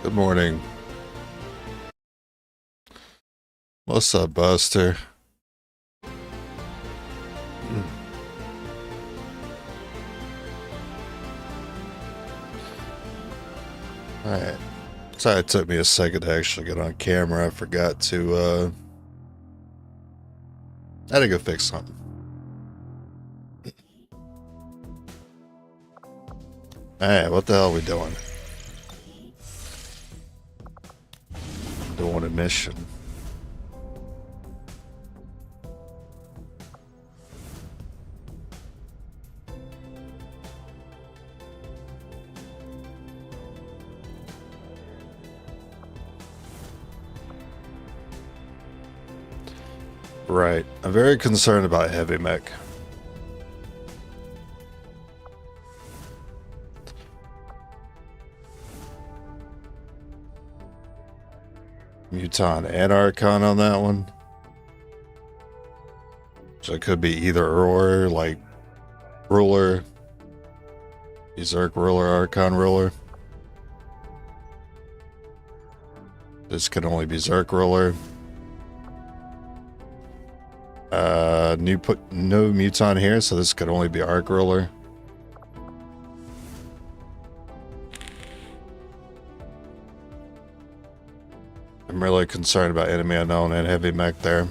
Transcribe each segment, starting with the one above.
Good morning. What's up, Buster? Alright. Sorry it took me a second to actually get on camera. I forgot to, I had to go fix something. Alright, what the hell are we doing? Doing a mission. Right. I'm very concerned about heavy mech. Muton and Archon on that one. So it could be either or, like Ruler, Berserk Ruler, Archon Ruler. This can only be Berserk Ruler. No Muton here, so this could only be Arc Ruler. I'm really concerned about enemy unknown and heavy mech there.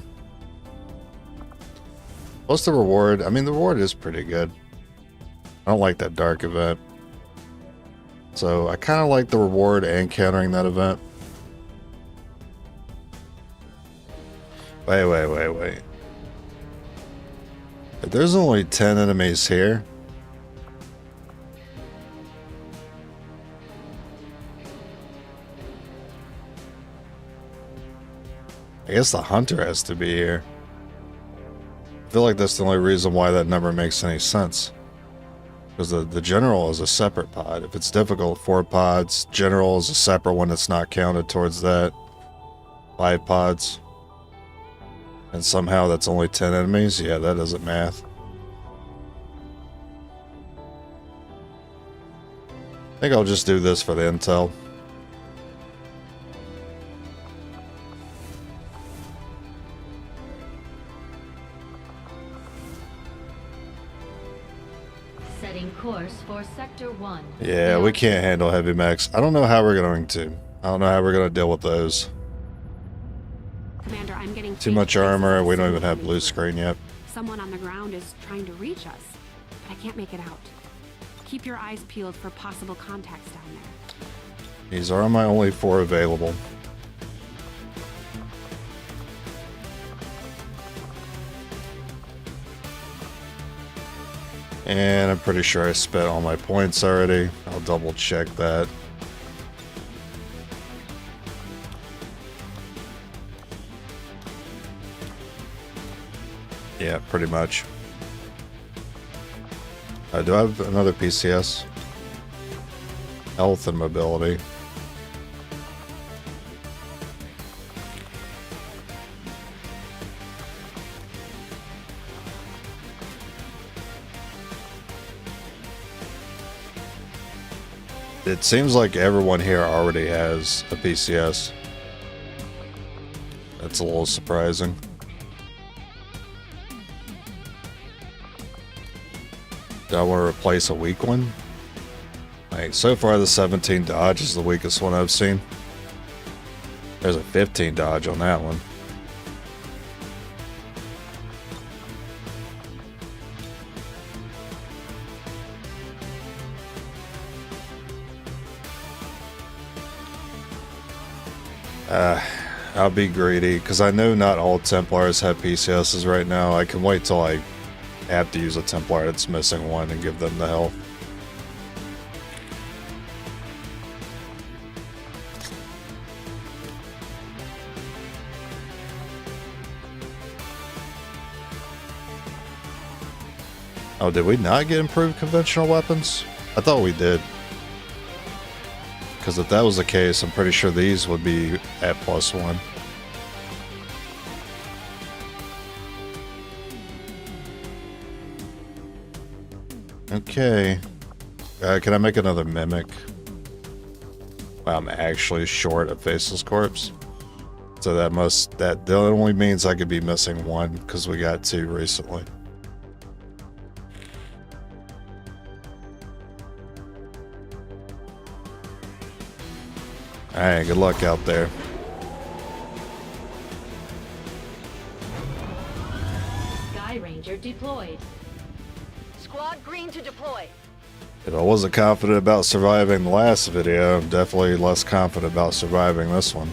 What's the reward? I mean, the reward is pretty good. I don't like that dark event. So I kind of like the reward and countering that event. Wait. If there's only 10 enemies here. I guess the hunter has to be here. I feel like that's the only reason why that number makes any sense. Because the general is a separate pod. If it's difficult, 4 pods. General is a separate one that's not counted towards that. 5 pods. And somehow that's only 10 enemies? Yeah, that doesn't math. I think I'll just do this for the intel. Setting course for Sector 1. Yeah, we can't handle heavy mechs. I don't know how we're going to. I don't know how we're going to deal with those. Commander, I'm getting too much armor. We don't even have blue screen yet. Someone on the ground is trying to reach us, but I can't make it out. Keep your eyes peeled for possible contacts down there. These are my only 4 available. And I'm pretty sure I spent all my points already. I'll double check that. Yeah, pretty much. Do I have another PCS? Health and mobility. It seems like everyone here already has a PCS. That's a little surprising. Do I want to replace a weak one? Like, so far the 17 dodge is the weakest one I've seen. There's a 15 dodge on that one. I'll be greedy, because I know not all Templars have PCSs right now. I can wait till I have to use a Templar that's missing one and give them the health. Oh, did we not get improved conventional weapons? I thought we did. Because if that was the case, I'm pretty sure these would be at +1. Okay. Can I make another mimic? I'm actually short a Faceless Corpse. So that only means I could be missing one because we got 2 recently. Alright, good luck out there. Sky Ranger deployed. Squad green to deploy. If I wasn't confident about surviving the last video, I'm definitely less confident about surviving this one.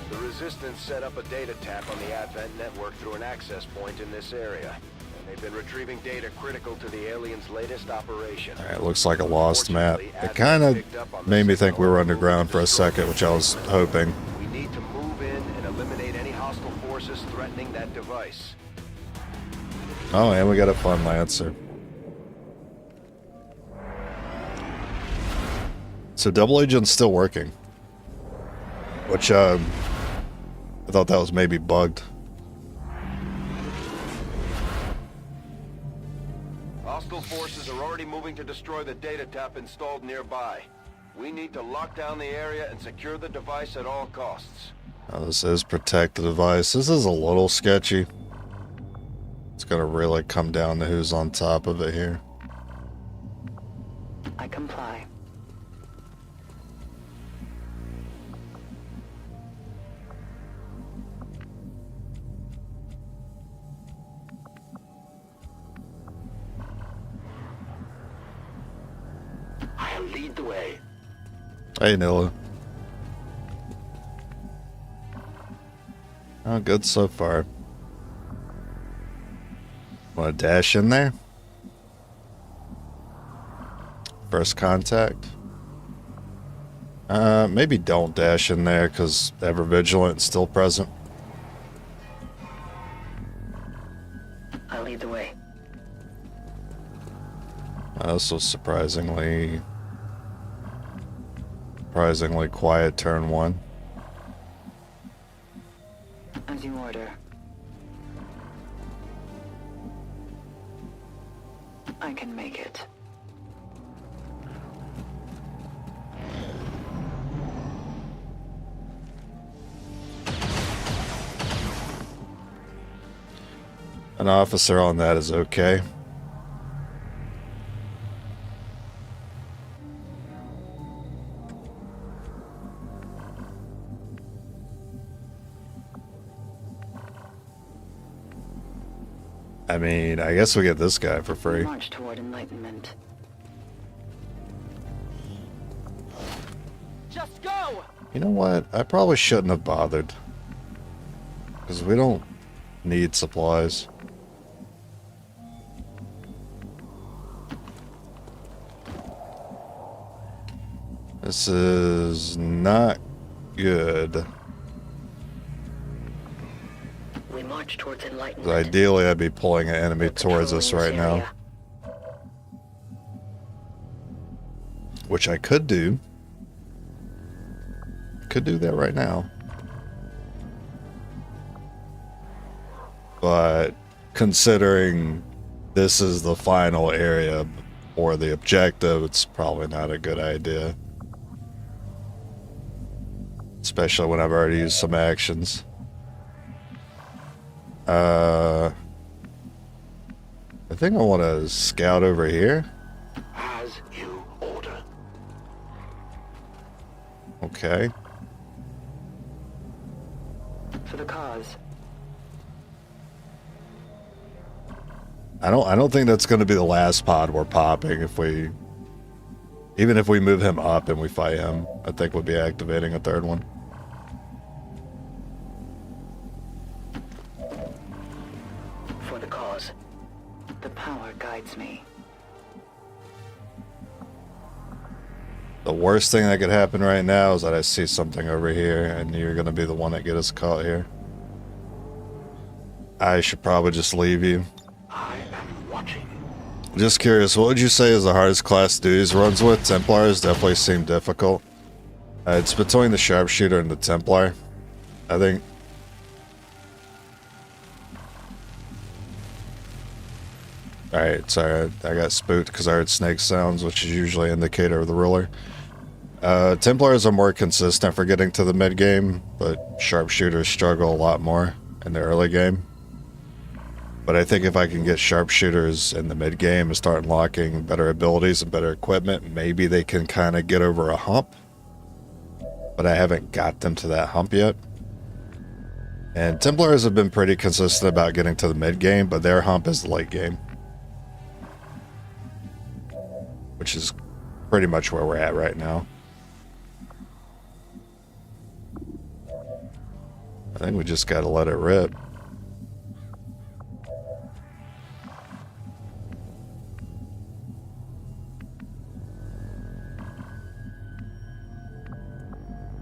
The Resistance set up a data tap on the Advent network through an access point in this area. And they've been retrieving data critical to the aliens' latest operation. Alright, looks like a lost map. It kind of made me think we were underground for a second, which I was hoping. We need to move in and eliminate any hostile forces threatening that device. Oh, and we got a Fun Lancer. So Double Agent's still working. Which, I thought that was maybe bugged. Hostile forces are already moving to destroy the data tap installed nearby. We need to lock down the area and secure the device at all costs. Now, this is protect the device. This is a little sketchy. It's gonna really come down to who's on top of it here. I comply. I'll lead the way. Hey, Nilla. Oh, good so far. Want to dash in there? First contact? Maybe don't dash in there because Ever Vigilant's still present. I'll lead the way. This was surprisingly quiet turn 1. As you order. I can make it. An officer on that is okay. I mean, I guess we get this guy for free. March toward enlightenment. Just go! You know what? I probably shouldn't have bothered. Because we don't need supplies. This is not good. We march towards enlightenment. Ideally, I'd be pulling an enemy towards us right now. Which I could do. Could do that right now. But considering this is the final area or the objective, it's probably not a good idea. Especially when I've already used some actions. I think I want to scout over here. As you order. Okay. For the cause. I don't think that's going to be the last pod we're popping even if we move him up and we fight him. I think we'll be activating a third one. For the cause. The power guides me. The worst thing that could happen right now is that I see something over here and you're going to be the one that get us caught here. I should probably just leave you. I am watching. Just curious, what would you say is the hardest class dudes runs with? Templars definitely seem difficult. It's between the Sharpshooter and the Templar, I think. Alright, sorry, I got spooked because I heard snake sounds, which is usually an indicator of the ruler. Templars are more consistent for getting to the mid game, but sharpshooters struggle a lot more in the early game. But I think if I can get sharpshooters in the mid game and start unlocking better abilities and better equipment, maybe they can kind of get over a hump. But I haven't got them to that hump yet. And Templars have been pretty consistent about getting to the mid game, but their hump is the late game. Which is pretty much where we're at right now. I think we just gotta let it rip.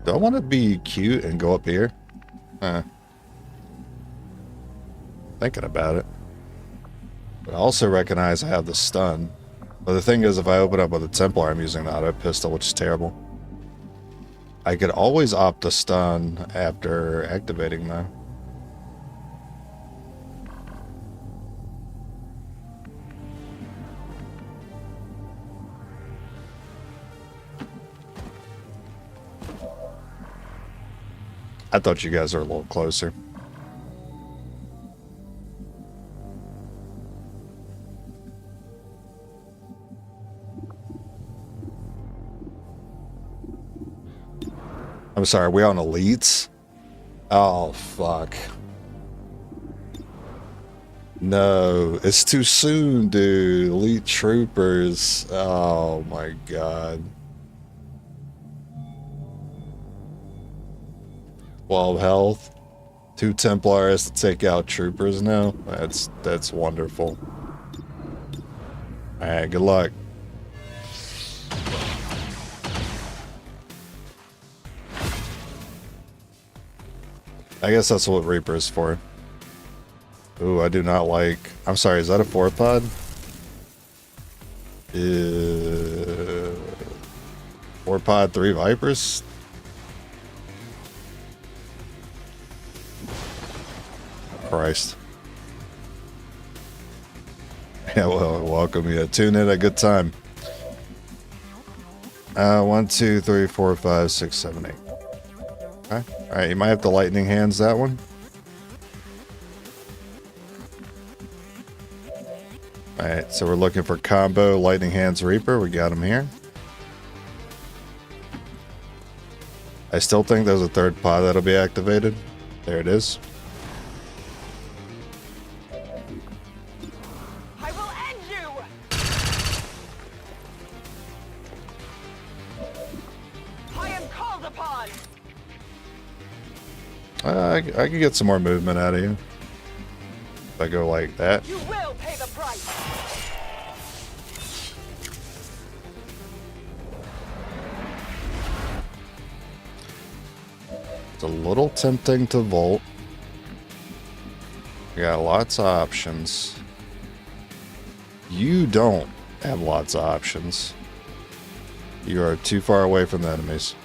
Do I want to be cute and go up here? Thinking about it. But I also recognize I have the stun. But the thing is, if I open up with a Templar, I'm using the auto pistol, which is terrible. I could always opt to stun after activating, though. I thought you guys were a little closer. I'm sorry, are we on elites? Oh, fuck. No, it's too soon, dude. Elite troopers. Oh, my God. 12 health. 2 Templars to take out troopers now. That's wonderful. Alright, good luck. I guess that's what Reaper is for. Ooh, I do not like... I'm sorry, is that a 4-pod? 4-pod, 3 Vipers? Christ. Yeah, well, welcome. Yeah, tune in at a good time. 1, 2, 3, 4, 5, 6, 7, 8. Okay. Alright, you might have to lightning hands that one. Alright, so we're looking for combo lightning hands Reaper. We got him here. I still think there's a 3rd pod that'll be activated. There it is. I will end you! I am called upon! I can get some more movement out of you. If I go like that. You will pay the price! It's a little tempting to volt. We got lots of options. You don't have lots of options. You are too far away from the enemies.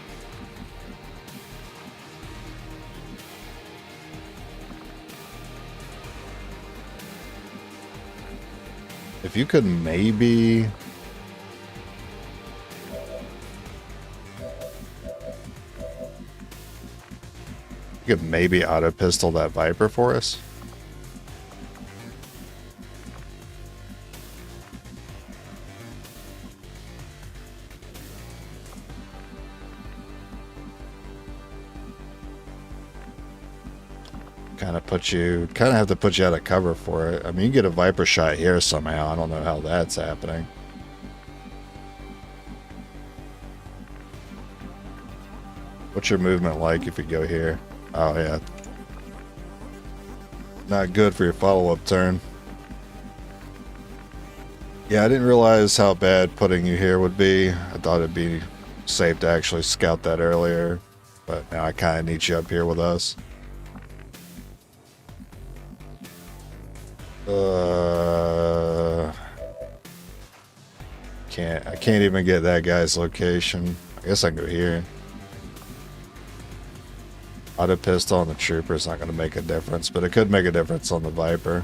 If you could maybe... You could maybe auto pistol that Viper for us. Kind of have to put you out of cover for it. I mean, you get a Viper shot here somehow. I don't know how that's happening. What's your movement like if you go here? Oh, yeah. Not good for your follow-up turn. Yeah, I didn't realize how bad putting you here would be. I thought it'd be safe to actually scout that earlier. But now I kind of need you up here with us. I can't even get that guy's location. I guess I can go here. Auto pistol on the trooper is not going to make a difference, but it could make a difference on the Viper.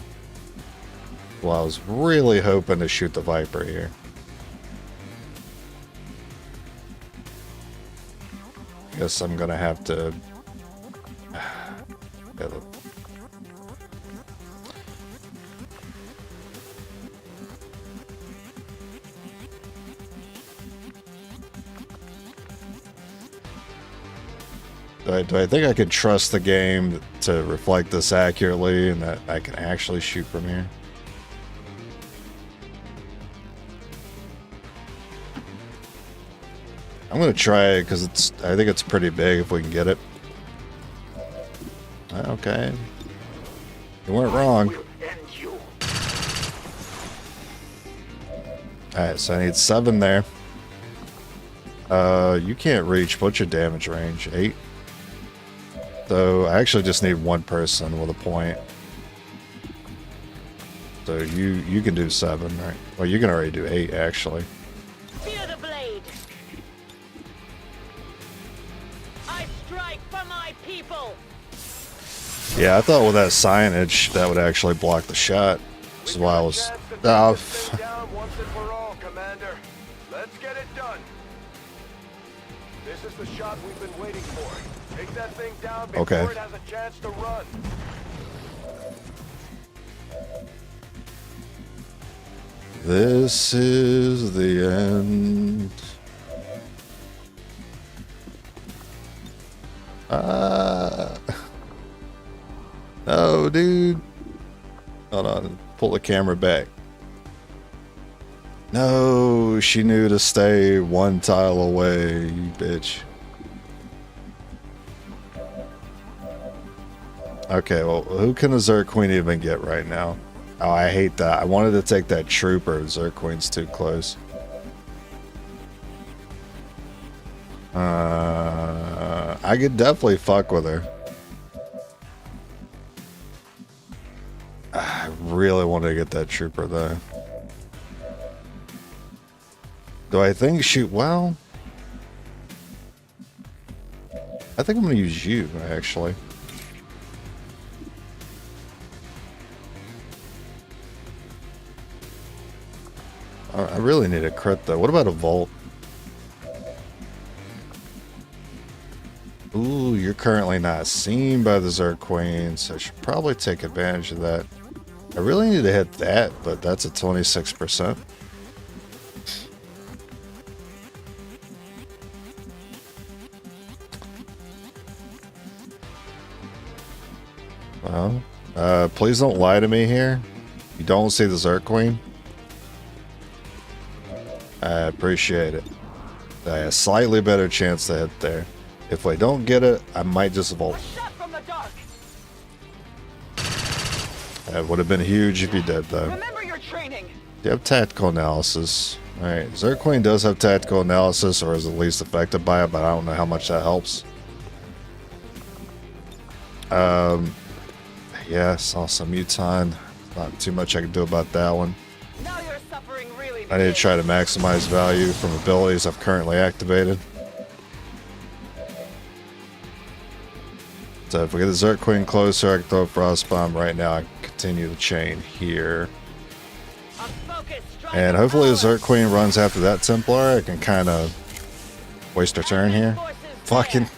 Well, I was really hoping to shoot the Viper here. Guess I'm gonna have to. Yeah, do I think I can trust the game to reflect this accurately and that I can actually shoot from here? I'm gonna try it because I think it's pretty big if we can get it. Okay. You weren't wrong. Alright, so I need 7 there. You can't reach. What's your damage range? 8? So I actually just need 1 person with a point. So you can do 7, right? Well, you can already do 8 actually. Fear the blade. I strike for my people. Yeah, I thought with that signage that would actually block the shot. This is why I was. Down once and for all, Commander. Let's get it done. This is the shot we've been waiting for. Take that thing down before Okay. it has a chance to run. This is the end. No, dude. Hold on. Pull the camera back. No, she knew to stay 1 tile away, you bitch. Okay, well, who can the Zerg Queen even get right now? Oh, I hate that. I wanted to take that trooper. Zerg Queen's too close. I could definitely fuck with her. I really wanted to get that trooper though. Do I think shoot? Well, I think I'm gonna use you actually. I really need a crit though. What about a Volt? Ooh, you're currently not seen by the Zerg Queen, so I should probably take advantage of that. I really need to hit that, but that's a 26%. Well, please don't lie to me here. You don't see the Zerg Queen? I appreciate it. I have a slightly better chance to hit there. If I don't get it, I might just Volt. A shot from the dark. That would have been huge if you did, though. Remember your training. You have tactical analysis. Alright, Zerg Queen does have tactical analysis, or is at least affected by it, but I don't know how much that helps. Yeah, saw some Muton. Not too much I can do about that one. Now you're suffering really. I need to try to maximize value from abilities I've currently activated. So if we get the Zerg Queen closer, I can throw a Frost Bomb right now. I can continue the chain here. And hopefully the Zerg Queen runs after that Templar. I can kind of waste her turn here. Fucking.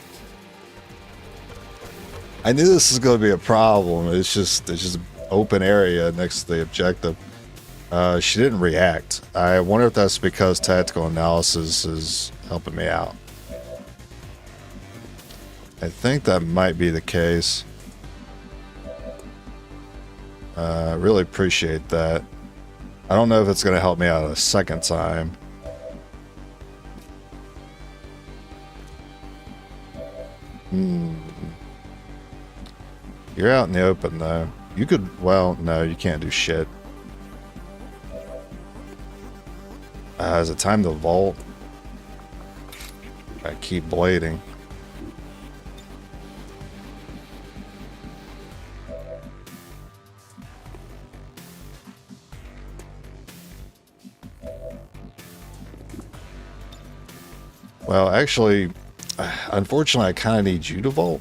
I knew this was going to be a problem. It's just open area next to the objective. She didn't react. I wonder if that's because tactical analysis is helping me out. I think that might be the case. I really appreciate that. I don't know if it's going to help me out a second time. You're out in the open, though. You could... Well, no, you can't do shit. Is it time to Volt? I keep blading. Well, actually, unfortunately, I kind of need you to Volt.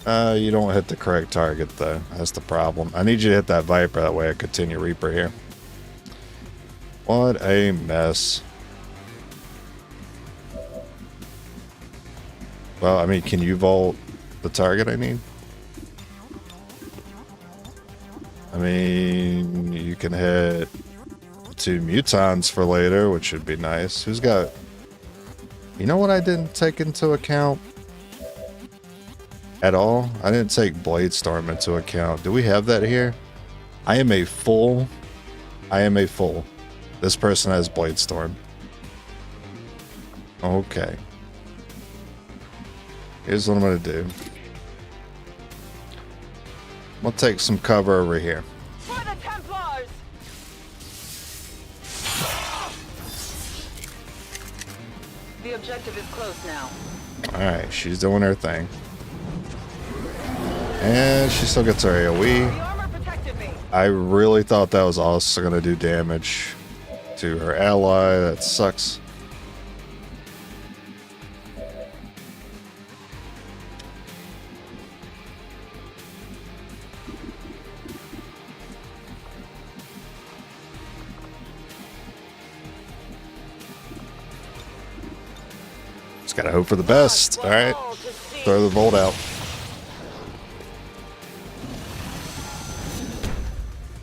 You don't hit the correct target though. That's the problem. I need you to hit that Viper, that way I continue Reaper here. What a mess. Well, I mean, can you vault the target I need? I mean, you can hit 2 mutons for later, which would be nice. Who's got... You know what I didn't take into account? At all? I didn't take Bladestorm into account. Do we have that here? I am a full. This person has Bladestorm. Okay. Here's what I'm going to do. I'm going to take some cover over here. For the Templars! The objective is close now. Alright, she's doing her thing. And she still gets her AoE. The armor protected me. I really thought that was also going to do damage to her ally. That sucks. Just gotta hope for the best. Alright. Throw the Volt out.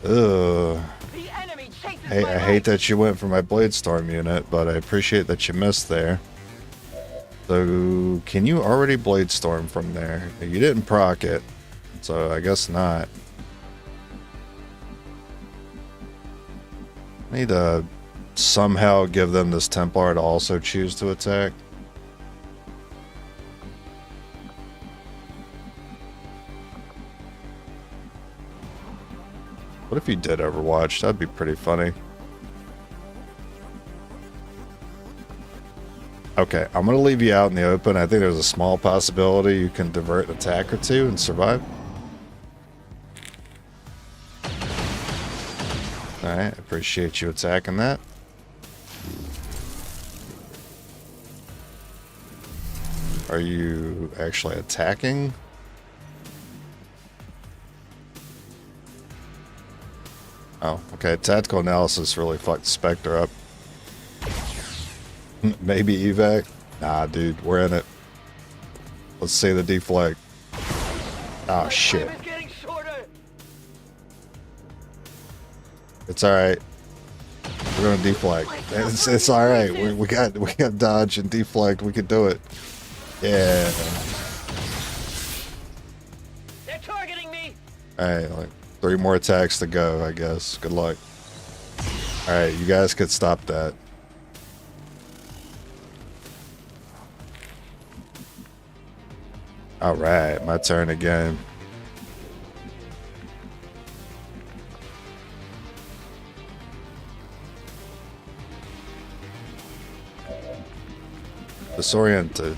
Ugh. The enemy chases Hey, my I hate light. that you went for my Bladestorm unit, but I appreciate that you missed there. So, can you already Bladestorm from there? You didn't proc it, so I guess not. I need to somehow give them this Templar to also choose to attack. What if you did Overwatch? That'd be pretty funny. Okay, I'm going to leave you out in the open. I think there's a small possibility you can divert an attack or two and survive. Alright, appreciate you attacking that. Are you actually attacking? Oh, okay. Tactical analysis really fucked Spectre up. Maybe evac? Nah, dude, we're in it. Let's see the deflect. Oh, shit. Time is getting shorter. It's alright. We're gonna deflect. It's alright. We got dodge and deflect. We can do it. Yeah. They're targeting me. Alright, like 3 more attacks to go, I guess. Good luck. Alright, you guys could stop that. Alright, my turn again. Disoriented.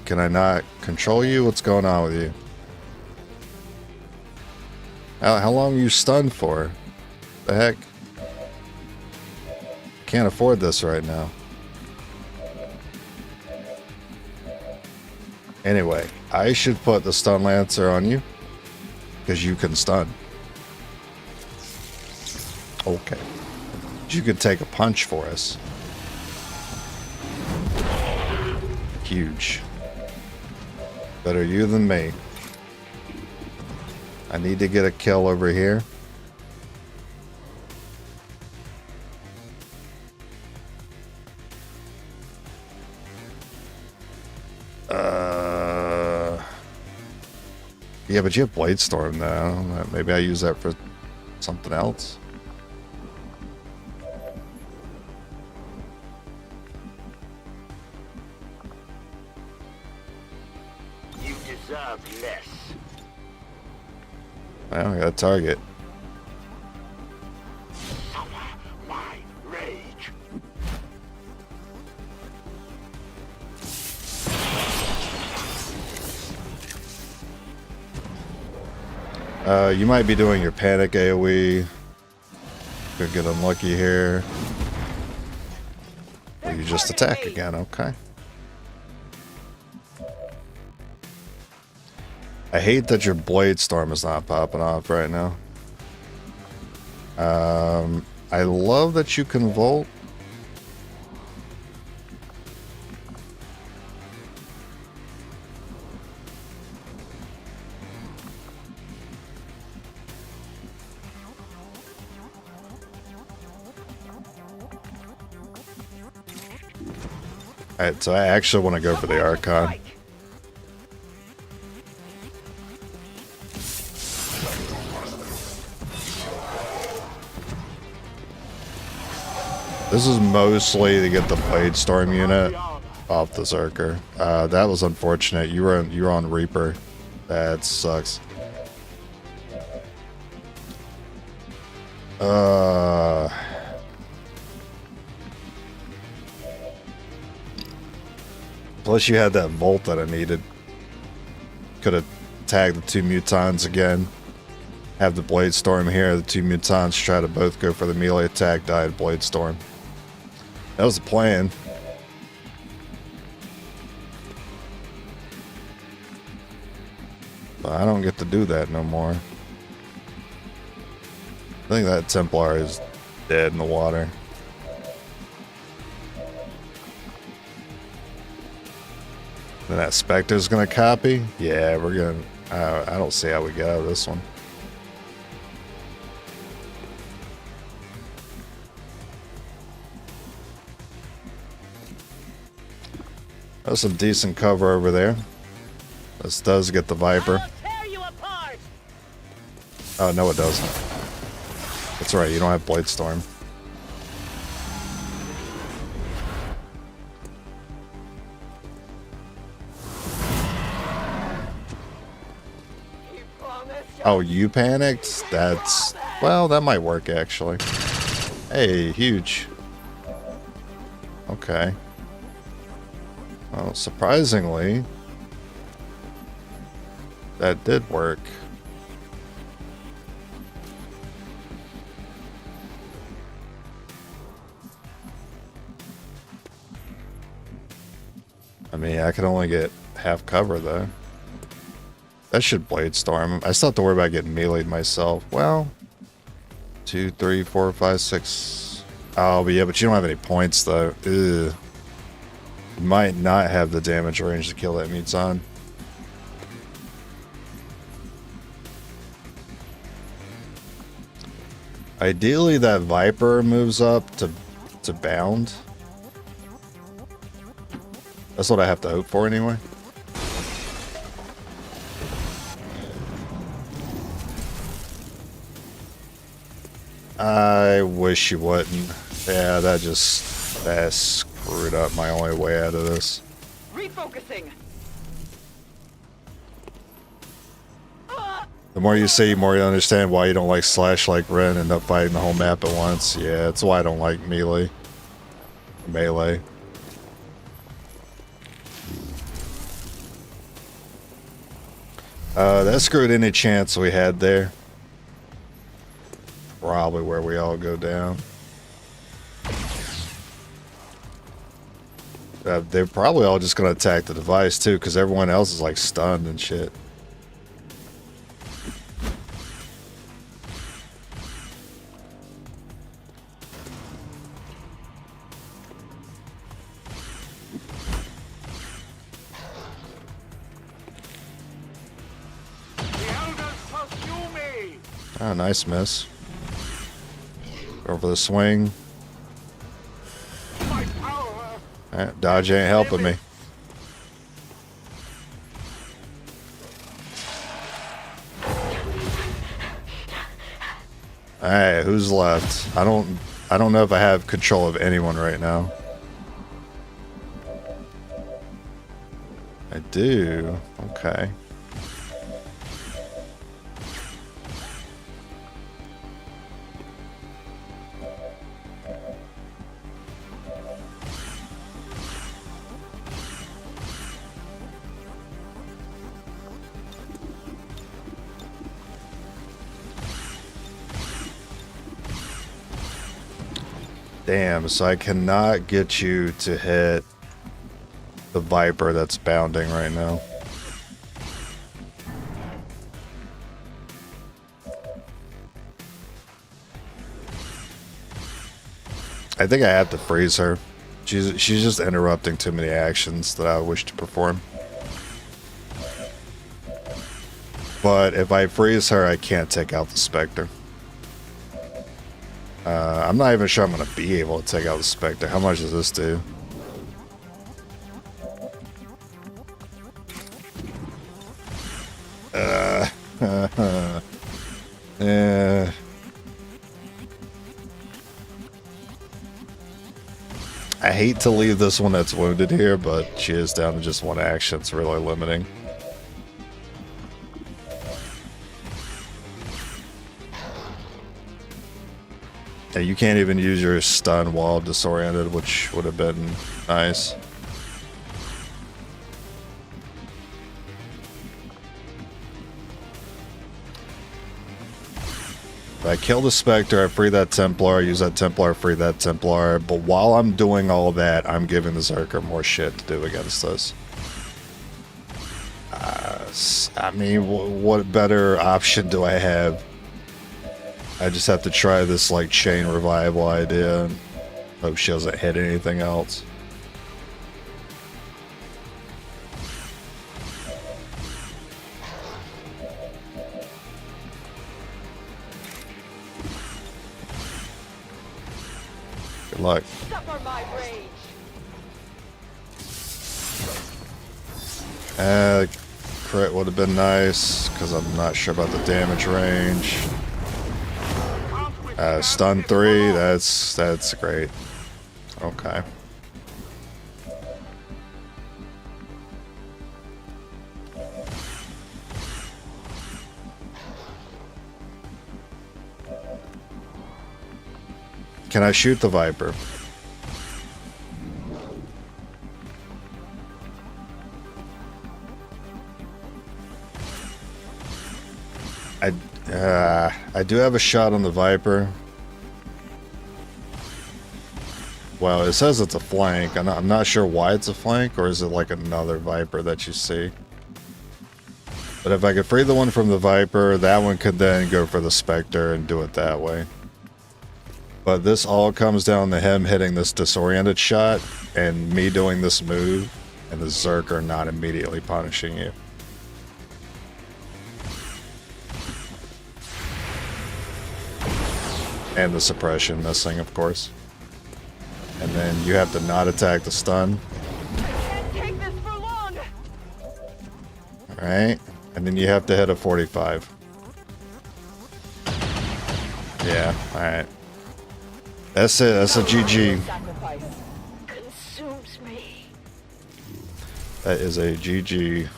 Can I not control you? What's going on with you? How long are you stunned for? The heck? Can't afford this right now. Anyway, I should put the stun lancer on you because you can stun. Okay. You could take a punch for us. Huge. Better you than me. I need to get a kill over here. Yeah, but you have Bladestorm though. Maybe I use that for something else. You deserve less. Well, I got a target. My rage. You might be doing your panic AoE. Could get unlucky here. Or you just attack again, okay. I hate that your blade storm is not popping off right now. I love that you can volt. Alright, so I actually want to go for the Archon. This is mostly to get the Blade Storm unit off the Zerker. That was unfortunate. You were on Reaper. That sucks. Plus you had that Volt that I needed. Could have tagged the two Mutons again. Have the Blade Storm here. The two Mutons try to both go for the melee attack. Died Blade Storm. That was the plan. But I don't get to do that no more. I think that Templar is dead in the water. Then that Spectre's gonna copy? Yeah, we're gonna... I don't see how we get out of this one. That's some decent cover over there. This does get the Viper. I'll tear you apart. Oh, no it doesn't. That's right, you don't have Blade Storm. Oh, you panicked? That's... Well, that might work, actually. Hey, huge. Okay. Well, surprisingly, that did work. I mean, I can only get half cover, though. That should Blade Storm. I still have to worry about getting meleeed myself. Well, 2, 3, 4, 5, 6. Oh, but yeah, but you don't have any points, though. Ugh. You might not have the damage range to kill that Muton. Ideally, that Viper moves up to bound. That's what I have to hope for, anyway. I wish you wouldn't. Yeah, that screwed up my only way out of this. Refocusing. The more you see, the more you understand why you don't like Slash like Ren and end up fighting the whole map at once. Yeah, that's why I don't like melee. That screwed any chance we had there. Probably where we all go down. They're probably all just going to attack the device too, because everyone else is like stunned and shit. Oh, nice miss. Go for the swing. Dodge ain't helping me. Alright, who's left? I don't know if I have control of anyone right now. I do. Okay. Damn, so I cannot get you to hit the Viper that's bounding right now. I think I have to freeze her. She's just interrupting too many actions that I wish to perform. But if I freeze her, I can't take out the Spectre. I'm not even sure I'm going to be able to take out the Spectre. How much does this do? Yeah. I hate to leave this one that's wounded here, but she is down to just one action. It's really limiting. Yeah, you can't even use your stun while disoriented, which would have been nice. If I kill the Spectre, I free that Templar, use that Templar, free that Templar, but while I'm doing all that, I'm giving the Zerker more shit to do against us. I mean, what better option do I have? I just have to try this, like, chain revival idea and hope she doesn't hit anything else. Good luck. Suffer my rage. Crit would have been nice, because I'm not sure about the damage range. Stun 3, that's great. Okay. Can I shoot the Viper? I do have a shot on the Viper. Well, it says it's a flank. I'm not sure why it's a flank, or is it like another Viper that you see? But if I could free the one from the Viper, that one could then go for the Spectre and do it that way. But this all comes down to him hitting this disoriented shot, and me doing this move, and the Zerker not immediately punishing you. And the suppression missing, of course. And then you have to not attack the stun. I can't take this for long. Alright. And then you have to hit a 45. Yeah, alright. That's it. That's a GG. Sacrifice consumes me. That is a GG.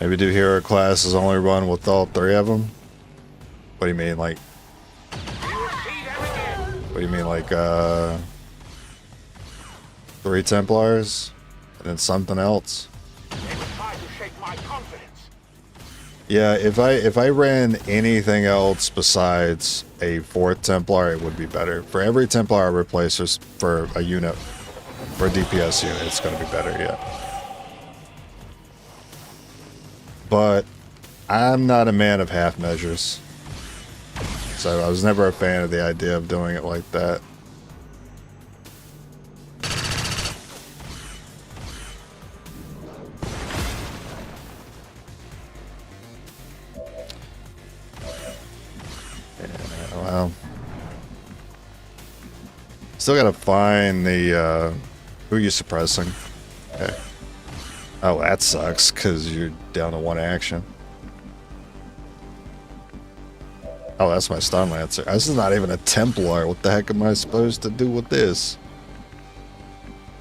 Maybe do hero classes only run with all 3 of them? What do you mean, like... What do you mean, like, 3 Templars? And then something else? Yeah, if I ran anything else besides a 4th Templar, it would be better. For every Templar I replace for a unit, for a DPS unit, it's going to be better, yeah. But I'm not a man of half measures. So I was never a fan of the idea of doing it like that. Yeah, well. Still gotta find the, who are you suppressing? Okay. Oh, that sucks, because you're down to 1 action. Oh, that's my stun lancer. This is not even a Templar. What the heck am I supposed to do with this?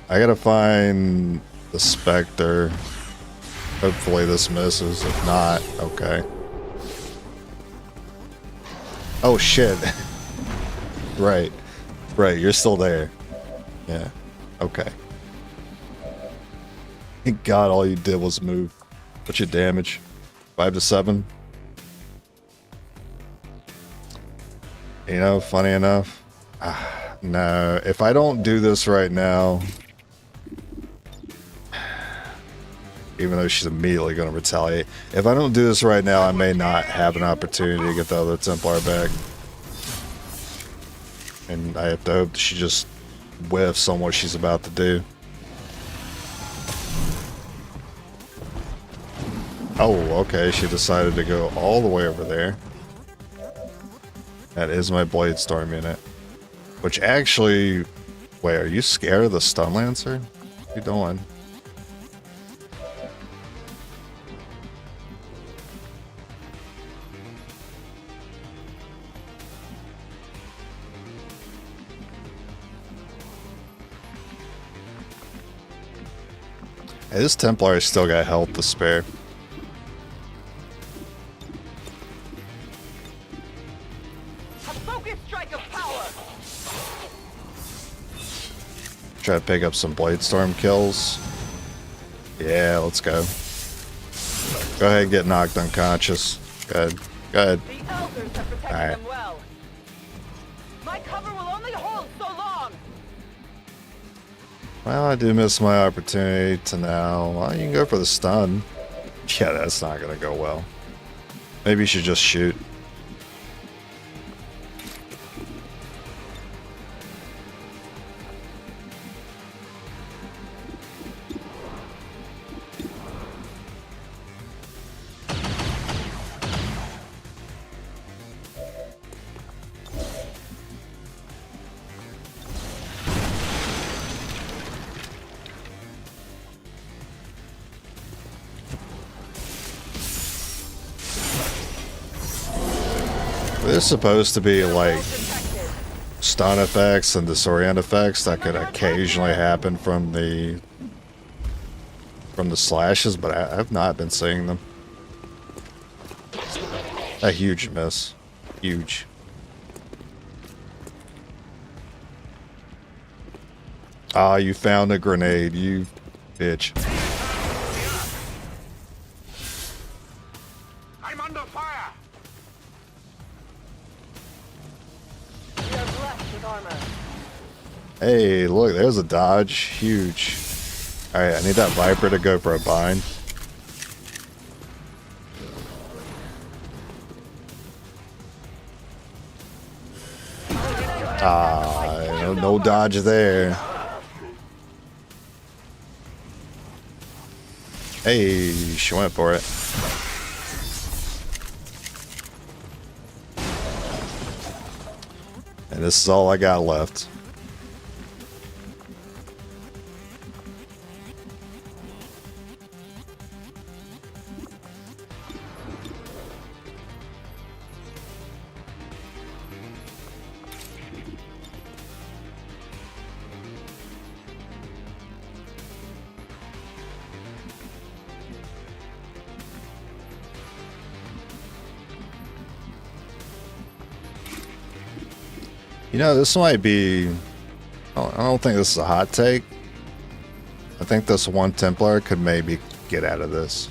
I gotta find the Spectre. Hopefully this misses. If not, okay. Oh, shit. Right. Right, you're still there. Yeah. Okay. Thank God all you did was move. What's your damage? 5 to 7? You know, funny enough, No, if I don't do this right now, even though she's immediately going to retaliate, if I don't do this right now, I may not have an opportunity to get the other Templar back. And I have to hope that she just whiffs on what she's about to do. Oh, okay, she decided to go all the way over there. That is my Blade Storm unit. Which actually... Wait, are you scared of the Stun Lancer? What are you doing? Hey, this Templar still got health to spare. A focus strike of power. Try to pick up some Blade Storm kills. Yeah, let's go. Go ahead and get knocked unconscious. Go ahead. Go ahead. The elders have protected Alright. them well. My cover will only hold so long. Well, I do miss my opportunity to now. Well, you can go for the stun. Yeah, that's not going to go well. Maybe you should just shoot. There's supposed to be like stun effects and disorient effects that could occasionally happen from the slashes, but I've not been seeing them. A huge miss. Huge. Ah, you found a grenade, you bitch. I'm under fire! We are blessed with armor. Hey, look, there's a dodge. Huge. Alright, I need that Viper to go for a bind. Ah, no dodge there. Hey, she went for it. And this is all I got left. You know, this might be... I don't think this is a hot take. I think this one Templar could maybe get out of this.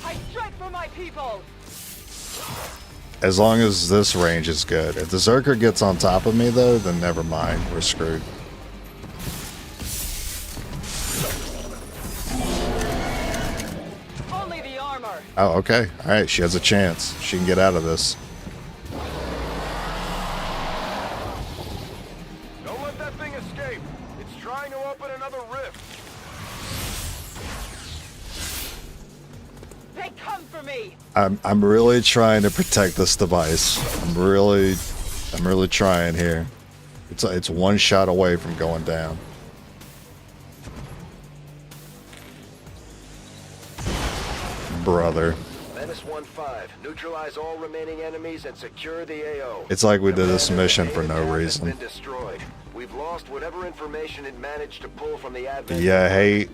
I strike for my people. As long as this range is good. If the Zerker gets on top of me, though, then never mind. We're screwed. Only the armor. Oh, okay. Alright, she has a chance. She can get out of this. Don't let that thing escape. It's trying to open another rift. They come for me. I'm really trying to protect this device. I'm really trying here. It's one shot away from going down. Brother. Menace 1-5. Neutralize all remaining enemies and secure the AO. It's like we did this Commander, mission the for no data tab has reason. been destroyed. We've lost whatever information it managed to pull from the advent. Yeah, I hate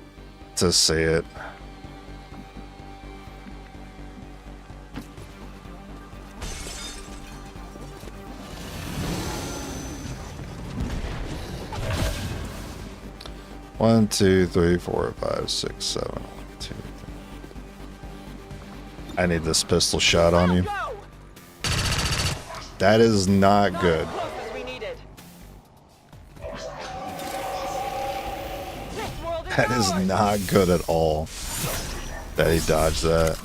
to see it. One, two, three, four, five, six, seven. 1, 2, 3. I need this pistol shot on you. Go. That is not Not good. as close as we needed. That is not good at all that he dodged that.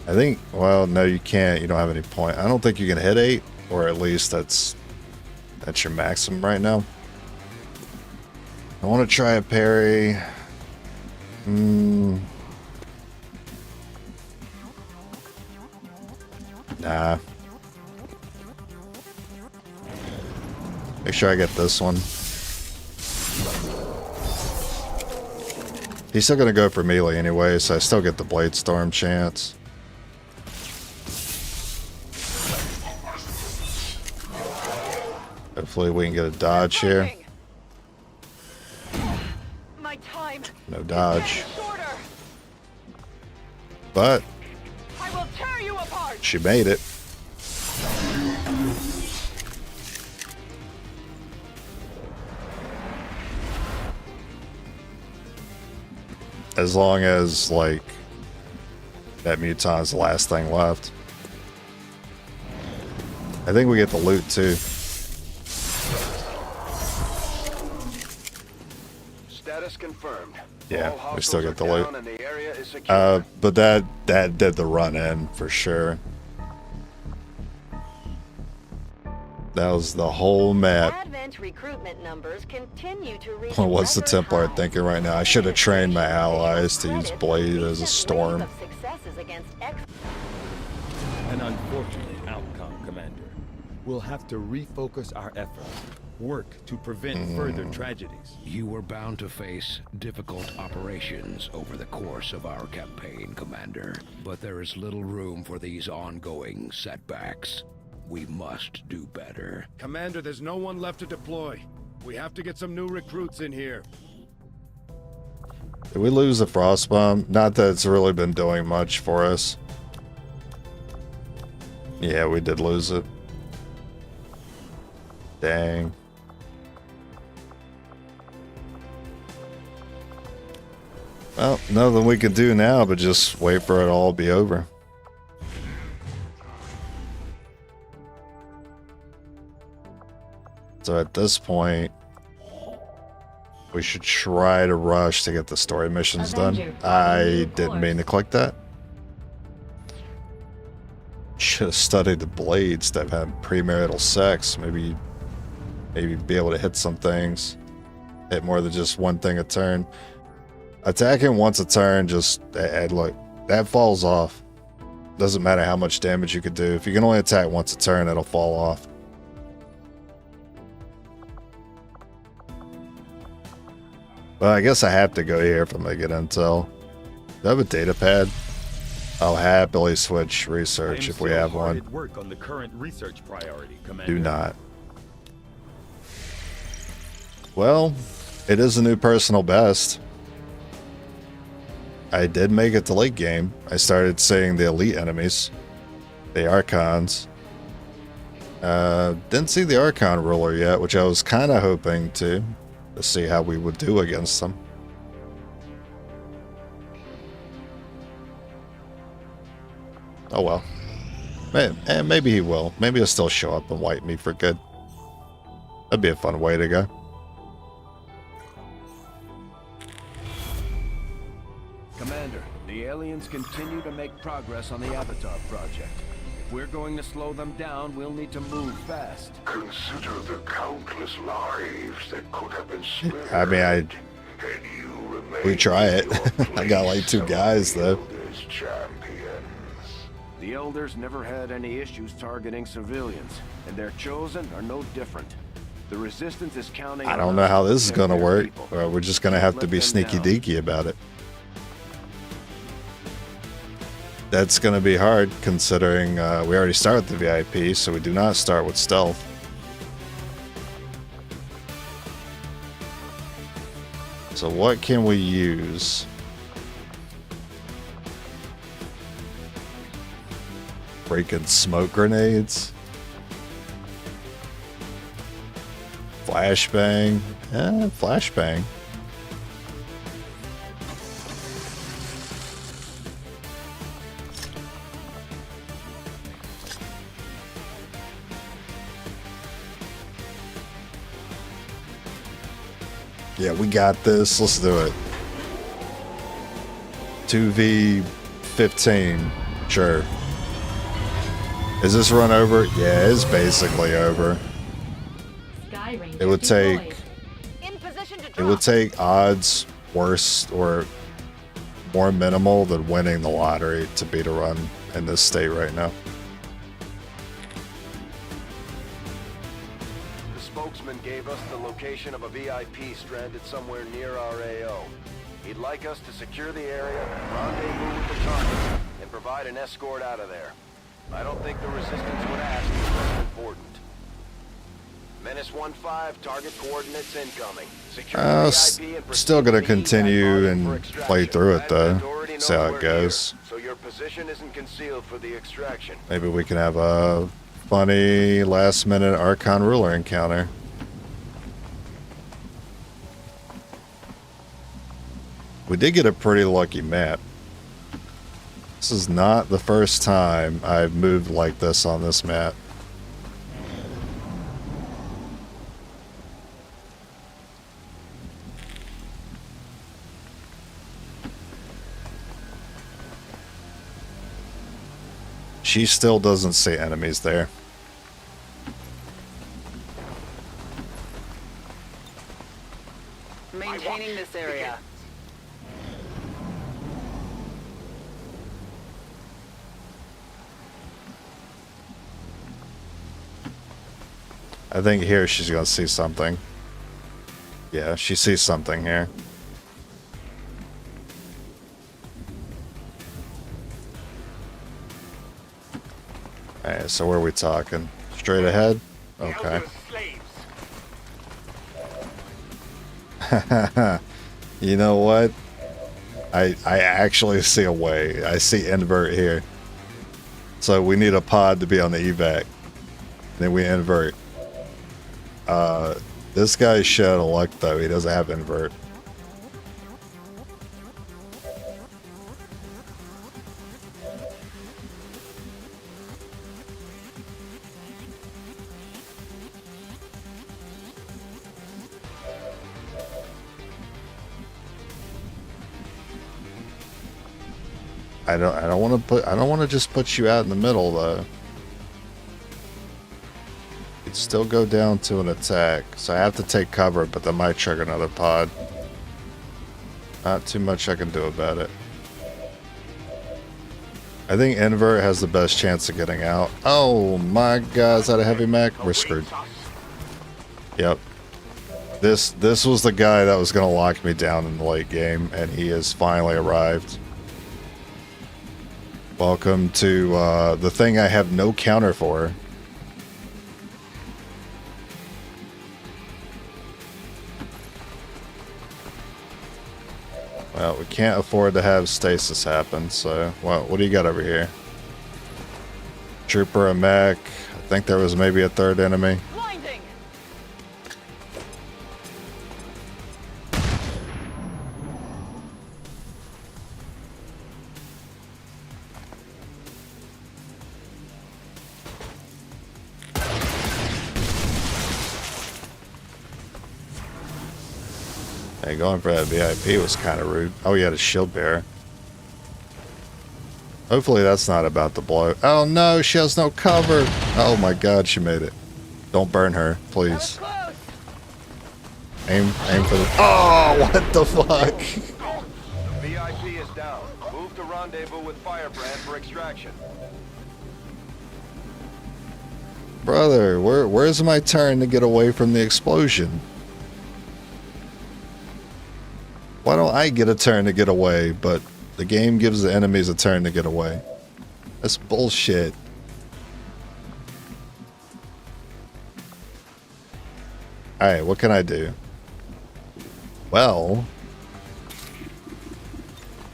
I think, well, no, you can't. You don't have any point. I don't think you can hit 8, or at least that's your maximum right now. I want to try a parry. Nah. Make sure I get this one. He's still gonna go for melee anyway, so I still get the Blade Storm chance. Hopefully we can get a dodge here. My time No dodge. is shorter. But I will tear you apart. she made it. As long as, like, that Muton's the last thing left. I think we get the loot, too. Status confirmed. Yeah, All we still hostiles get the are loot. down and the area is secure. But that did the run in, for sure. That was the whole map. Advent recruitment numbers continue to reach What's the record Templar highs. thinking right now? I should have trained my allies to use Blade as a storm. Of successes against An unfortunate outcome, Commander. We'll have to refocus our efforts, work to prevent further tragedies. You were bound to face difficult operations over the course of our campaign, Commander. But there is little room for these ongoing setbacks. We must do better. Commander, there's no one left to deploy. We have to get some new recruits in here. Did we lose the Frostbomb? Not that it's really been doing much for us. Yeah, we did lose it. Dang. Well, nothing we can do now but just wait for it all to be over. So at this point, we should try to rush to get the story missions done. I didn't mean to click that. Should have studied the blades that have premarital sex. Maybe be able to hit some things. Hit more than just one thing a turn. Attacking once a turn, just look, that falls off. Doesn't matter how much damage you could do. If you can only attack once a turn, it'll fall off. Well, I guess I have to go here if I'm gonna get intel. Do I have a data pad? I'll happily switch research if we have one. At work on the current research priority, Commander. Do not. Well, it is a new personal best. I did make it to late game. I started seeing the elite enemies, the Archons. Didn't see the Archon ruler yet, which I was kind of hoping to see how we would do against them. Oh well. Maybe he will. Maybe he'll still show up and wipe me for good. That'd be a fun way to go. Commander, the aliens continue to make progress on the Avatar project. If we're going to slow them down, we'll need to move fast. Consider the countless lives that could have been spared. I mean, and you remain we try it. in your I got like 2 guys though. place as champions. The Elders never had any issues targeting civilians, and their Chosen are no different. The Resistance is counting I on don't know us how to this is protect gonna their work. people. We're just gonna have to Let be them sneaky down. deaky about it. That's gonna be hard considering we already start with the VIP, so we do not start with stealth. So what can we use? Freaking smoke grenades? Flashbang? Flashbang. Yeah, we got this. Let's do it. 2v15. Sure. Is this run over? Yeah, it's basically over. Sky Ranger It would take deployed. In position to it drop. would take odds worse or more minimal than winning the lottery to beat a run in this state right now. The spokesman gave us the location of a VIP stranded somewhere near our AO. He'd like us to secure the area, rendezvous with the target, and provide an escort out of there. I don't think the resistance would ask, but that's important. Menace 1-5, target coordinates incoming. Secure the VIP and Still gonna proceed to continue Evac All and for play extraction. through it though. Advent already See how knows it we're goes. here, so your position isn't concealed for the extraction. Maybe we can have a funny last minute Archon Ruler encounter. We did get a pretty lucky map. This is not the first time I've moved like this on this map. She still doesn't see enemies there. Maintaining this area. I think here she's gonna see something. Yeah, she sees something here. Alright, so where are we talking? Straight ahead? Okay. You know what? I actually see a way. I see invert here. So we need a pod to be on the evac. Then we invert. This guy's shit out of luck though. He doesn't have invert. I don't want to just put you out in the middle though. You'd still go down to an attack, so I have to take cover, but that might trigger another pod. Not too much I can do about it. I think invert has the best chance of getting out. Oh my god, is that a heavy mech? We're screwed. Yep. This was the guy that was gonna lock me down in the late game, and he has finally arrived. Welcome to the thing I have no counter for. Well, we can't afford to have stasis happen, so... Well, what do you got over here? Trooper, a mech. I think there was maybe a third enemy. Blinding. Hey, going for that VIP was kind of rude. Oh, he had a shield bearer. Hopefully that's not about to blow. Oh no, she has no cover. Oh my god, she made it. Don't burn her, please. Aim for the... Oh, what the fuck? VIP is down. Move to rendezvous with Firebrand for extraction. Brother, where's my turn to get away from the explosion? Why don't I get a turn to get away, but the game gives the enemies a turn to get away? That's bullshit. Alright, what can I do? Well,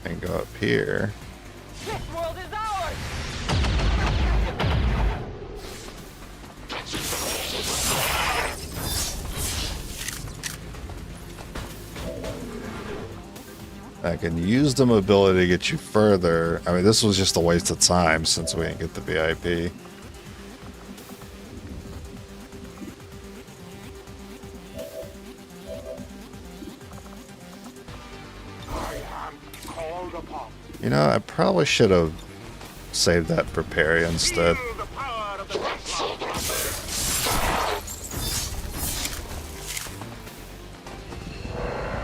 I can go up here. This world is ours. I can use the mobility to get you further. I mean, this was just a waste of time since we didn't get the VIP. I'm called upon. You know, I probably should have saved that for Perry instead. Feel the power of the Templar prophet.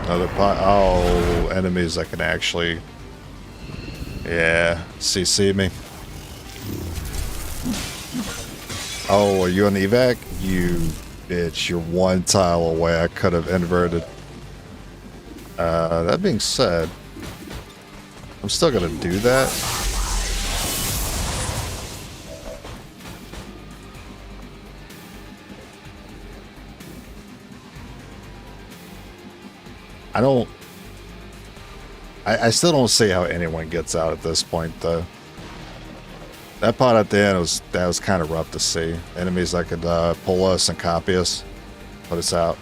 Another pot. Oh, enemies that can actually. Yeah, CC me. Oh, are you on evac? You bitch, you're one tile away. I could have inverted. That being said, I'm still gonna do that. I still don't see how anyone gets out at this point, though. That pot at the end was kind of rough to see. Enemies that could pull us and copy us, put us out.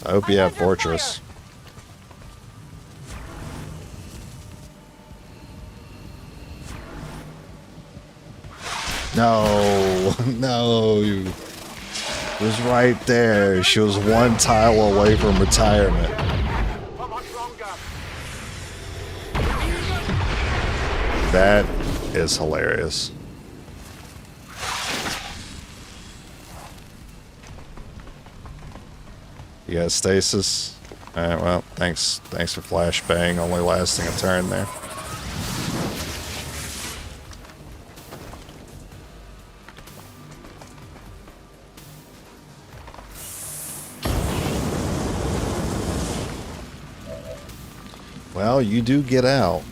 I hope you have Fortress. No, no, she was right there. She was one tile away from retirement. That is hilarious. You got stasis? Alright, well, thanks for flashbang, only lasting a turn there. Well, you do get out.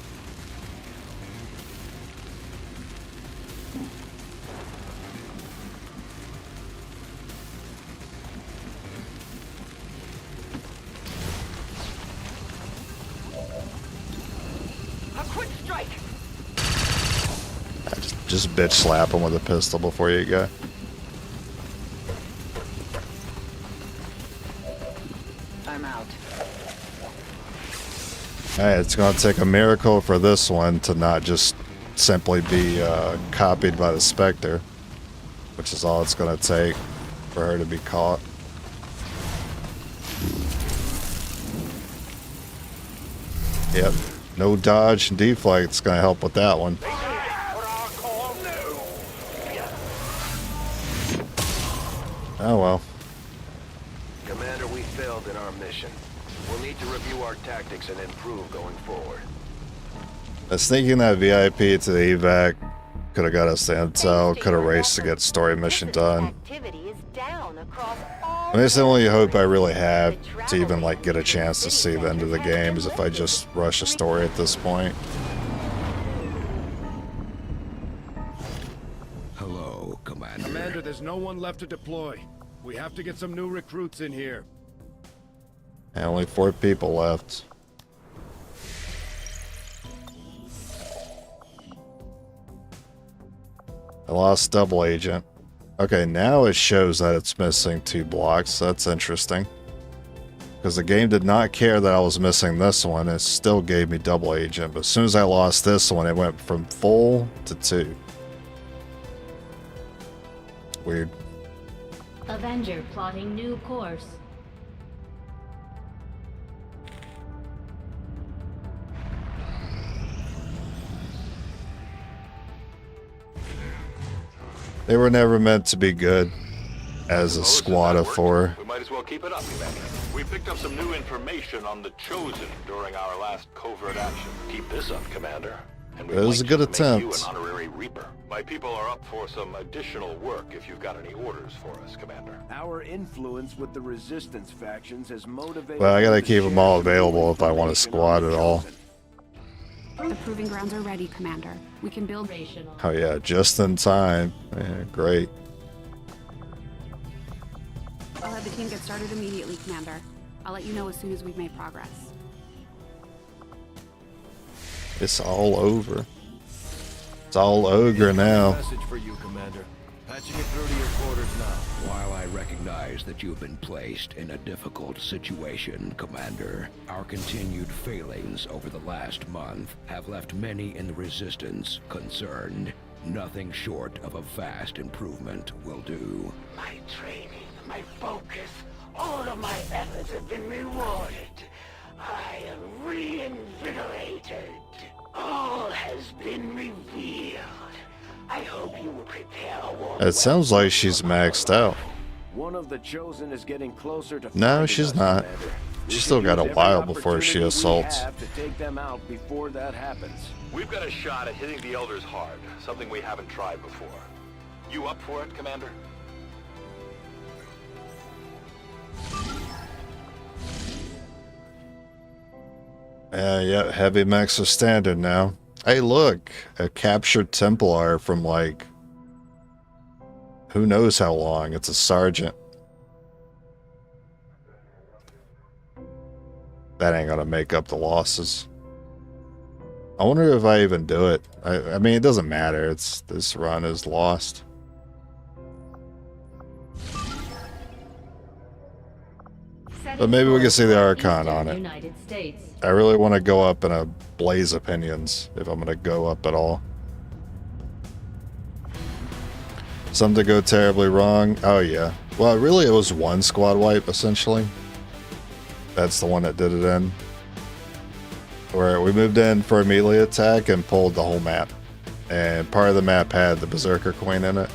Just bitch slap him with a pistol before you go. I'm out. Hey, it's going to take a miracle for this one to not just simply be copied by the Spectre, which is all it's going to take for her to be caught. Yep, no dodge and deflect's going to help with that one. Oh well. Commander, we failed in our mission. We'll need to review our tactics and improve going forward. Sneaking that VIP to the evac could have got us the intel, could have raced to get story mission done. I mean, it's the only hope I really have to even like get a chance to see the end of the game is if I just rush a story at this point. Hello, Commander. Commander, there's no one left to deploy. We have to get some new recruits in here. And only 4 people left. I lost double agent. Okay, now it shows that it's missing 2 blocks. That's interesting. Because the game did not care that I was missing this one. It still gave me double agent. But as soon as I lost this one, it went from full to 2. Weird. Avenger plotting new course. They were never meant to be good as a squad of 4. We might as well keep it up, Evac. We picked up some new information on the Chosen during our last covert action. Keep this up, Commander. And It was a good attempt. You an honorary Reaper. My people are up for some additional work if you've got any orders for us, Commander. Our influence with the resistance factions has motivated... Well, I gotta them to keep them share all some available if I want a information squad on the at all. Chosen. The proving grounds are ready, Commander. We can build... Operational. Oh yeah, just in time. Yeah, great. I'll have the team get started immediately, Commander. I'll let you know as soon as we've made progress. It's all over. It's all ogre now. Message for you, Commander. Patching it through to your quarters now. While I recognize that you have been placed in a difficult situation, Commander, our continued failings over the last month have left many in the Resistance concerned. Nothing short of a vast improvement will do. My training, my focus, all of my efforts have been rewarded. I am reinvigorated. All has been revealed. I hope you will prepare a war. It sounds like she's maxed out. One of the Chosen is getting closer to No, finding she's us, not. Commander. We She's can still got use a every while before she opportunity we assaults. have to take them out before that happens. We've got a shot at hitting the Elders hard, something we haven't tried before. You up for it, Commander? Yeah, heavy mechs are standard now. Hey, look, a captured Templar from like who knows how long. It's a sergeant. That ain't gonna make up the losses. I wonder if I even do it. I mean, it doesn't matter. It's this run is lost. But maybe we can see the Archon on it. United States. I really want to go up in a blaze opinions if I'm going to go up at all. Something go terribly wrong. Oh yeah. Well, really it was one squad wipe essentially. That's the one that did it in. Where we moved in for a melee attack and pulled the whole map. And part of the map had the Berserker Queen in it.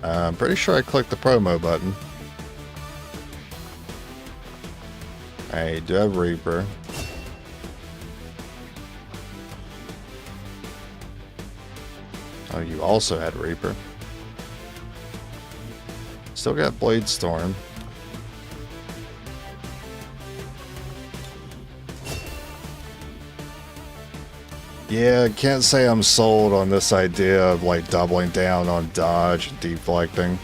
I'm pretty sure I clicked the promo button. I do have Reaper. Oh, you also had Reaper. Still got Blade Storm. Yeah, I can't say I'm sold on this idea of like doubling down on dodge and deflecting.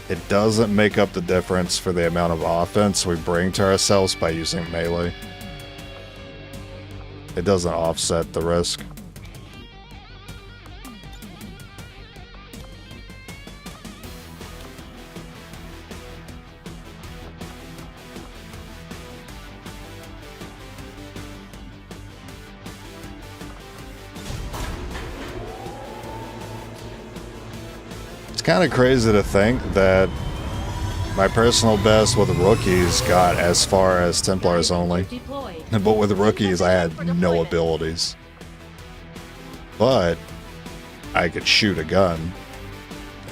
It doesn't make up the difference for the amount of offense we bring to ourselves by using melee. It doesn't offset the risk. Kind of crazy to think that my personal best with rookies got as far as Templars only. But with rookies, I had no abilities. But I could shoot a gun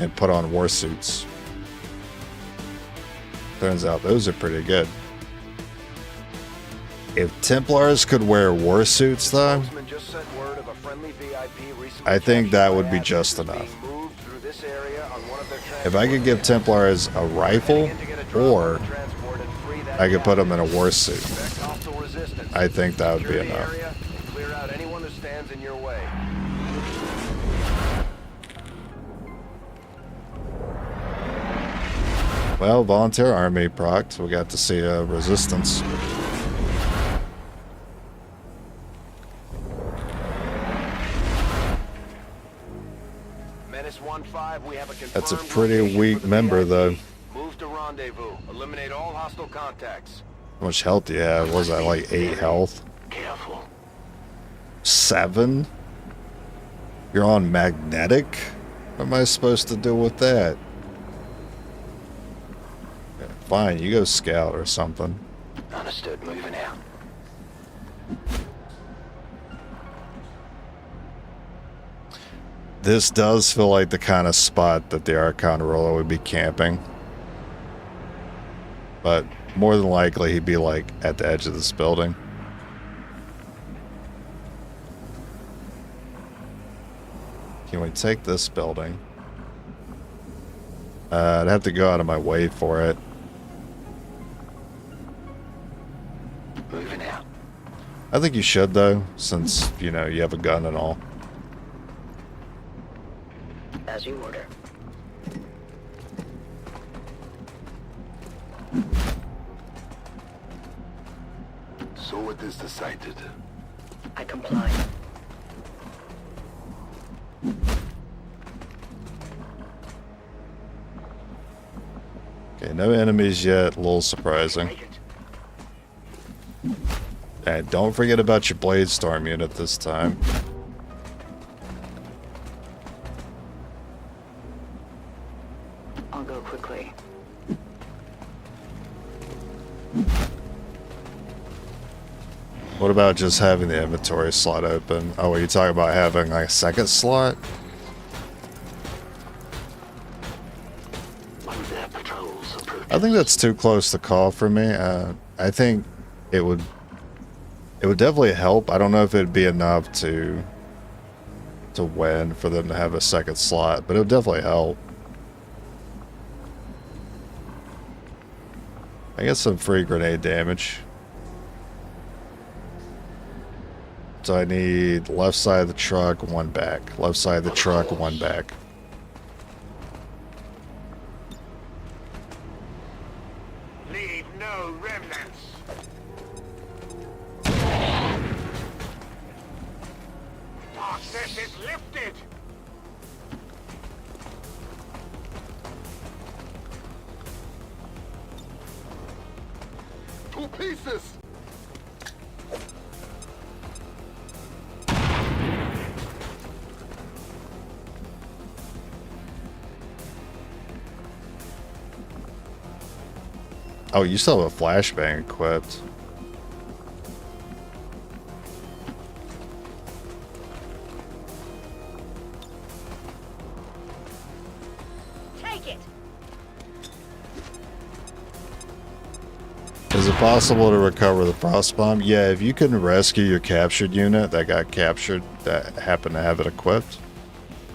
and put on war suits. Turns out those are pretty good. If Templars could wear war suits, though, I think that would be just enough. If I could give Templars a rifle, or I could put them in a war suit, I think that would be enough. Well, Volunteer Army procced. We got to see a resistance. That's a pretty weak member, though. Move to rendezvous. Eliminate all hostile contacts. How much health do you have? Was that like 8 health? Careful. 7? You're on magnetic? What am I supposed to do with that? Yeah, fine, you go scout or something. Understood. Moving out. This does feel like the kind of spot that the Archon ruler would be camping. But more than likely he'd be like at the edge of this building. Can we take this building? I'd have to go out of my way for it. Moving out. I think you should though, since, you know, you have a gun and all. As you order. So it is decided. I comply. Okay, no enemies yet. A little surprising. And don't forget about your Blade Storm unit this time. I'll go quickly. What about just having the inventory slot open? Oh, are you talking about having like a second slot? I think that's too close to call for me. I think it would definitely help. I don't know if it'd be enough to win for them to have a second slot, but it would definitely help. I get some free grenade damage. So I need left side of the truck, one back. Left side of the truck, one back. Leave no remnants. Darkness is lifted. To pieces! Oh, you still have a flashbang equipped. Take it. Is it possible to recover the frost bomb? Yeah, if you can rescue your captured unit that got captured that happened to have it equipped,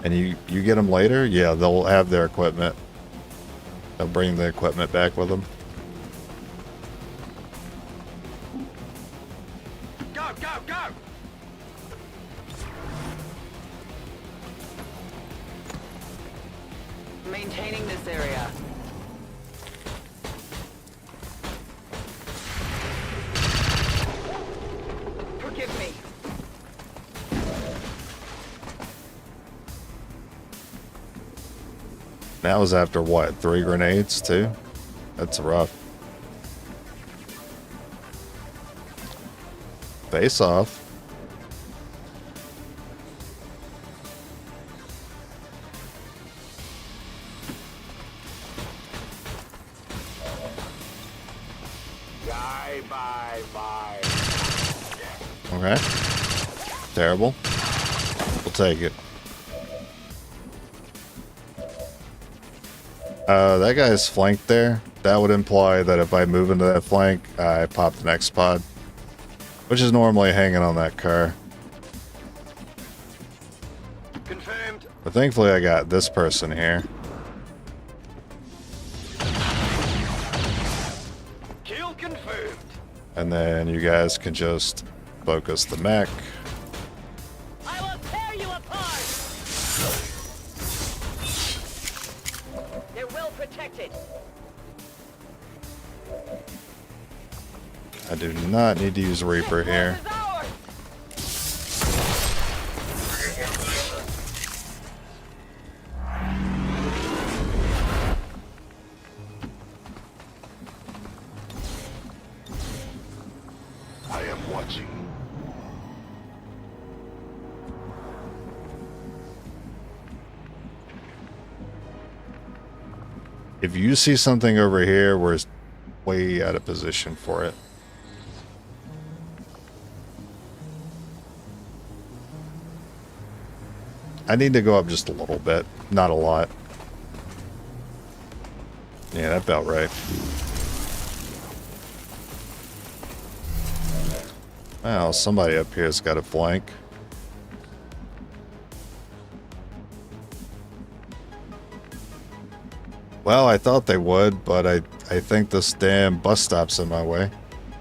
and you get them later, yeah, they'll have their equipment. They'll bring the equipment back with them. Go, go, go! Maintaining this area. Forgive me. That was after what? 3 grenades too? That's rough. Face off. Die, bye, bye. Okay. Terrible. We'll take it. That guy's flanked there. That would imply that if I move into that flank, I pop the next pod, which is normally hanging on that car. Confirmed. But thankfully I got this person here. Kill confirmed. And then you guys can just focus the mech. I will tear you apart. They're well protected. I do not need to use Reaper here. This is ours. I am watching. If you see something over here, we're way out of position for it. I need to go up just a little bit, not a lot. Yeah, that felt right. Wow, somebody up here's got a flank. Well, I thought they would, but I think this damn bus stop's in my way.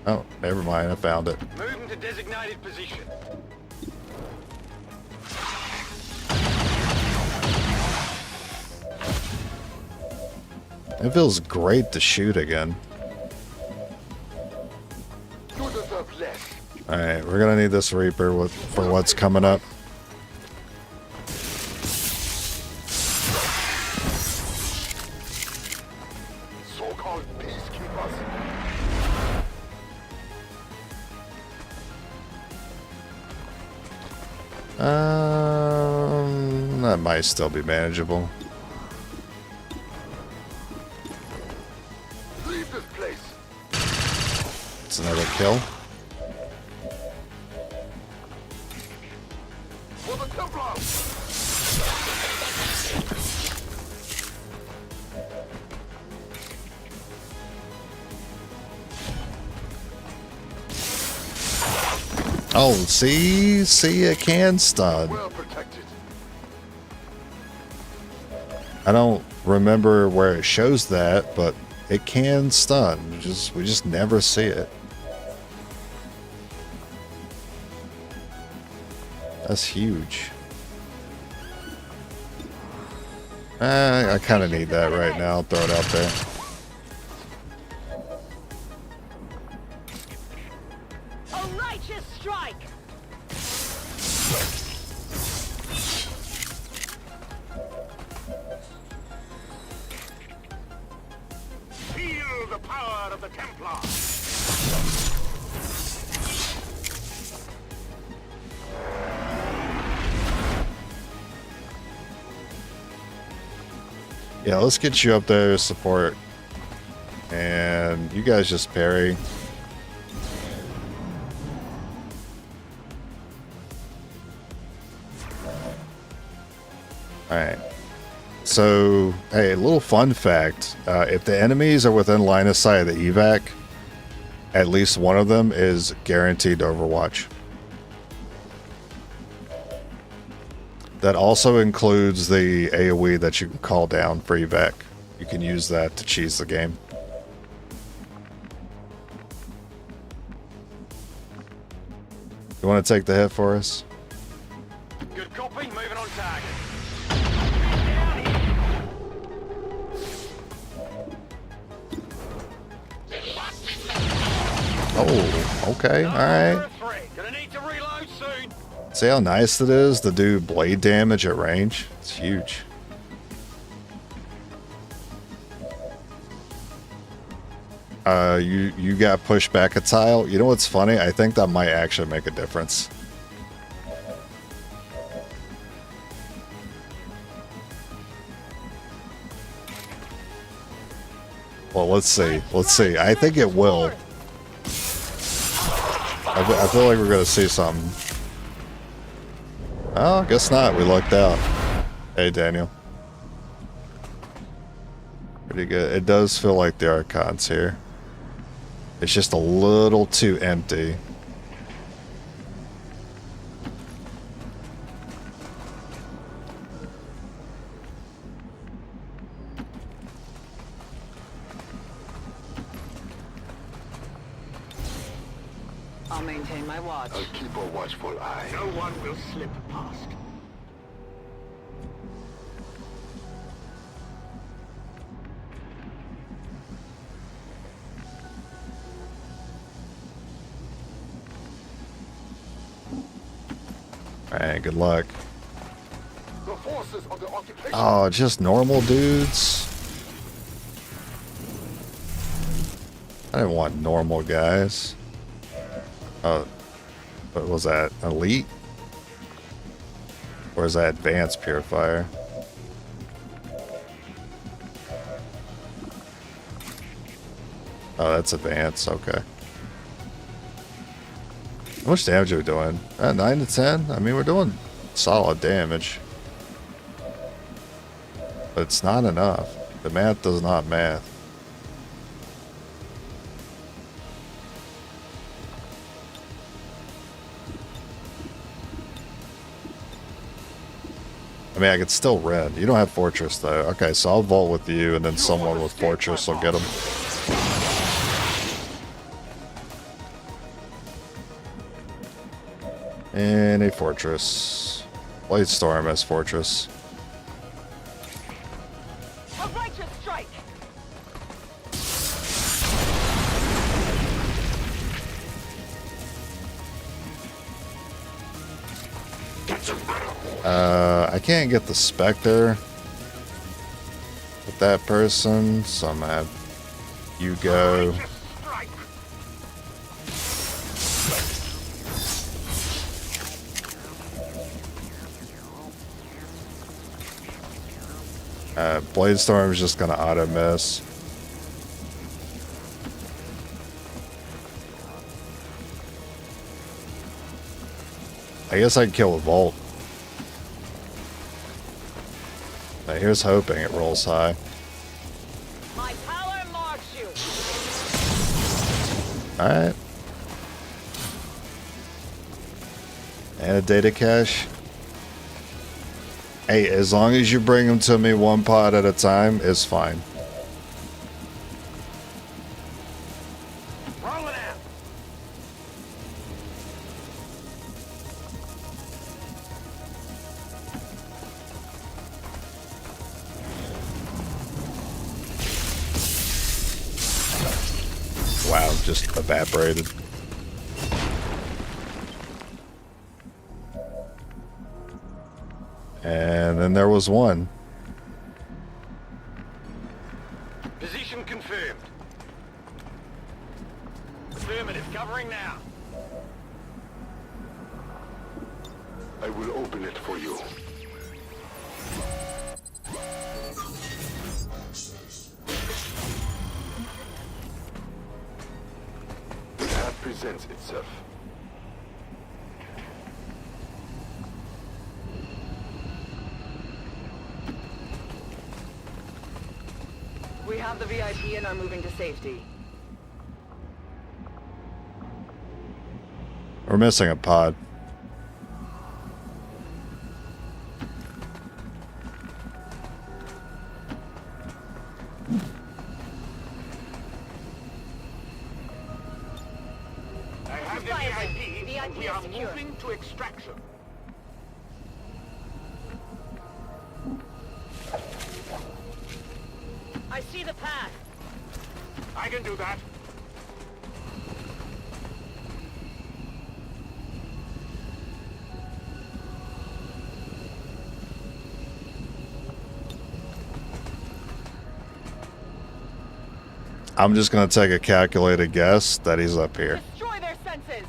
Oh, never mind, I found it. Moving to designated position. It feels great to shoot again. You deserve less. Alright, we're gonna need this Reaper for what's coming up. So-called so-called peacekeepers. That might still be manageable. Leave this place. It's another kill. For the Templars. Oh, see, it can stun. Well protected. I don't remember where it shows that, but it can stun. We just never see it. That's huge. I kind of need that right now. I'll throw it out there. A righteous strike! Feel the power of the Templars. Yeah, let's get you up there to support. And you guys just parry. Alright. So, hey, a little fun fact. If the enemies are within line of sight of the evac, at least one of them is guaranteed to Overwatch. That also includes the AoE that you can call down for evac. You can use that to cheese the game. You want to take the hit for us? Good copy, moving on target. Oh, okay, alright. Gonna need to reload soon. See how nice it is to do blade damage at range? It's huge. You got pushed back a tile. You know what's funny? I think that might actually make a difference. Well, let's see. Let's see. I think it will. I feel like we're going to see something. Oh, guess not. We lucked out. Hey, Daniel. Pretty good. It does feel like the Archon's here. It's just a little too empty. I'll maintain my watch. I'll keep a watchful eye. No one will slip past. Alright, good luck. The forces of the occupation. Oh, just normal dudes. I didn't want normal guys. What was that? Elite? Or is that advanced purifier? Oh, that's advanced. Okay. How much damage are we doing? 9 to 10? I mean, we're doing solid damage. But it's not enough. The math does not math. I mean, I could still rend. You don't have Fortress, though. Okay, so I'll vault with you, and then someone with Fortress will get him. And a Fortress. Bladestorm has Fortress. A righteous strike! I can't get the Spectre with that person, so I'm gonna have You go. Blade Storm is just gonna auto miss. I guess I can kill a Volt. Now here's hoping it rolls high. My power marks you. Alright. And a data cache. Hey, as long as you bring them to me one pod at a time, it's fine. Rolling out. Wow, just evaporated. And then there was one. Position confirmed. Affirmative, covering now. I will open it for you. The path presents itself. We have the VIP and are moving to safety. We're missing a pod. I have the VIP. We are moving to extraction. I see the path. I can do that. I'm just gonna take a calculated guess that he's up here. Destroy their senses.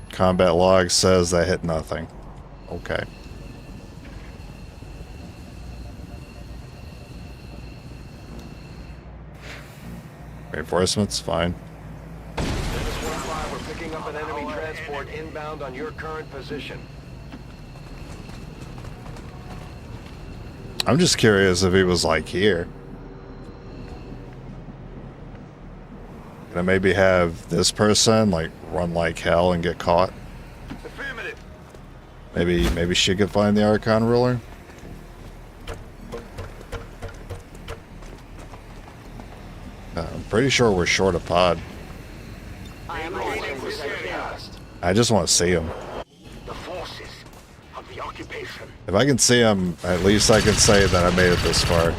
Combat log says that hit nothing. Okay. Reinforcements, fine. Dennis 1-5, we're picking up an enemy transport inbound on your current position. I'm just curious if he was like here. Can I maybe have this person like run like hell and get caught? Affirmative. Maybe she could find the Archon ruler. I'm pretty sure we're short a pod. I am Waiting for area. I just want to see him. The forces of the occupation. If I can see him, at least I can say that I made it this far.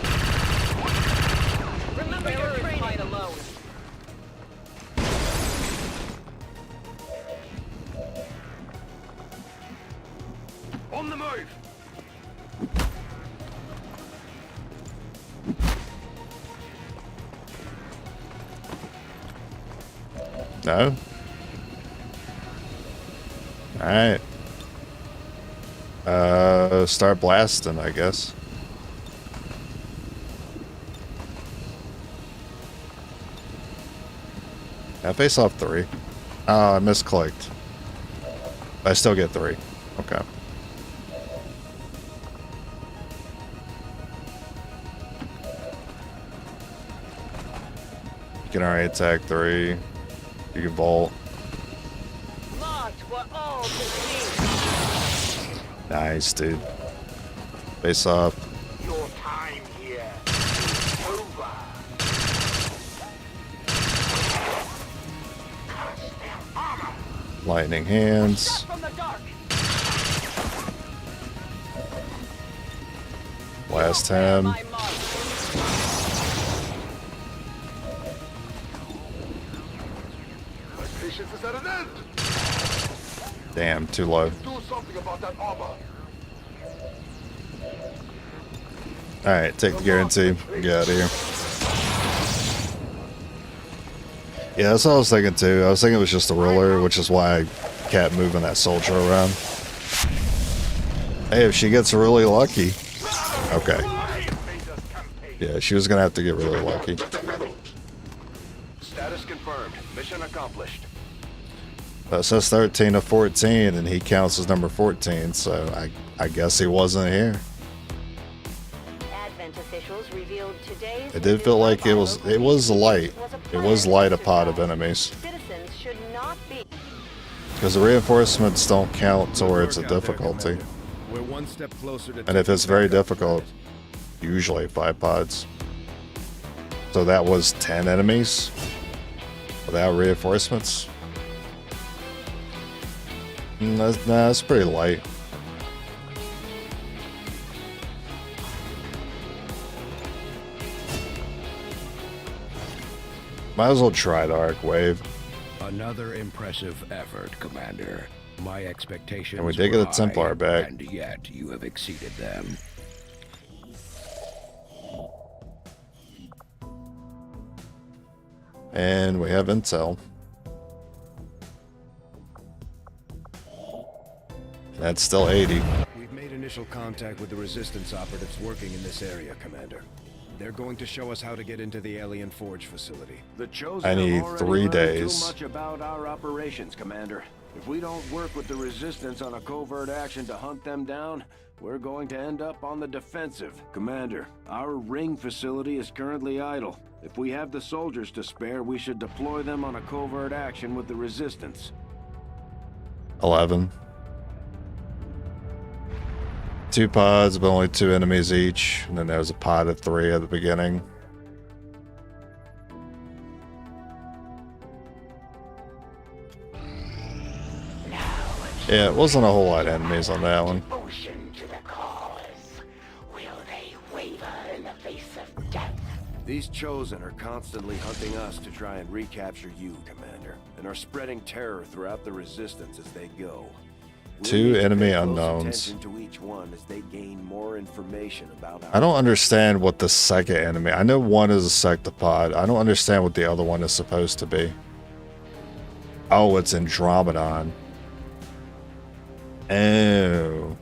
Remember your training. fight alone. On the move. No? Alright. Start blasting, I guess. I face off 3. Oh, I misclicked. I still get 3. Okay. You can already attack 3. You can bolt. Locked for all to see. Nice, dude. Face off. Your time here is over. Cast their armor. Lightning hands. From the dark. Blast him. My mark. My patience is at an end. Damn, too low. Do something about that armor. Alright, take the guarantee. Get out of here. Yeah, that's what I was thinking too. I was thinking it was just a ruler, which is why I kept moving that soldier around. Hey, if she gets really lucky. Okay. Yeah, she was gonna have to get really lucky. Status confirmed. Mission accomplished. It says 13 of 14, and he counts as number 14, so I guess he wasn't here. Advent officials revealed today's It did feel like it was light. It was light a pot of enemies. Citizens should not be. Because the reinforcements don't count Good towards the work out there, difficulty. Commander. We're one step closer to And if it's taking very back our difficult, planet. usually 5 pods. So that was 10 enemies without reinforcements. That's pretty light. Might as well try the arc wave. Another impressive effort, Commander. My expectations And we did get were a Templar high, back. and yet you have exceeded them. And we have intel. That's still 80. We've made initial contact with the Resistance operatives working in this area, Commander. They're going to show us how to get into the Alien Forge facility. The Chosen I need have already 3 learned days. Too much about our operations, Commander. If we don't work with the Resistance on a covert action to hunt them down, we're going to end up on the defensive. Commander, our ring facility is currently idle. If we have the soldiers to spare, we should deploy them on a covert action with the Resistance. 11. 2 pods, but only 2 enemies each. And then there was a pod of 3 at the beginning. Yeah, it wasn't a whole lot of enemies on that one. Devotion to the cause. Will they waver in the face of death? These Chosen are constantly hunting us to try and recapture you, Commander, and are spreading terror throughout the Resistance as they go. We'll 2 need to enemy pay close unknowns. attention to each one as they gain more information about our I don't understand what the second enemy... I know one is a sectopod. I don't understand what the other one is supposed to be. Oh, it's Andromedon. Oh.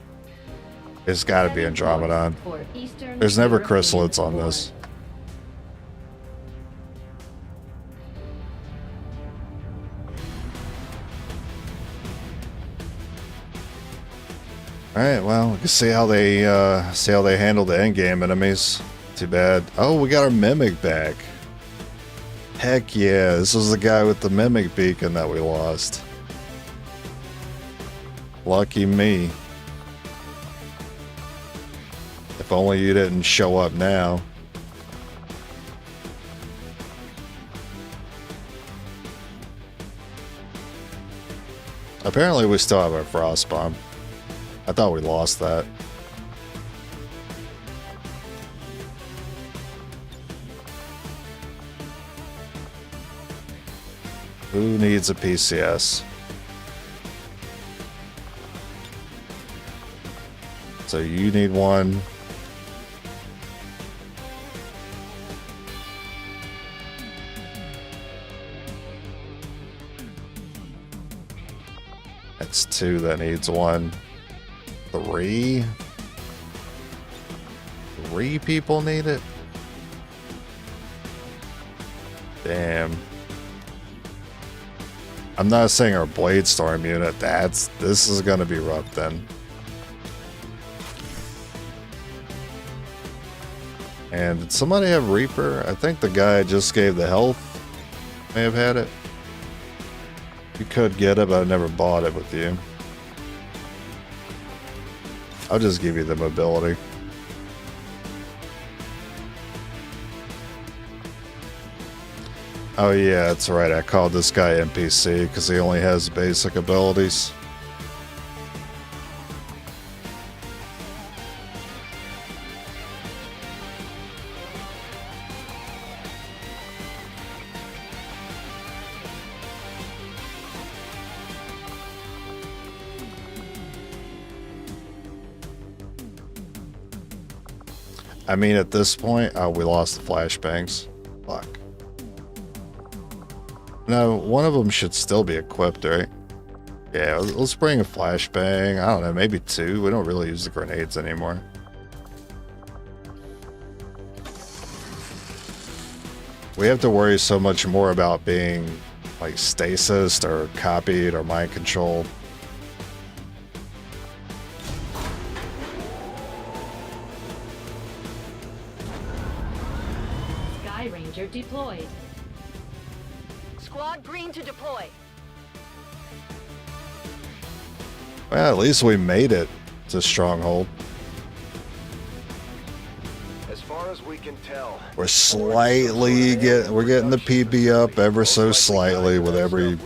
It's gotta be Andromedon. For Eastern There's never European chrysalids on War. this. Alright, well, we can see how they handle the endgame enemies. Too bad. Oh, we got our mimic back. Heck yeah, this was the guy with the mimic beacon that we lost. Lucky me. If only you didn't show up now. Apparently we still have our frost bomb. I thought we lost that. Who needs a PCS? So you need one. That's 2 that needs one. 3? 3 people need it? Damn. I'm not saying our Blade Storm unit, this is gonna be rough then. And did somebody have Reaper? I think the guy I just gave the health may have had it. You could get it, but I never bought it with you. I'll just give you the mobility. Oh yeah, that's right. I called this guy NPC because he only has basic abilities. I mean, at this point, oh, we lost the flashbangs. Fuck. No, one of them should still be equipped, right? Yeah, let's bring a flashbang. I don't know, maybe 2. We don't really use the grenades anymore. We have to worry so much more about being like stasis or copied or mind controlled. Sky Ranger deployed. Squad green to deploy. Well, at least we made it to Stronghold. As far as we can tell, We're getting the PB up ever so slightly with every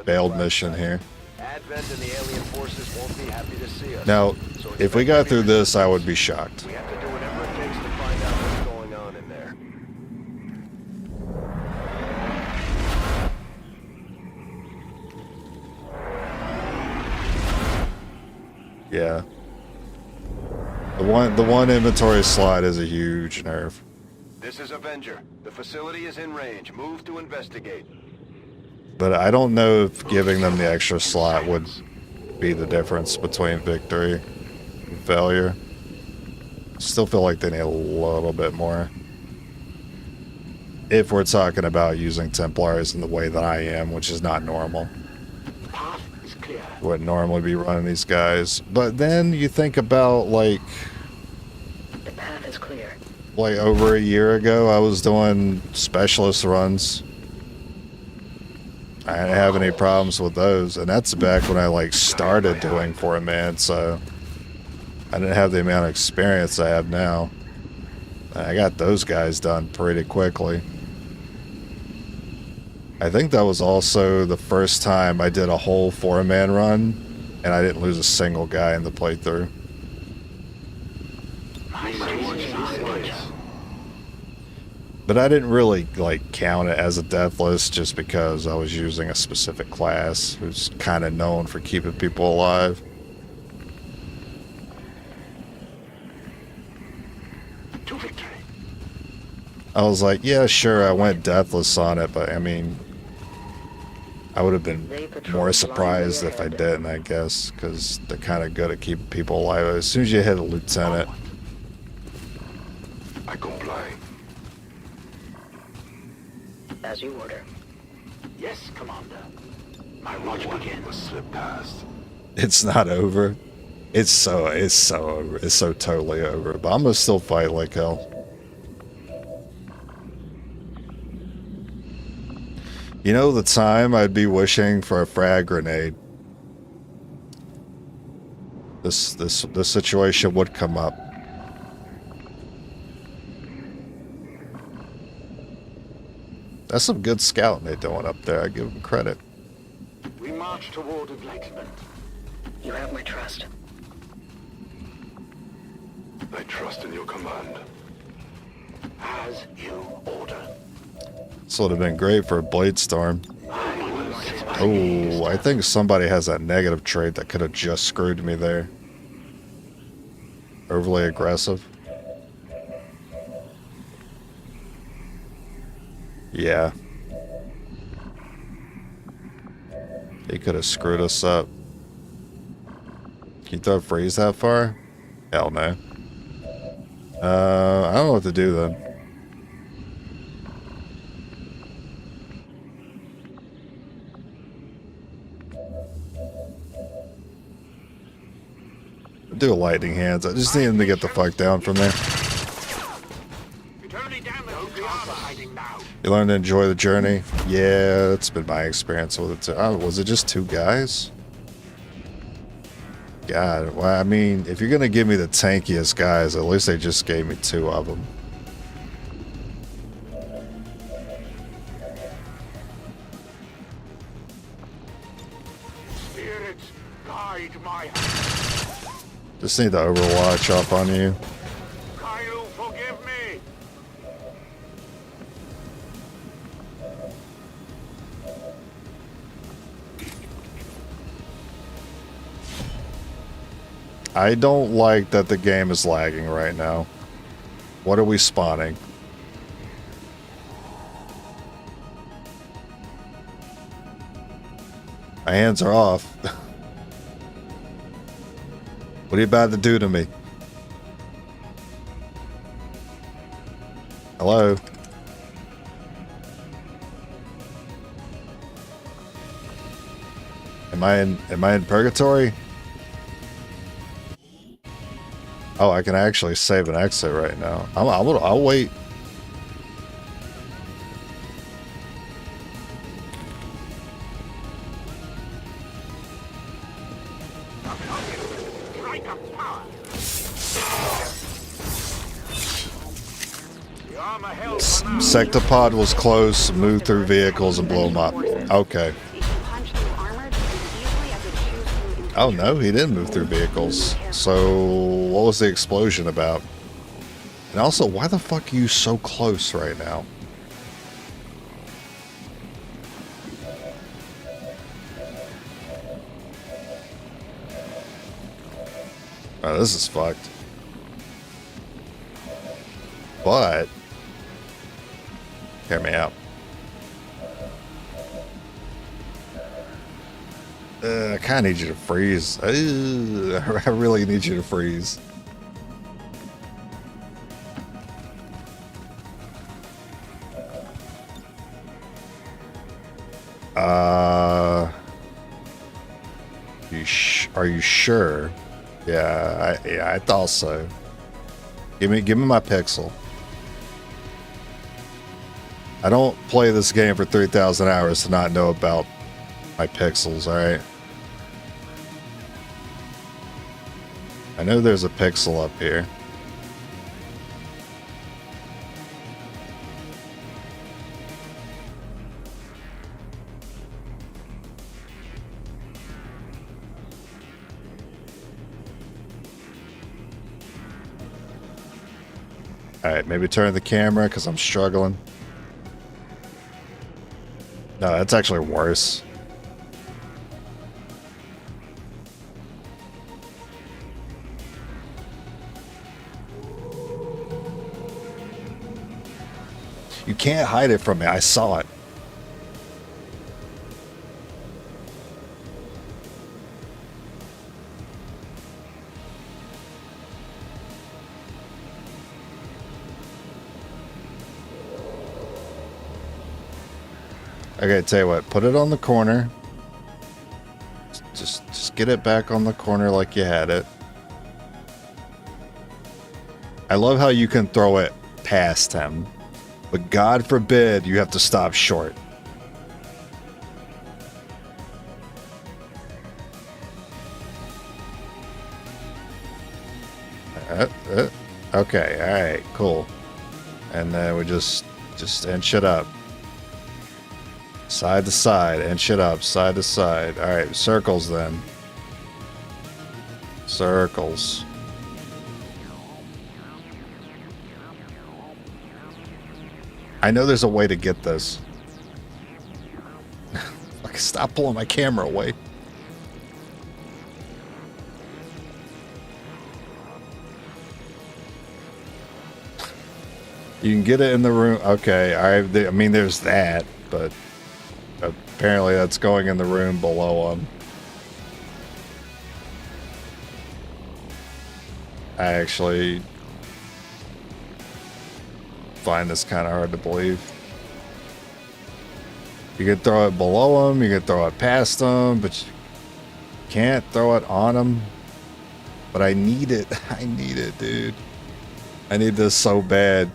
failed mission here. Advent and the alien forces won't be happy to see us. Now, if we got through this, I would be shocked. We have to do whatever it takes to find out what's going on in there. Yeah. The one inventory slot is a huge nerve. This is Avenger. The facility is in range. Move to investigate. But I don't know if giving them the extra slot would be the difference between victory and failure. Still feel like they need a little bit more. If we're talking about using Templars in the way that I am, which is not normal. Path is clear. Wouldn't normally be running these guys. But then you think about like The path is clear. like over a year ago, I was doing specialist runs. I didn't have any problems with those, and that's back when I like started doing 4-man, so I didn't have the amount of experience I have now. I got those guys done pretty quickly. I think that was also the first time I did a whole 4-man run, and I didn't lose a single guy in the playthrough. But I didn't really like count it as a death list just because I was using a specific class who's kind of known for keeping people alive. To victory. I was like, yeah, sure, I went deathless on it, but I mean, I would have been more surprised if I didn't, I guess, because they're kind of good at keeping people alive. As soon as you hit a lieutenant, I comply. As you order. Yes, Commander. My watch begins. Slip past. it's not over. It's so over. It's so totally over. But I'm gonna still fight like hell. You know the time I'd be wishing for a frag grenade. This situation would come up. That's some good scouting they're doing up there. I give them credit. We march toward enlightenment. You have my trust. I trust in your command. As you order. This would have been great for a blade storm. Oh, I think somebody has that negative trait that could have just screwed me there. Overly aggressive. Yeah. He could have screwed us up. Can you throw a freeze that far? Hell no. I don't know what to do then. Do a lightning hands. I just need him to get the fuck down from there. You learn to enjoy the journey? Yeah, that's been my experience with it too. Oh, was it just 2 guys? God, well, I mean, if you're gonna give me the tankiest guys, at least they just gave me 2 of them. Spirits, guide my Just need the Overwatch up on you. Kyle, forgive me. I don't like that the game is lagging right now. What are we spawning? My hands are off. What are you about to do to me? Hello? Am I in purgatory? Oh, I can actually save an exit right now. I'll wait. Sectopod was close, move through vehicles and blow them up. Okay. Oh no, he didn't move through vehicles. So what was the explosion about? And also, why the fuck are you so close right now? Oh, this is fucked. But hear me out. I kind of need you to freeze. I really need you to freeze. Are you sure? Yeah, I thought so. Give me my pixel. I don't play this game for 3,000 hours to not know about my pixels, alright? I know there's a pixel up here. Alright, maybe turn the camera because I'm struggling. No, that's actually worse. You can't hide it from me. I saw it. Okay, tell you what, put it on the corner. Just get it back on the corner like you had it. I love how you can throw it past him, but God forbid you have to stop short. Okay, alright, cool. And then we just inch it up. Side to side, inch it up, side to side. Alright, circles then. Circles. I know there's a way to get this. Fucking stop pulling my camera away. You can get it in the room. Okay, I mean, there's that, but apparently that's going in the room below him. I actually find this kind of hard to believe. You can throw it below him, you can throw it past him, but you can't throw it on him. But I need it. I need it, dude. I need this so bad.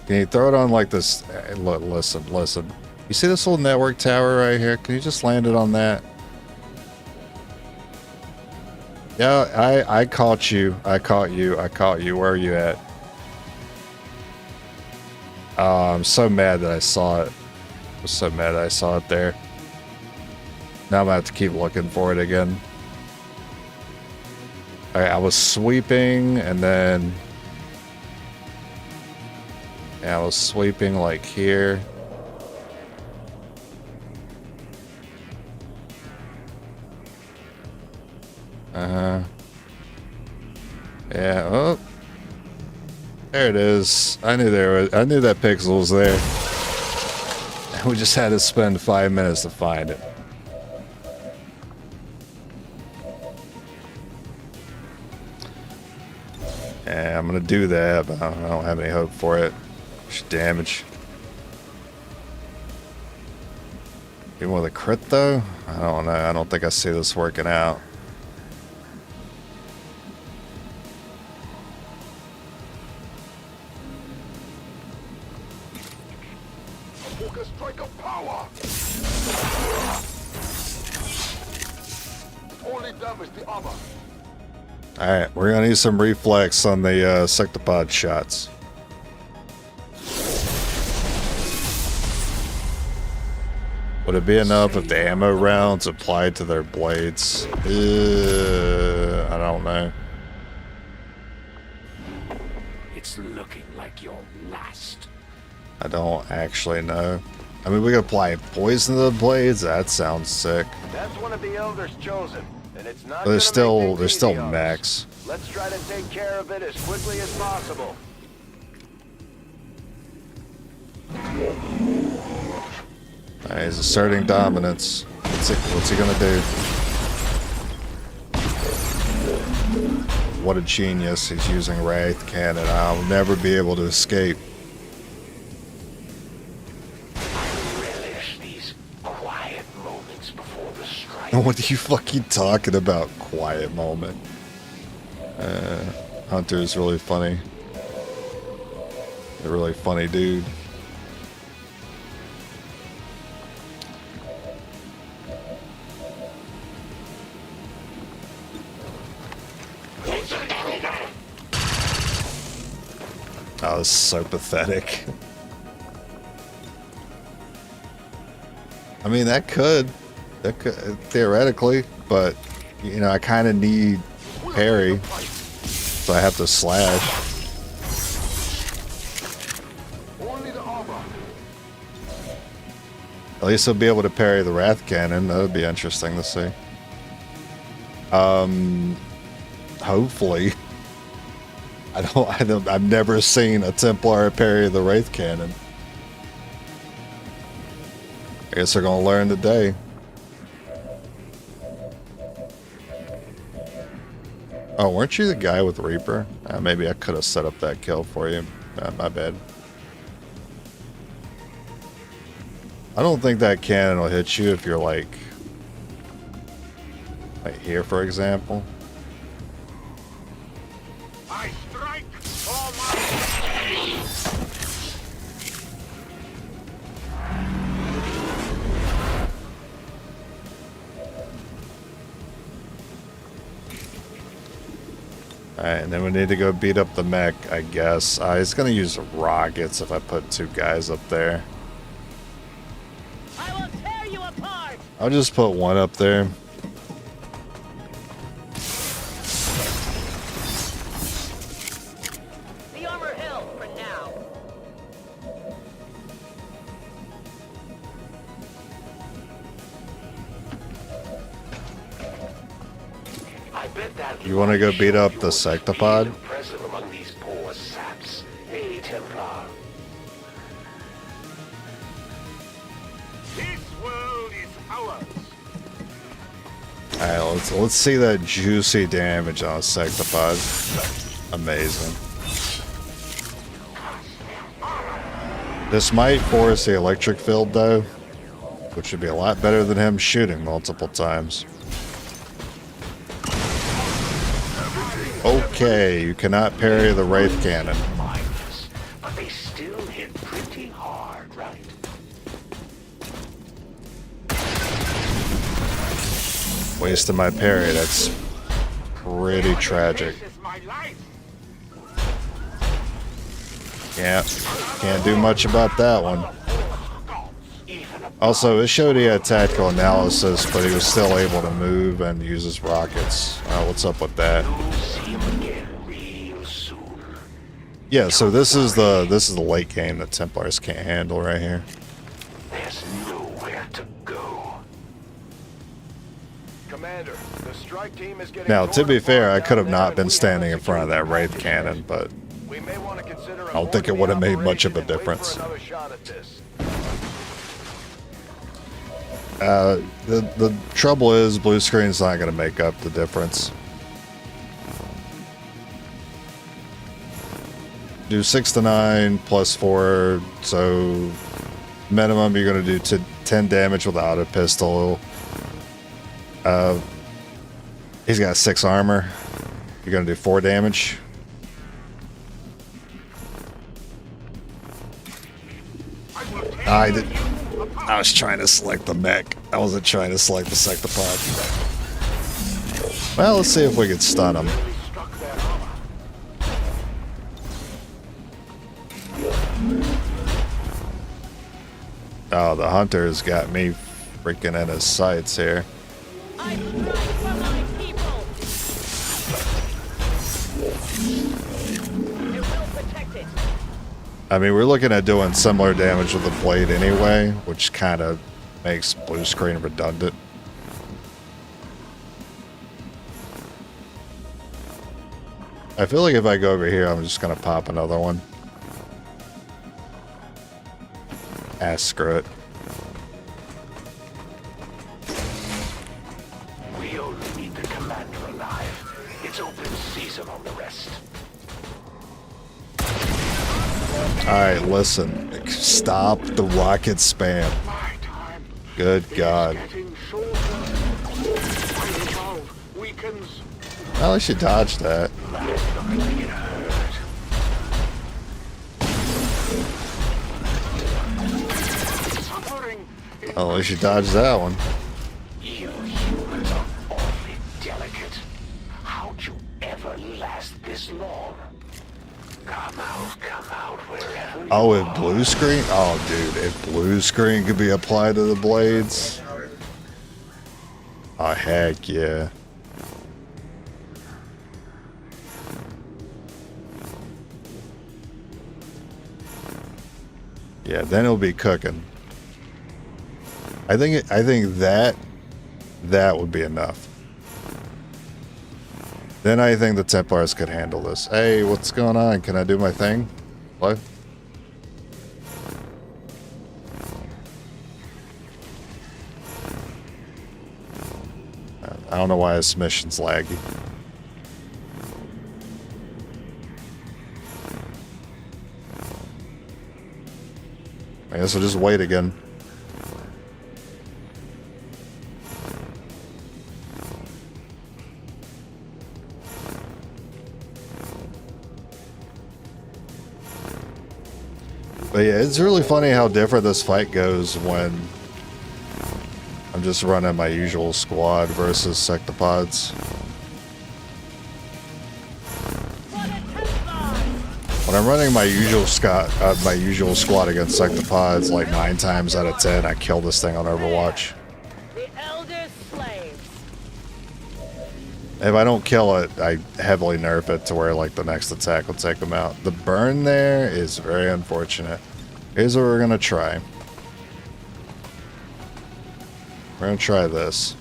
Can you throw it on like this? Look, listen. You see this little network tower right here? Can you just land it on that? Yeah, I caught you. I caught you. Where are you at? Oh, I'm so mad that I saw it. I was so mad that I saw it there. Now I'm gonna have to keep looking for it again. Alright, I was sweeping and then... Yeah, I was sweeping like here. Yeah, oh. There it is. I knew that pixel was there. We just had to spend 5 minutes to find it. Yeah, I'm gonna do that, but I don't have any hope for it. Should damage. Even with a crit though? I don't know. I don't think I see this working out. Focus strike of power. Only damage the armor. Alright, we're gonna need some reflex on the sectopod shots. Would it be enough if the ammo rounds applied to their blades? I don't know. It's looking like your last. I don't actually know. I mean, we could apply poison to the blades. That sounds sick. That's one of the elders chosen, and it's not. But they're still easy. mechs. Let's try to take care of it as quickly as possible. He's asserting dominance. What's he gonna do? What a genius. He's using Wraith Cannon. I'll never be able to escape. Relish these quiet moments before the strike. What are you fucking talking about? Quiet moment. Hunter's really funny. A really funny dude. Oh, this is so pathetic. I mean, that could theoretically, but you know, I kind of need parry, so I have to slash. At least he'll be able to parry the Wrath Cannon. That would be interesting to see. Hopefully. I've never seen a Templar parry the Wraith Cannon. I guess they're gonna learn today. Oh, weren't you the guy with Reaper? Maybe I could have set up that kill for you. My bad. I don't think that cannon will hit you if you're like here, for example. I strike for my. Alright, and then we need to go beat up the mech, I guess. He's gonna use rockets if I put 2 guys up there. I will tear you apart. I'll just put 1 up there. The armor hill for now. I bet that. You want to go beat up the sectopod? Impressive among these poor saps. Hey, Templar. This world is ours. Alright, let's see that juicy damage on a sectopod. Amazing. This might force the electric field though, which would be a lot better than him shooting multiple times. Okay, you cannot parry the Wraith Cannon. But they still hit pretty hard, right? Wasted my parry, that's pretty tragic. This is my life. Yeah, can't do much about that one. Also, it showed he had tactical analysis, but he was still able to move and use his rockets. What's up with that? Yeah, so this is the late game that Templars can't handle right here. There's nowhere to go. Commander, the strike team is getting Now, to be fair, I could have down not there been and we standing in haven't front of that secured wraith the cannon, but We may want to consider I don't think it would have made much of a difference. Another shot at this. The trouble is, blue screen's not going to make up the difference. Do 6 to 9 plus 4, so minimum you're going to do 10 damage without a pistol. He's got 6 armor. You're going to do 4 damage. I was trying to select the mech. I wasn't trying to select the sectopod. Well, let's see if we can stun him. Oh, the hunter's got me freaking in his sights here. I strike for my people. It will protect it. I mean, we're looking at doing similar damage with the blade anyway, which kind of makes blue screen redundant. I feel like if I go over here, I'm just going to pop another one. Ah, screw it. We only need the commander alive. It's open season on the rest. Alright, listen. Stop the rocket spam. Good God. Well, at least you dodged that. Well, at least you dodged that one. You humans are awfully delicate. How'd you ever last this long? Come out wherever. Oh, if blue screen? Oh, dude, if blue screen could be applied to the blades. Oh, heck yeah. Yeah, then it'll be cooking. I think that would be enough. Then I think the Templars could handle this. Hey, what's going on? Can I do my thing? What? I don't know why this mission's laggy. I guess we'll just wait again. But yeah, it's really funny how different this fight goes when I'm just running my usual squad versus sectopods. When I'm running my usual squad against sectopods, like 9 times out of 10, I kill this thing on Overwatch. The elder slaves. If I don't kill it, I heavily nerf it to where like the next attack will take them out. The burn there is very unfortunate. Here's what we're gonna try. We're gonna try this.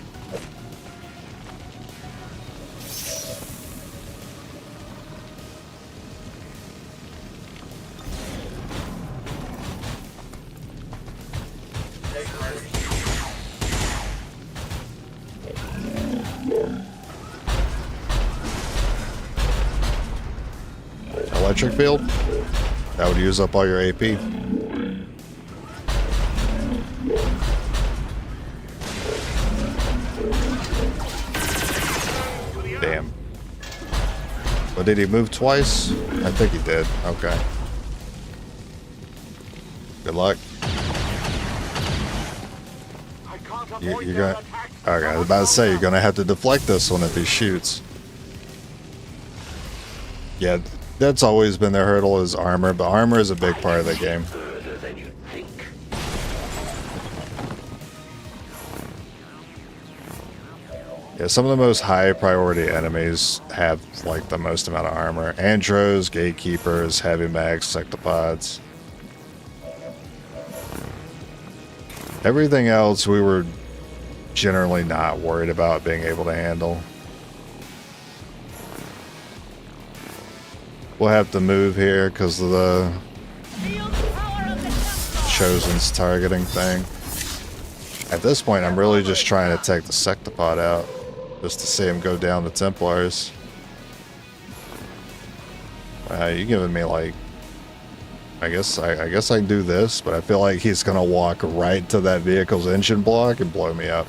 Electric field? That would use up all your AP. Damn. But did he move twice? I think he did. Okay. Good luck. You're gonna... Okay, I was about to say, you're gonna have to deflect this one if he shoots. Yeah, that's always been their hurdle is armor, but armor is a big part of the game. Yeah, some of the most high priority enemies have like the most amount of armor. Andros, gatekeepers, heavy mags, sectopods. Everything else we were generally not worried about being able to handle. We'll have to move here because of the Chosen's targeting thing. At this point, I'm really just trying to take the Sectopod out, just to see him go down to Templars. You giving me like, I guess I can do this, but I feel like he's gonna walk right to that vehicle's engine block and blow me up.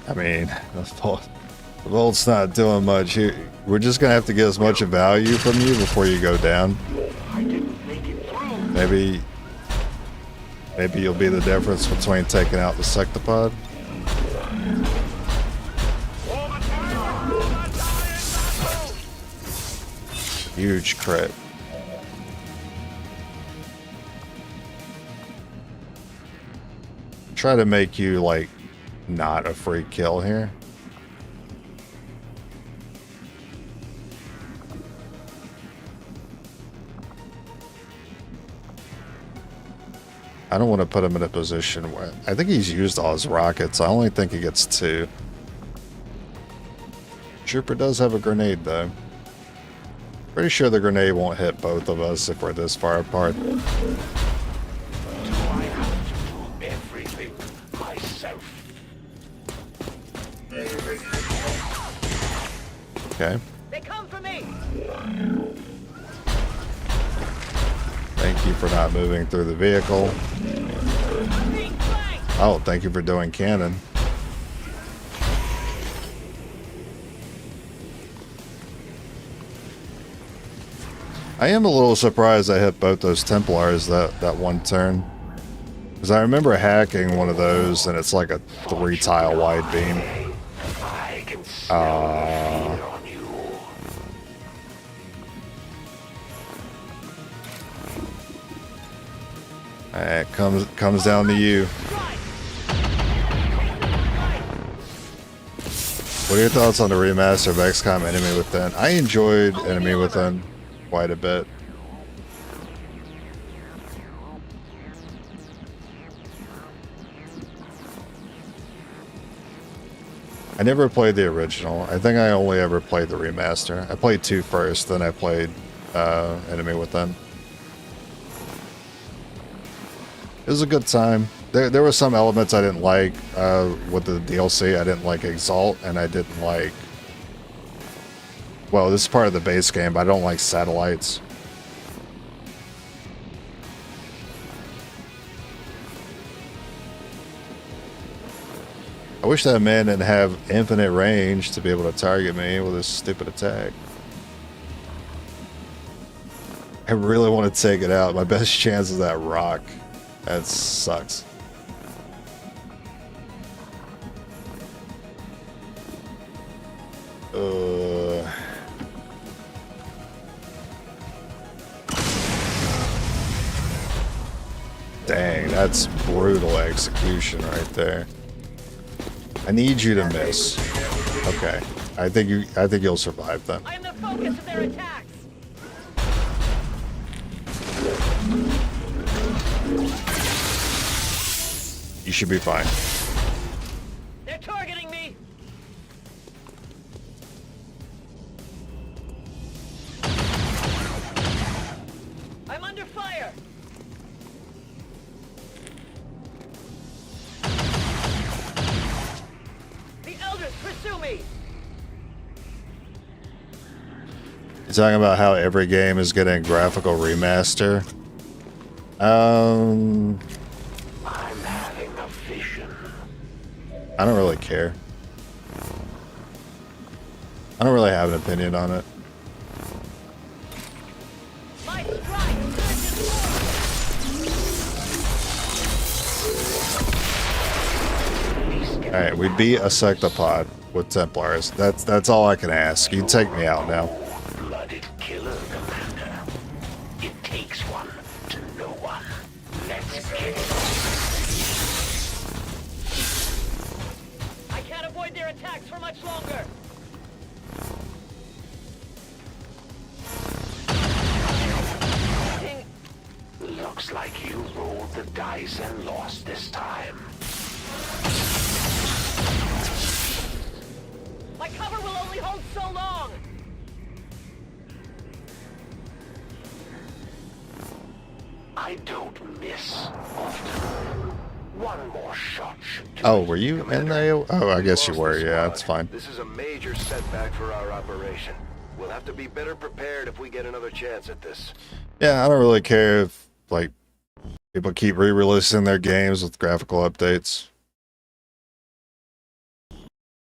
I mean, the bolt's not doing much. We're just gonna have to get as much value from you before you go down. Maybe you'll be the difference between taking out the Sectopod. Huge crit. Try to make you like not a free kill here. I don't want to put him in a position where I think he's used all his rockets. I only think he gets 2. Trooper does have a grenade though. Pretty sure the grenade won't hit both of us if we're this far apart. Okay. They come for me. Thank you for not moving through the vehicle. Oh, thank you for doing cannon. I am a little surprised I hit both those Templars that one turn. Because I remember hacking one of those and it's like a 3-tile wide beam. Alright, comes down to you. What are your thoughts on the remaster of XCOM Enemy Within? I enjoyed Enemy Within quite a bit. I never played the original. I think I only ever played the remaster. I played 2 first, then I played Enemy Within. It was a good time. There were some elements I didn't like with the DLC. I didn't like Exalt, and I didn't like... Well, this is part of the base game, but I don't like satellites. I wish that man didn't have infinite range to be able to target me with his stupid attack. I really want to take it out. My best chance is that rock. That sucks. Dang, that's brutal execution right there. I need you to miss. Okay, I think you'll survive then. I am the focus of their attacks. You should be fine. They're targeting me. I'm under fire. The elders pursue me. You're talking about how every game is getting a graphical remaster. I'm having a vision. I don't really care. I don't really have an opinion on it. Alright, we beat a Sectopod with Templars. That's all I can ask. You take me out now. Blooded killer, Commander. It takes one to know one. Let's get it. I can't avoid their attacks for much longer. like you rolled the dice and lost this time. My cover will only hold so long! I don't miss often. One more shot should do Oh, it, were you in Commander. there? Oh, I guess you Lost were. the Yeah, squad. that's fine. This is a major setback for our operation. We'll have to be better prepared if we get another chance at this. Yeah, I don't really care if, like, people keep re-releasing their games with graphical updates.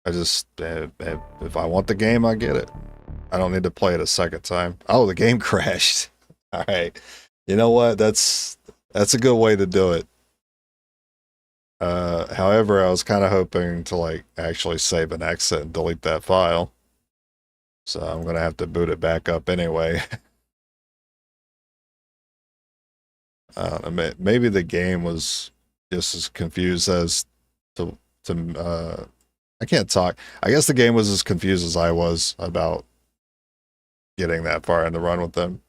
I just, if I want the game, I get it. I don't need to play it a second time. Oh, the game crashed. All right. You know what? That's a good way to do it. However, I was kind of hoping to, like, actually save an exit and delete that file. So I'm going to have to boot it back up anyway. Maybe the game was just as confused as I can't talk. I guess the game was as confused as I was about getting that far in the run with them.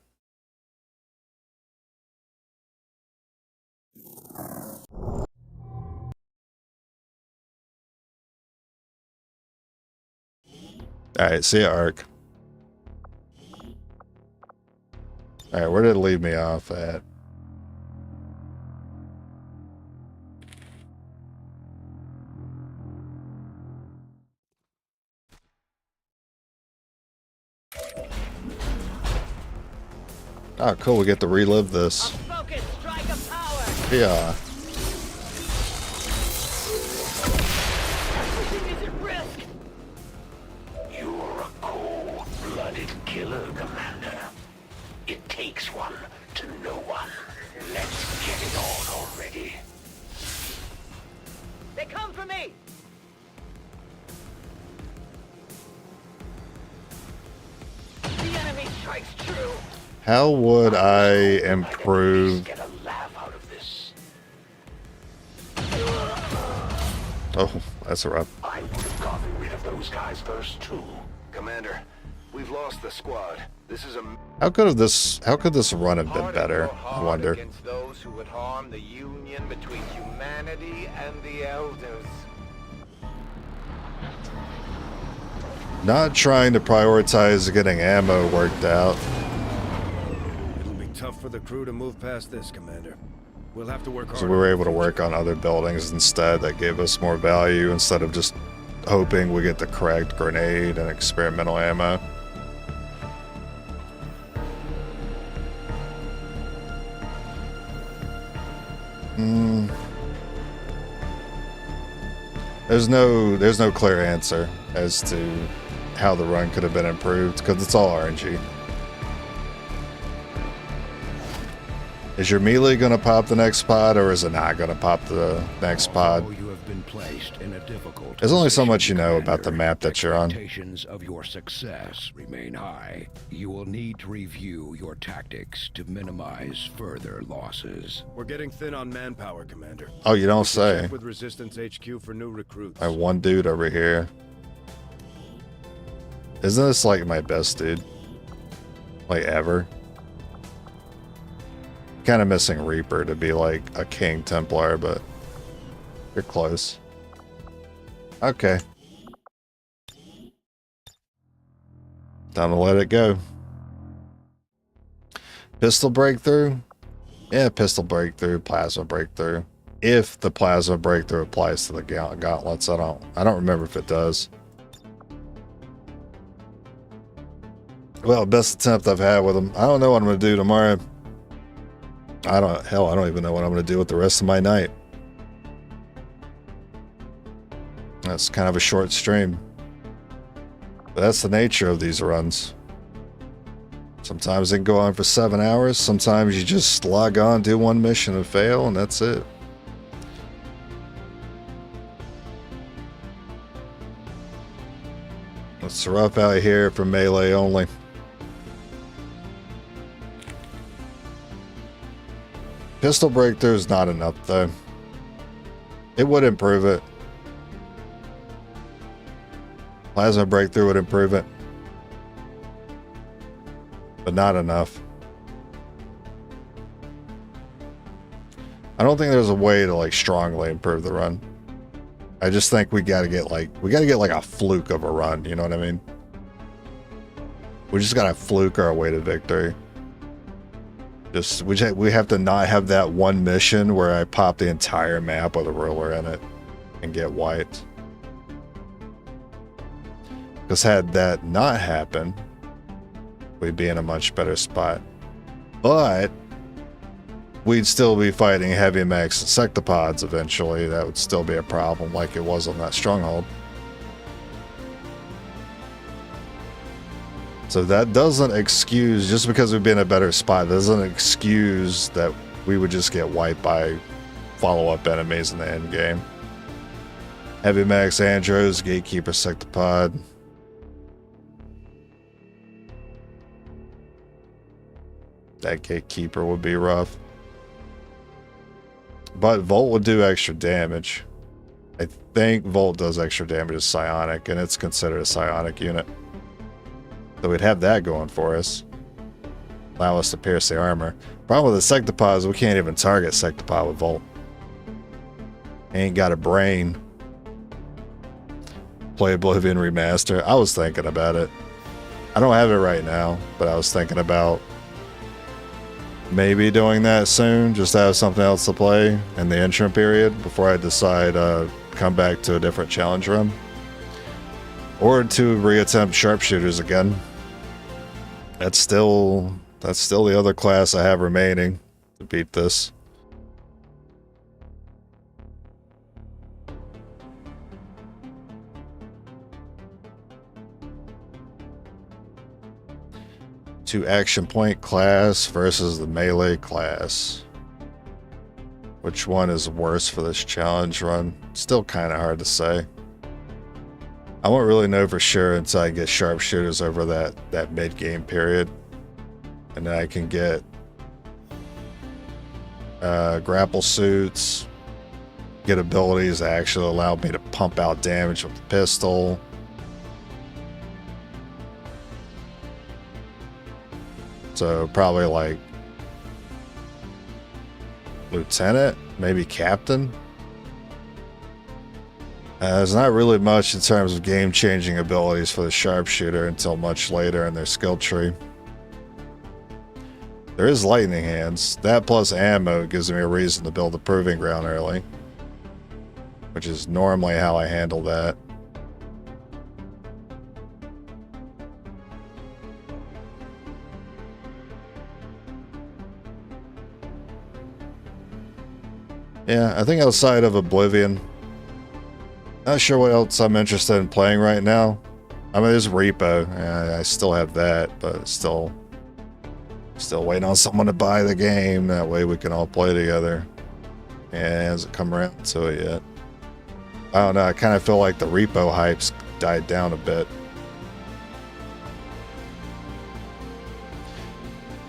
Alright, see ya, Ark. Alright, where did it leave me off at? Oh, cool, we get to relive this. Focus, strike of power! Yeah. Everything is at risk! You're a cold-blooded killer, Commander. It takes one to know one. Let's get it on already. They come for me! The enemy strikes true! How would I improve? Get a laugh out of this. Oh, that's rough. I would have gotten rid of those guys first, too. Commander, we've lost the squad. This is a How could this run have been better? I wonder. Against those who would harm the union between humanity and the elders. Not trying to prioritize getting ammo worked out. It'll be tough for the crew to move past this, Commander. We'll have to work hard. So we were able to work on other buildings instead that gave us more value instead of just hoping we get the correct grenade and experimental ammo. There's no clear answer as to how the run could have been improved because it's all RNG. Is your melee gonna pop the next pod or is it not gonna pop the next pod? You have been placed in a difficult There's only so position, much you know about the Commander. map that you're on. Expectations of your success remain high. You will need to review your tactics to minimize further losses. We're getting thin on manpower, Commander. Oh, you don't We should say. check with Resistance HQ for new recruits. I have one dude over here. Isn't this like my best dude? Like ever? Kind of missing Reaper to be like a King Templar, but you're close. Okay. Time to let it go. Pistol breakthrough? Yeah, pistol breakthrough, plasma breakthrough. If the plasma breakthrough applies to the gauntlets, I don't remember if it does. Well, best attempt I've had with them. I don't know what I'm gonna do tomorrow. I don't even know what I'm gonna do with the rest of my night. That's kind of a short stream. But that's the nature of these runs. Sometimes they can go on for 7 hours. Sometimes you just log on, do one mission and fail, and that's it. It's rough out here for melee only. Pistol breakthrough is not enough though. It would improve it. Plasma breakthrough would improve it. But not enough. I don't think there's a way to like strongly improve the run. I just think we gotta get like a fluke of a run, you know what I mean? We just gotta fluke our way to victory. Just we have to not have that one mission where I pop the entire map with a ruler in it and get wiped. Because had that not happen, we'd be in a much better spot. But we'd still be fighting heavy mechs and sectopods eventually. That would still be a problem like it was on that stronghold. So that doesn't excuse, just because we'd be in a better spot, doesn't excuse that we would just get wiped by follow-up enemies in the end game. Heavy mechs, Andros, Gatekeeper, sectopod. That Gatekeeper would be rough. But Volt would do extra damage. I think Volt does extra damage as psionic, and it's considered a psionic unit. So we'd have that going for us. Allow us to pierce the armor. Problem with the sectopod is we can't even target sectopod with Volt. Ain't got a brain. Play Oblivion Remaster. I was thinking about it. I don't have it right now, but I was thinking about maybe doing that soon, just to have something else to play in the interim period before I decide come back to a different challenge run. Or to reattempt sharpshooters again. That's still the other class I have remaining to beat this. To action point class versus the melee class. Which one is worse for this challenge run? Still kind of hard to say. I won't really know for sure until I get sharpshooters over that mid-game period. And then I can get grapple suits, get abilities that actually allow me to pump out damage with the pistol. So probably like lieutenant, maybe captain. There's not really much in terms of game-changing abilities for the sharpshooter until much later in their skill tree. There is lightning hands. That plus ammo gives me a reason to build a proving ground early, which is normally how I handle that. Yeah, I think outside of Oblivion, not sure what else I'm interested in playing right now. I mean, there's Repo. I still have that, but still waiting on someone to buy the game. That way we can all play together. And it hasn't come around to it yet. I don't know. I kind of feel like the Repo hype's died down a bit.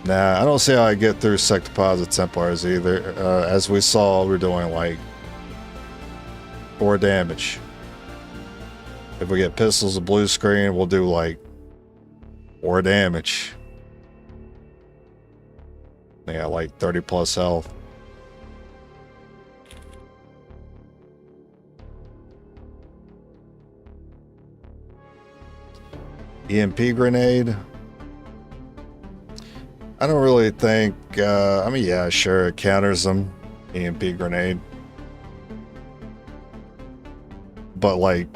Nah, I don't see how I get through sectopods with Templars either. As we saw, we're doing like 4 damage. If we get pistols and blue screen, we'll do like 4 damage. They got like 30 plus health. EMP grenade. I don't really think, I mean, yeah, sure, it counters them, EMP grenade. But, like,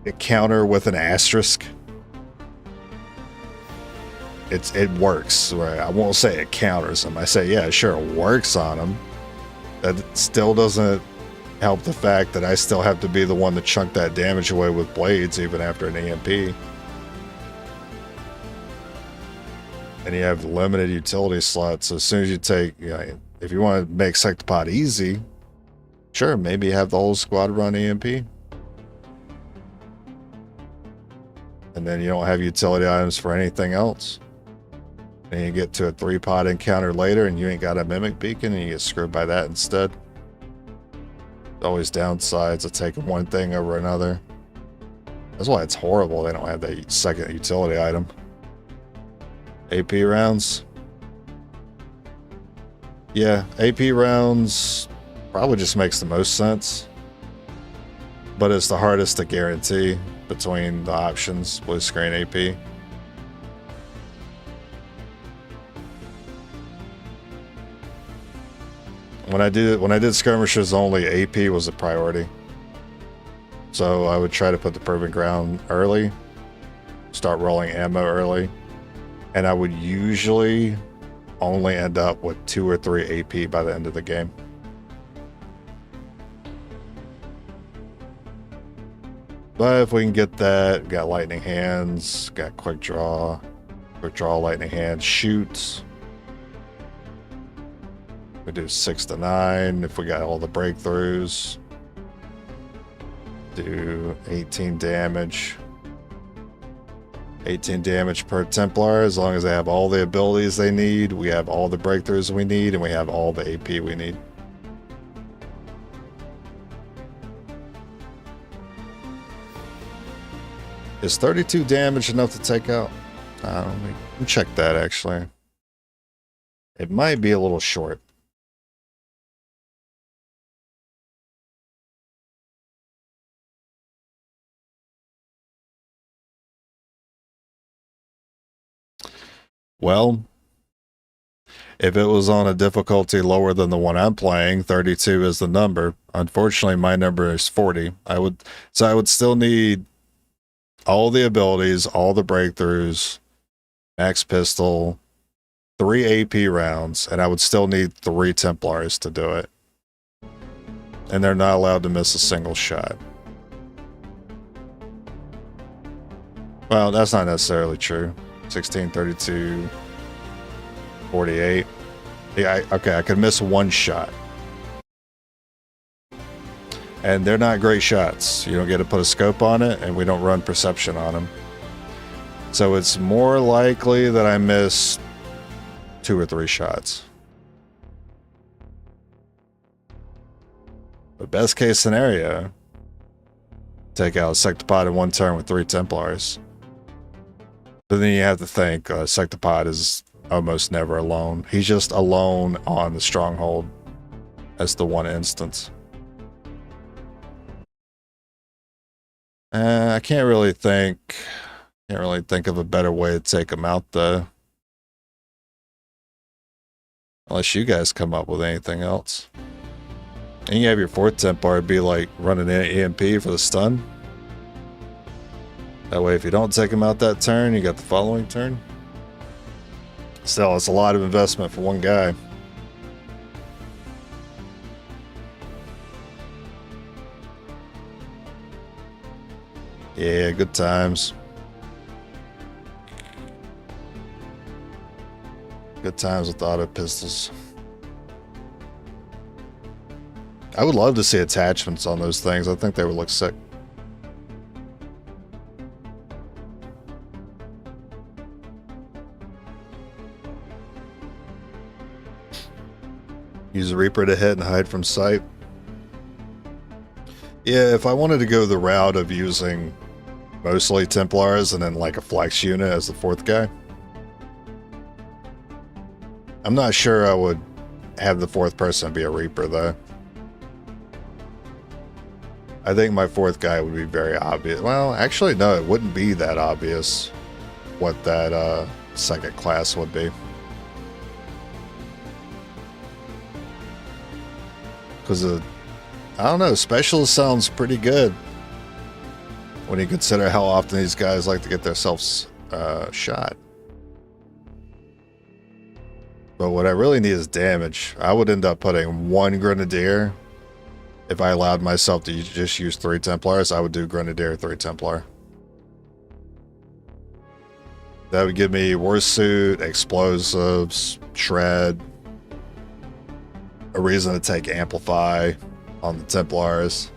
a counter with an asterisk, it works, right? I won't say it counters them. I say, yeah, sure, it works on them. That still doesn't help the fact that I still have to be the one to chunk that damage away with blades, even after an EMP. And you have limited utility slots. So as soon as you take, you know, if you want to make sectopod easy, sure, maybe have the whole squad run EMP. And then you don't have utility items for anything else. And you get to a 3-pod encounter later and you ain't got a mimic beacon and you get screwed by that instead. There's always downsides of taking one thing over another. That's why it's horrible they don't have that second utility item. AP rounds. Yeah, AP rounds probably just makes the most sense. But it's the hardest to guarantee between the options, blue screen AP. When I did skirmishes only, AP was a priority. So I would try to put the proving ground early, start rolling ammo early, and I would usually only end up with 2 or 3 AP by the end of the game. But if we can get that, got lightning hands, got quick draw, lightning hands, shoots. We do 6 to 9 if we got all the breakthroughs. Do 18 damage. 18 damage per Templar as long as they have all the abilities they need. We have all the breakthroughs we need, and we have all the AP we need. Is 32 damage enough to take out? Let me check that actually. It might be a little short. Well, if it was on a difficulty lower than the one I'm playing, 32 is the number. Unfortunately, my number is 40. I would still need all the abilities, all the breakthroughs, max pistol, 3 AP rounds, and I would still need 3 Templars to do it. And they're not allowed to miss a single shot. Well, that's not necessarily true. 16, 32, 48. Yeah, okay, I could miss 1 shot. And they're not great shots. You don't get to put a scope on it, and we don't run perception on them. So it's more likely that I miss 2 or 3 shots. But best case scenario, take out a Sectopod in 1 turn with 3 Templars. But then you have to think, Sectopod is almost never alone. He's just alone on the stronghold. That's the one instance. I can't really think of a better way to take him out though. Unless you guys come up with anything else. And you have your 4th Templar be like running an EMP for the stun. That way if you don't take him out that turn, you got the following turn. Still, it's a lot of investment for one guy. Yeah, good times. Good times with auto pistols. I would love to see attachments on those things. I think they would look sick. Use a Reaper to hit and hide from sight. Yeah, if I wanted to go the route of using mostly Templars and then like a flex unit as the 4th guy, I'm not sure I would have the 4th person be a Reaper though. I think my 4th guy would be very obvious. Well, actually no, it wouldn't be that obvious what that second class would be. Because I don't know, Specialist sounds pretty good when you consider how often these guys like to get themselves shot. But what I really need is damage. I would end up putting 1 Grenadier. If I allowed myself to just use 3 Templars, I would do Grenadier, 3 Templar. That would give me Warsuit, Explosives, Shred, a reason to take Amplify on the Templars.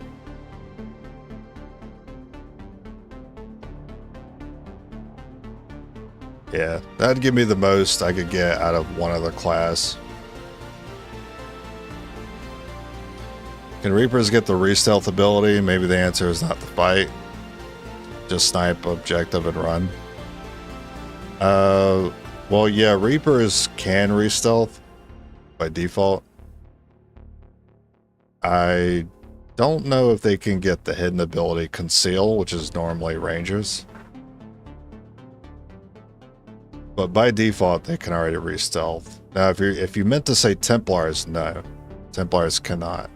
Yeah, that'd give me the most I could get out of one other class. Can Reapers get the re-stealth ability? Maybe the answer is not to fight. Just snipe objective and run. Well, yeah, Reapers can re-stealth by default. I don't know if they can get the hidden ability Conceal, which is normally Rangers. But by default, they can already re-stealth. Now, if you meant to say Templars, no. Templars cannot.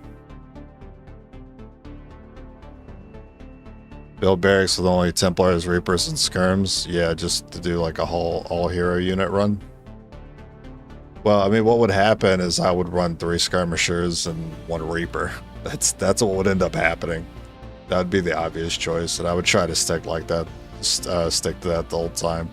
Build barracks with only Templars, Reapers, and Skirms. Yeah, just to do like a whole all-hero unit run. Well, I mean, what would happen is I would run 3 Skirmishers and 1 Reaper. That's what would end up happening. That would be the obvious choice, and I would try to stick like that. Stick to that the whole time.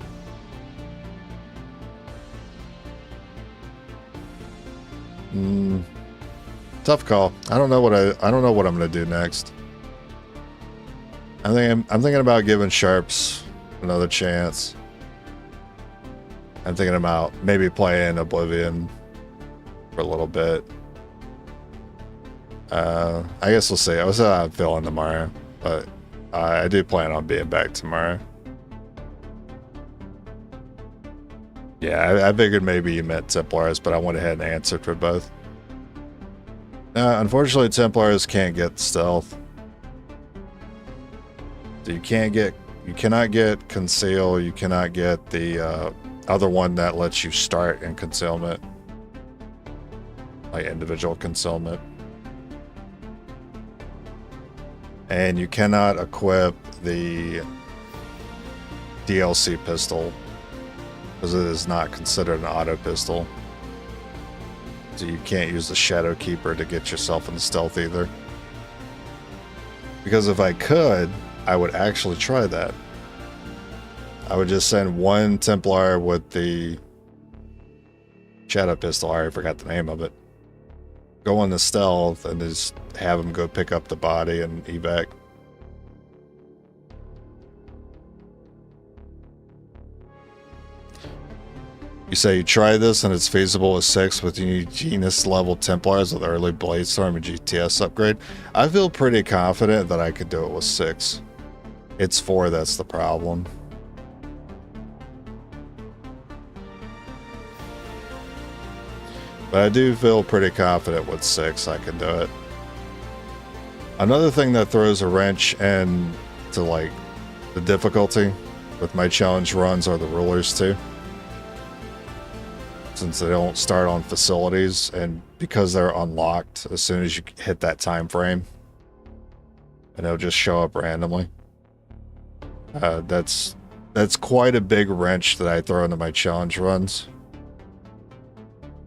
Tough call. I don't know what I'm gonna do next. I'm thinking about giving Sharps another chance. I'm thinking about maybe playing Oblivion for a little bit. I guess we'll see. I was how I'm feeling tomorrow, but I do plan on being back tomorrow. Yeah, I figured maybe you meant Templars, but I went ahead and answered for both. Unfortunately, Templars can't get stealth. So you cannot get Conceal, you cannot get the other one that lets you start in concealment. Like individual concealment. And you cannot equip the DLC pistol, because it is not considered an auto pistol. So you can't use the Shadow Keeper to get yourself into stealth either. Because if I could, I would actually try that. I would just send 1 Templar with the Shadow Pistol. I already forgot the name of it. Go into stealth and just have him go pick up the body and evac. You say you try this and it's feasible with 6 with Genus level Templars with early Bladestorm and GTS upgrade. I feel pretty confident that I could do it with 6. It's 4 that's the problem. But I do feel pretty confident with 6 I can do it. Another thing that throws a wrench into like the difficulty with my challenge runs are the rulers too. Since they don't start on facilities, and because they're unlocked as soon as you hit that time frame, and they'll just show up randomly. That's quite a big wrench that I throw into my challenge runs,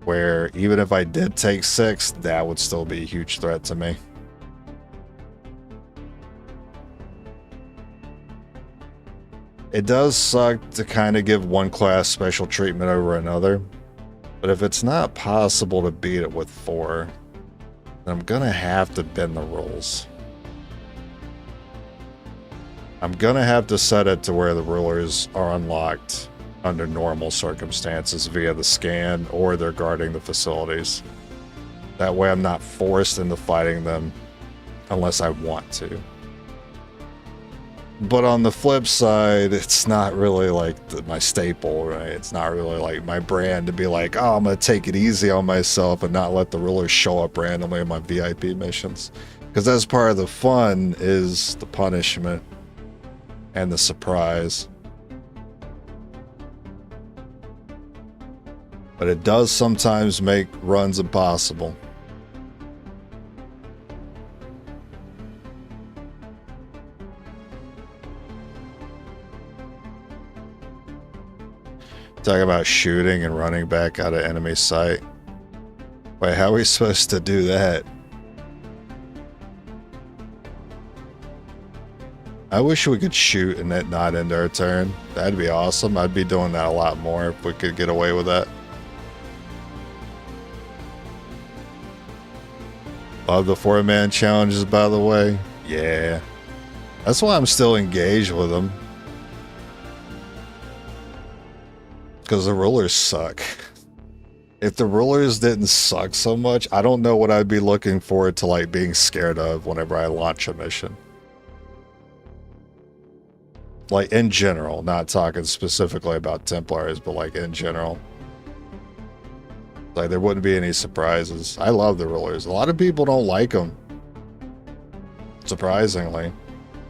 where even if I did take 6, that would still be a huge threat to me. It does suck to kind of give one class special treatment over another. But if it's not possible to beat it with 4, then I'm gonna have to bend the rules. I'm gonna have to set it to where the rulers are unlocked under normal circumstances via the scan, or they're guarding the facilities. That way I'm not forced into fighting them unless I want to. But on the flip side, it's not really like my staple, right? It's not really like my brand to be like, oh, I'm going to take it easy on myself and not let the rulers show up randomly in my VIP missions. Because that's part of the fun, is the punishment and the surprise. But it does sometimes make runs impossible. Talk about shooting and running back out of enemy sight. Wait, how are we supposed to do that? I wish we could shoot and it not end our turn. That'd be awesome. I'd be doing that a lot more if we could get away with that. Love the 4-man challenges, by the way. Yeah. That's why I'm still engaged with them. Because the rulers suck. If the rulers didn't suck so much, I don't know what I'd be looking forward to like being scared of whenever I launch a mission. Like in general, not talking specifically about Templars, but like in general. Like, there wouldn't be any surprises. I love the rulers. A lot of people don't like them. Surprisingly.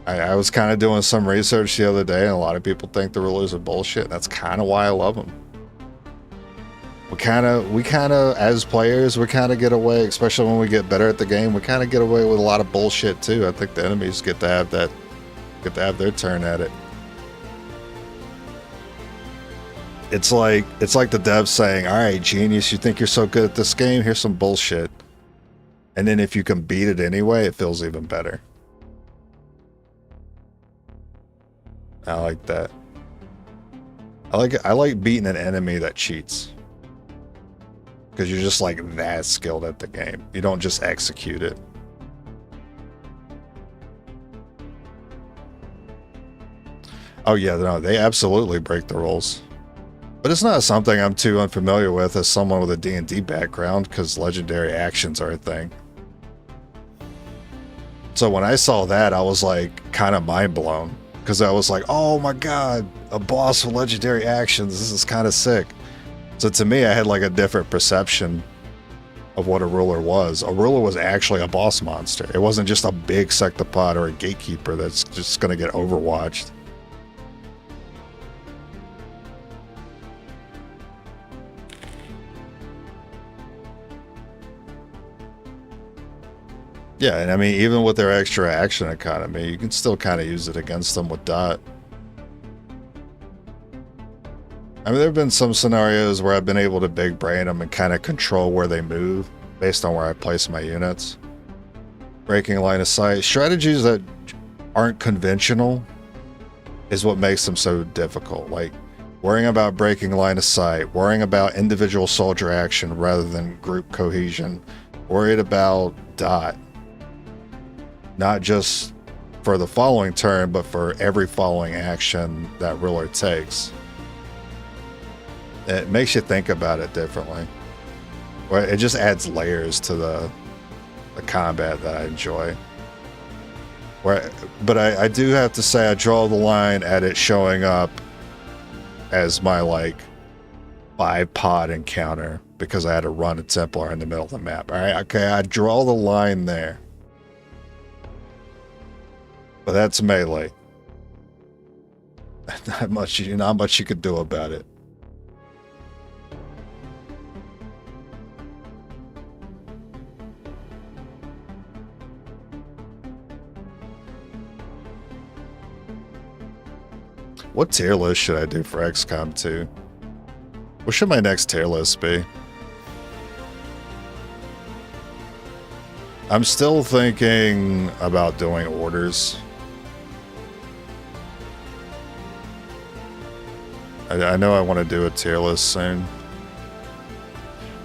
I was kind of doing some research the other day, and a lot of people think the rulers are bullshit. That's kind of why I love them. We kind of, as players, we kind of get away, especially when we get better at the game, we kind of get away with a lot of bullshit too. I think the enemies get to have their turn at it. It's like the devs saying, all right, genius, you think you're so good at this game? Here's some bullshit. And then if you can beat it anyway, it feels even better. I like that. I like beating an enemy that cheats. Because you're just like that skilled at the game. You don't just execute it. Oh yeah, no, they absolutely break the rules. But it's not something I'm too unfamiliar with as someone with a D&D background, because legendary actions are a thing. So when I saw that, I was like kind of mind blown, because I was like, oh my god, a boss with legendary actions, this is kind of sick. So to me, I had like a different perception of what a ruler was. A ruler was actually a boss monster. It wasn't just a big sectopod or a gatekeeper that's just going to get overwatched. Yeah, and I mean, even with their extra action economy, you can still kind of use it against them with dot. I mean, there have been some scenarios where I've been able to big brain them and kind of control where they move based on where I place my units. Breaking line of sight. Strategies that aren't conventional is what makes them so difficult. Like worrying about breaking line of sight, worrying about individual soldier action rather than group cohesion, worried about dot. Not just for the following turn, but for every following action that ruler takes. It makes you think about it differently. It just adds layers to the combat that I enjoy. But I do have to say I draw the line at it showing up as my like 5-pod encounter because I had to run a Templar in the middle of the map. All right, okay, I draw the line there. But that's melee. Not much you could do about it. What tier list should I do for XCOM 2? What should my next tier list be? I'm still thinking about doing orders. I know I want to do a tier list soon.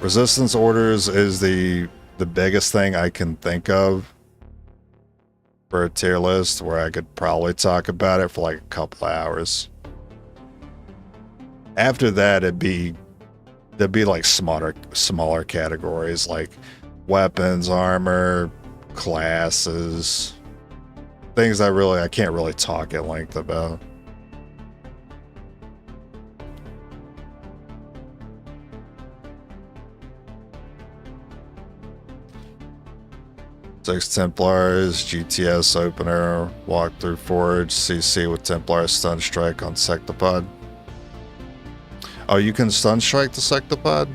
Resistance orders is the biggest thing I can think of for a tier list where I could probably talk about it for like a couple of hours. After that, there'd be like smaller categories like weapons, armor, classes, things I can't really talk at length about. Six Templars, GTS opener, walkthrough forge, CC with Templar stun strike on Sectopod. Oh, you can stun strike the Sectopod?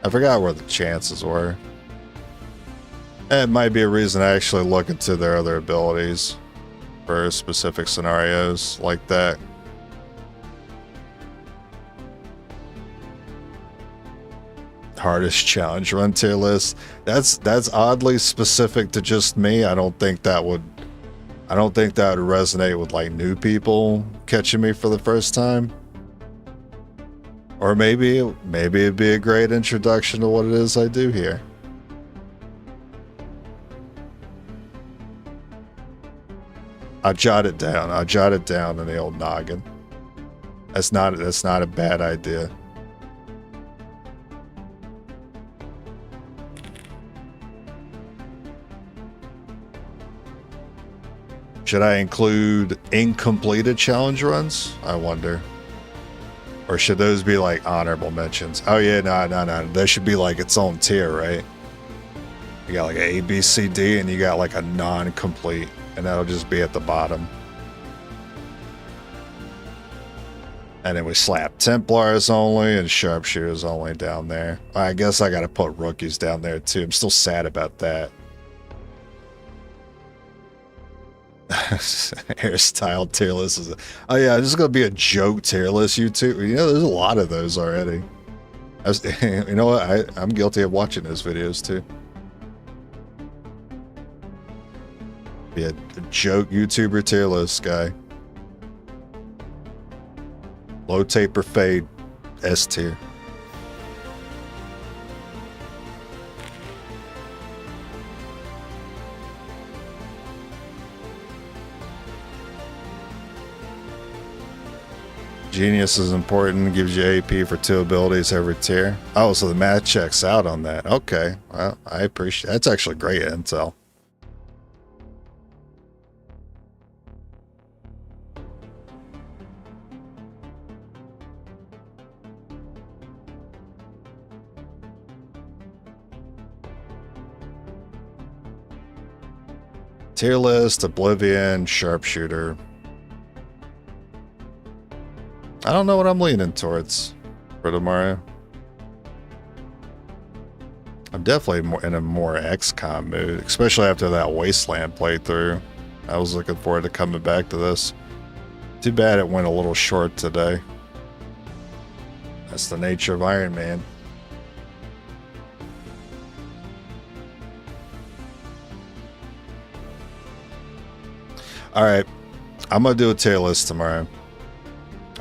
I forgot where the chances were. It might be a reason to actually look into their other abilities for specific scenarios like that. Hardest challenge run tier list. That's oddly specific to just me. I don't think that would resonate with like new people catching me for the first time. Or maybe it'd be a great introduction to what it is I do here. I'll jot it down in the old noggin. That's not a bad idea. Should I include incompleted challenge runs? I wonder. Or should those be like honorable mentions? Oh yeah, no. There should be like its own tier, right? You got like A, B, C, D, and you got like a non-complete, and that'll just be at the bottom. And then we slap Templars only and Sharpshooters only down there. I guess I gotta put rookies down there too. I'm still sad about that. Hairstyle tier list is oh yeah, this is gonna be a joke tier list, YouTube. You know, there's a lot of those already. You know what? I'm guilty of watching those videos too. Be a joke YouTuber tier list guy. Low taper fade, S tier. Genius is important, gives you AP for 2 abilities every tier. Oh, so the math checks out on that. Okay, well, I appreciate that's actually great intel. Tier list, Oblivion, Sharpshooter. I don't know what I'm leaning towards for tomorrow. I'm definitely in a more XCOM mood, especially after that Wasteland playthrough. I was looking forward to coming back to this. Too bad it went a little short today. That's the nature of Ironman. Alright, I'm going to do a tier list tomorrow.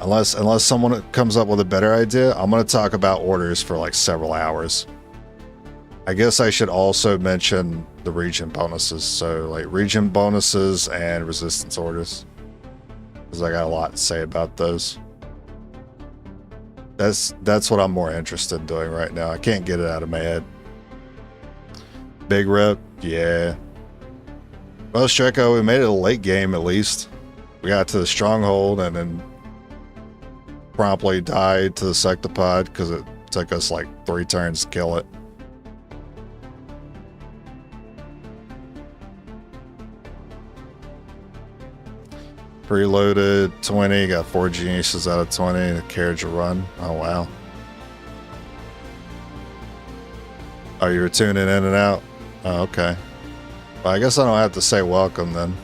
Unless someone comes up with a better idea, I'm going to talk about orders for like several hours. I guess I should also mention the region bonuses. So like region bonuses and resistance orders. Because I got a lot to say about those. That's what I'm more interested in doing right now. I can't get it out of my head. Big rep, yeah. Well, Streko, we made it a late game at least. We got to the stronghold and then promptly died to the sectopod because it took us like 3 turns to kill it. Preloaded 20, got 4 geniuses out of 20, and a carriage of run. Oh wow. Oh, you were tuning in and out? Oh, okay. Well, I guess I don't have to say welcome then.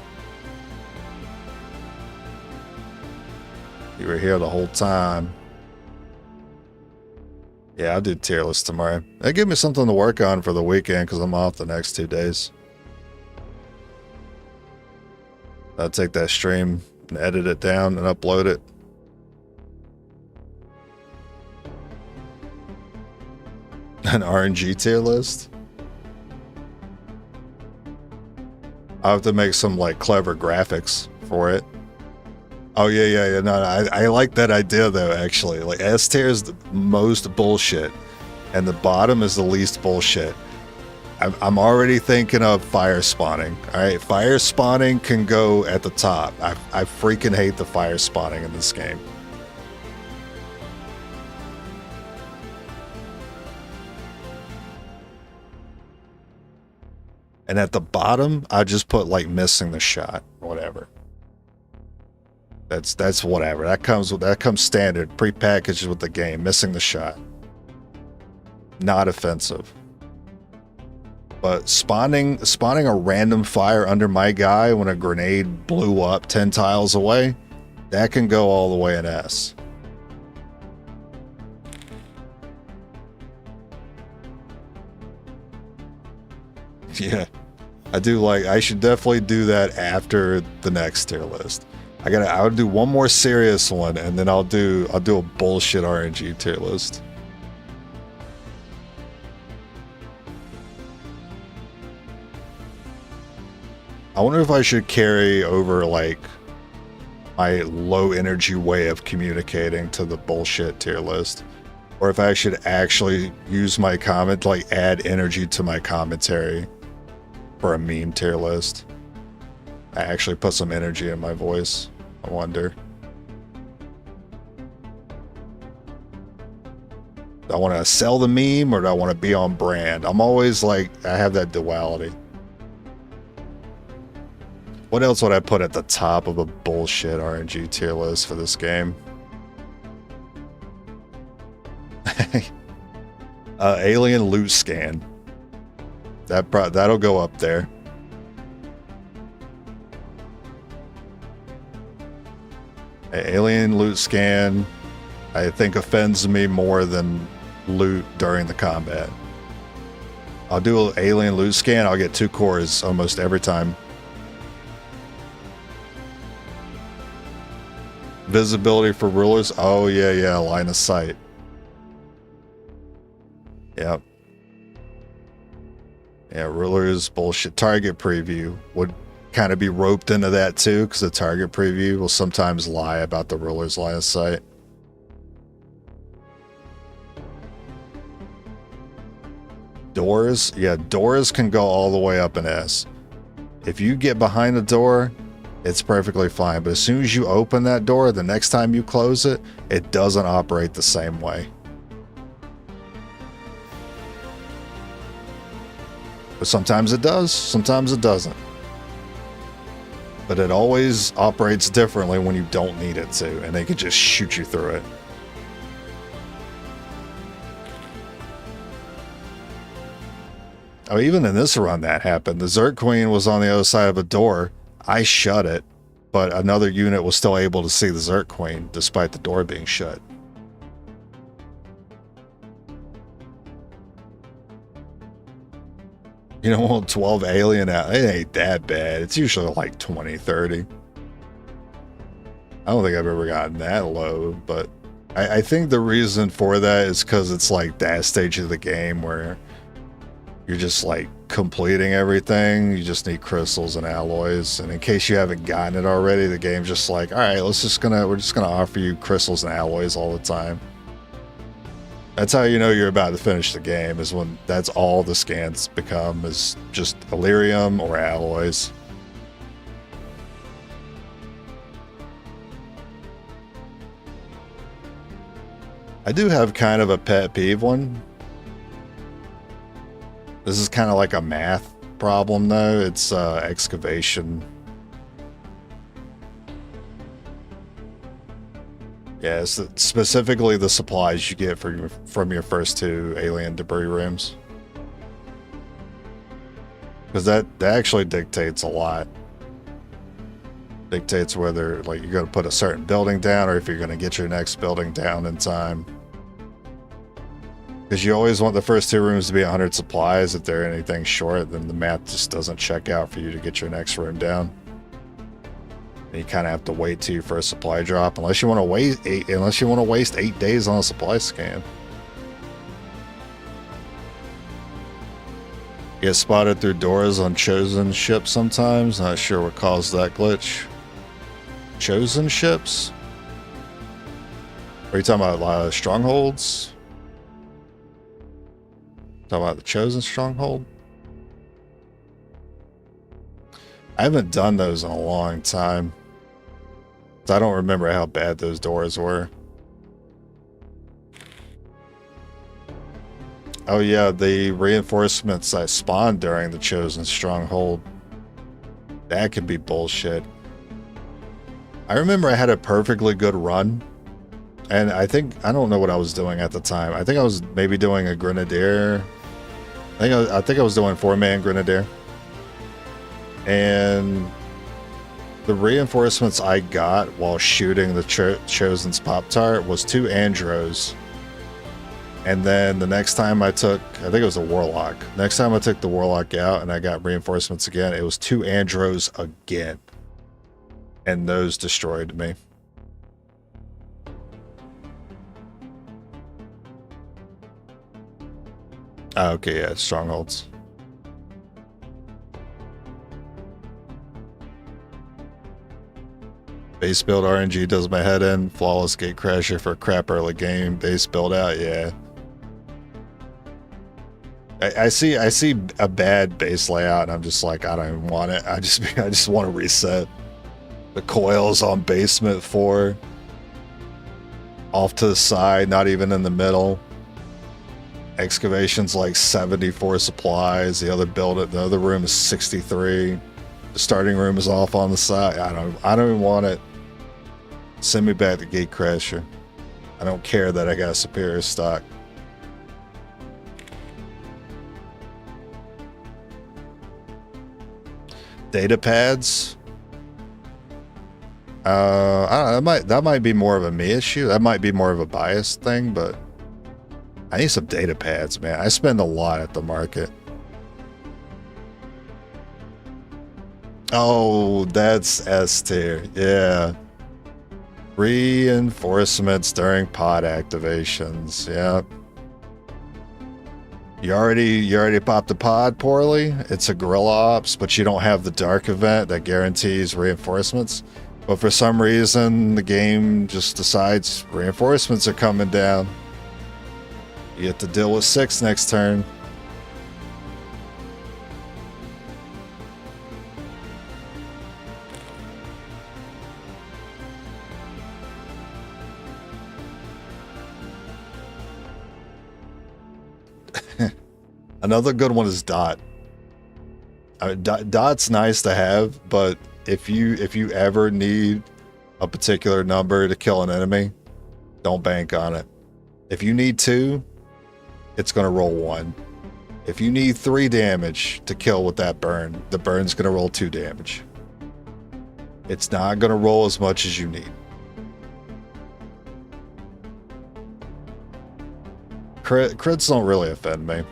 You were here the whole time. Yeah, I'll do tier list tomorrow. That give me something to work on for the weekend because I'm off the next 2 days. I'll take that stream and edit it down and upload it. An RNG tier list? I'll have to make some like clever graphics for it. Oh yeah. No, I like that idea though. Actually, like S tier is the most bullshit, and the bottom is the least bullshit. I'm already thinking of fire spawning. All right, fire spawning can go at the top. I freaking hate the fire spawning in this game. And at the bottom, I just put like missing the shot, whatever. That's whatever. That comes standard, pre-packaged with the game. Missing the shot. Not offensive. But spawning a random fire under my guy when a grenade blew up 10 tiles away, that can go all the way in S. Yeah. I should definitely do that after the next tier list. I would do one more serious one and then I'll do a bullshit RNG tier list. I wonder if I should carry over like my low energy way of communicating to the bullshit tier list, or if I should actually use my comment, like add energy to my commentary for a meme tier list. I actually put some energy in my voice. I wonder. Do I want to sell the meme or do I want to be on brand? I'm always like, I have that duality. What else would I put at the top of a bullshit RNG tier list for this game? Alien loot scan. That'll go up there. Alien loot scan, I think, offends me more than loot during the combat. I'll do an alien loot scan, I'll get 2 cores almost every time. Visibility for rulers, oh yeah, line of sight. Yep. Yeah, rulers, bullshit. Target preview would kind of be roped into that too, because the target preview will sometimes lie about the ruler's line of sight. Doors, yeah, doors can go all the way up in S. If you get behind the door, it's perfectly fine. But as soon as you open that door, the next time you close it, it doesn't operate the same way. But sometimes it does, sometimes it doesn't. But it always operates differently when you don't need it to, and they can just shoot you through it. Oh, even in this run that happened. The Zerg Queen was on the other side of a door. I shut it, but another unit was still able to see the Zerg Queen despite the door being shut. You don't want 12 alien out. It ain't that bad. It's usually like 20, 30. I don't think I've ever gotten that low, but I think the reason for that is because it's like that stage of the game where you're just like completing everything. You just need crystals and alloys. And in case you haven't gotten it already, the game's just like, all right, we're just gonna offer you crystals and alloys all the time. That's how you know you're about to finish the game, is when that's all the scans become, is just Illyrium or alloys. I do have kind of a pet peeve one. This is kind of like a math problem though. It's excavation. Yeah, it's specifically the supplies you get from your first 2 alien debris rooms. Because that actually dictates a lot. Dictates whether like you're going to put a certain building down or if you're going to get your next building down in time. Because you always want the first 2 rooms to be 100 supplies. If they're anything short, then the math just doesn't check out for you to get your next room down. You kind of have to wait till your first supply drop, unless you want to waste 8 days on a supply scan. Get spotted through doors on chosen ships sometimes. Not sure what caused that glitch. Chosen ships? Are you talking about strongholds? Talking about the chosen stronghold? I haven't done those in a long time. I don't remember how bad those doors were. Oh yeah, the reinforcements that spawned during the chosen stronghold. That could be bullshit. I remember I had a perfectly good run. And I don't know what I was doing at the time. I think I was maybe doing a grenadier. I think I was doing 4-man grenadier. And the reinforcements I got while shooting the Chosen's Pop-Tart was 2 Andros. And then the next time I think it was a Warlock. Next time I took the Warlock out and I got reinforcements again, it was 2 Andros again. And those destroyed me. Oh, okay, yeah, strongholds. Base build RNG does my head in. Flawless gate crasher for crap early game. Base build out, yeah. I see a bad base layout and I'm just like, I don't even want it. I just want to reset. The coils on basement 4. Off to the side, not even in the middle. Excavation's like 74 supplies. The other room is 63. The starting room is off on the side. I don't even want it. Send me back to Gatecrasher. I don't care that I got superior stock. Data pads. I don't know, that might be more of a me issue. That might be more of a bias thing, but I need some data pads, man. I spend a lot at the market. Oh, that's S tier. Yeah. Reinforcements during pod activations. Yeah. You already popped the pod poorly. It's a guerrilla ops, but you don't have the dark event that guarantees reinforcements. But for some reason, the game just decides reinforcements are coming down. You have to deal with 6 next turn. Another good one is Dot. Dot's nice to have, but if you ever need a particular number to kill an enemy, don't bank on it. If you need 2, it's going to roll 1. If you need 3 damage to kill with that burn, the burn's going to roll 2 damage. It's not going to roll as much as you need. Crits don't really offend me.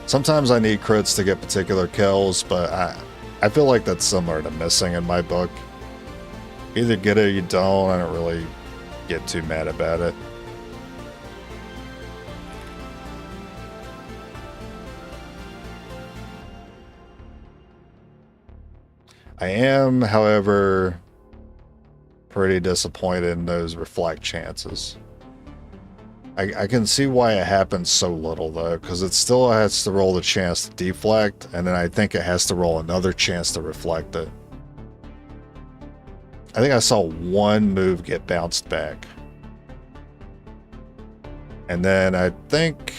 Sometimes I need crits to get particular kills, but I feel like that's similar to missing in my book. Either get it or you don't. I don't really get too mad about it. I am, however, pretty disappointed in those reflect chances. I can see why it happens so little, though, because it still has to roll the chance to deflect, and then I think it has to roll another chance to reflect it. I think I saw 1 move get bounced back. And then I think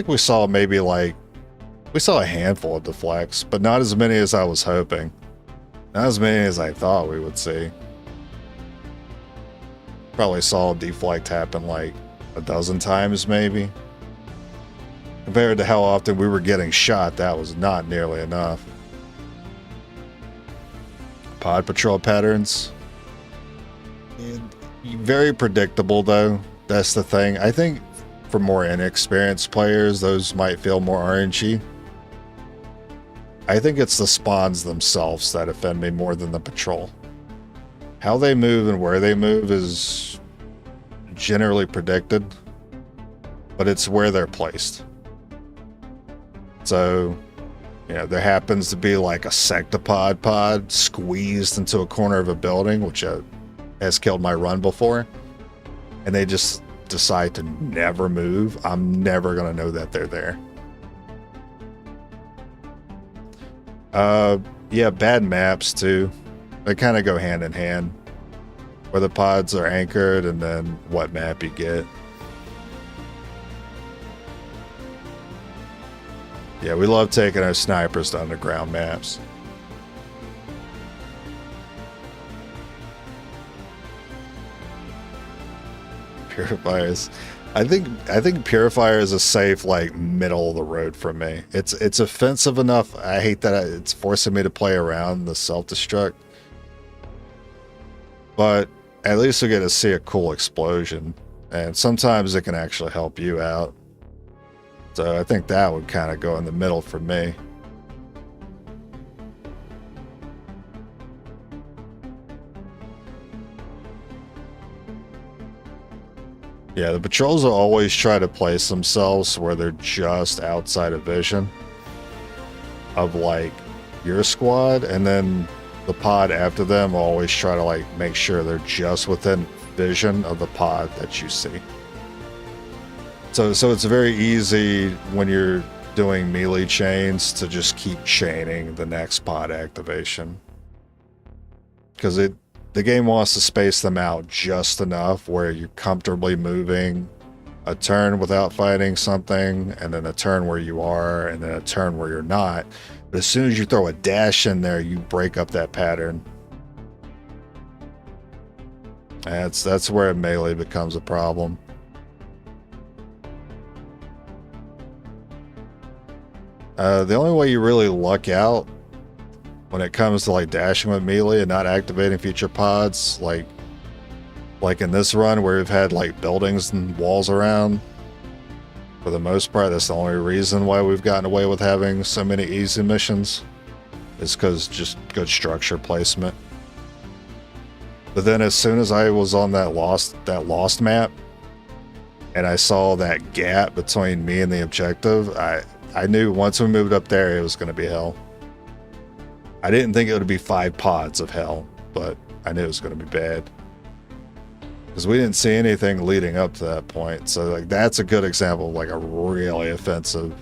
we saw maybe we saw a handful of deflects, but not as many as I was hoping. Not as many as I thought we would see. Probably saw a deflect happen like a dozen times, maybe. Compared to how often we were getting shot, that was not nearly enough. Pod patrol patterns. Very predictable, though. That's the thing. I think for more inexperienced players, those might feel more RNG. I think it's the spawns themselves that offend me more than the patrol. How they move and where they move is generally predicted, but it's where they're placed. So, you know, there happens to be like a sectopod pod squeezed into a corner of a building, which has killed my run before, and they just decide to never move. I'm never going to know that they're there. Yeah, bad maps too. They kind of go hand in hand. Where the pods are anchored and then what map you get. Yeah, we love taking our snipers to underground maps. Purifiers. I think Purifier is a safe, like, middle of the road for me. It's offensive enough. I hate that it's forcing me to play around the self-destruct. But at least we get to see a cool explosion. And sometimes it can actually help you out. So I think that would kind of go in the middle for me. Yeah, the patrols will always try to place themselves where they're just outside of vision of, like, your squad, and then the pod after them will always try to, like, make sure they're just within vision of the pod that you see. So it's very easy when you're doing melee chains to just keep chaining the next pod activation. Because the game wants to space them out just enough where you're comfortably moving a turn without fighting something, and then a turn where you are, and then a turn where you're not. But as soon as you throw a dash in there, you break up that pattern. And that's where melee becomes a problem. The only way you really luck out when it comes to like dashing with melee and not activating future pods, like in this run where we've had like buildings and walls around, for the most part, that's the only reason why we've gotten away with having so many easy missions, is because just good structure placement. But then as soon as I was on that lost map and I saw that gap between me and the objective, I knew once we moved up there it was going to be hell. I didn't think it would be 5 pods of hell, but I knew it was going to be bad. Because we didn't see anything leading up to that point. So like that's a good example of like a really offensive,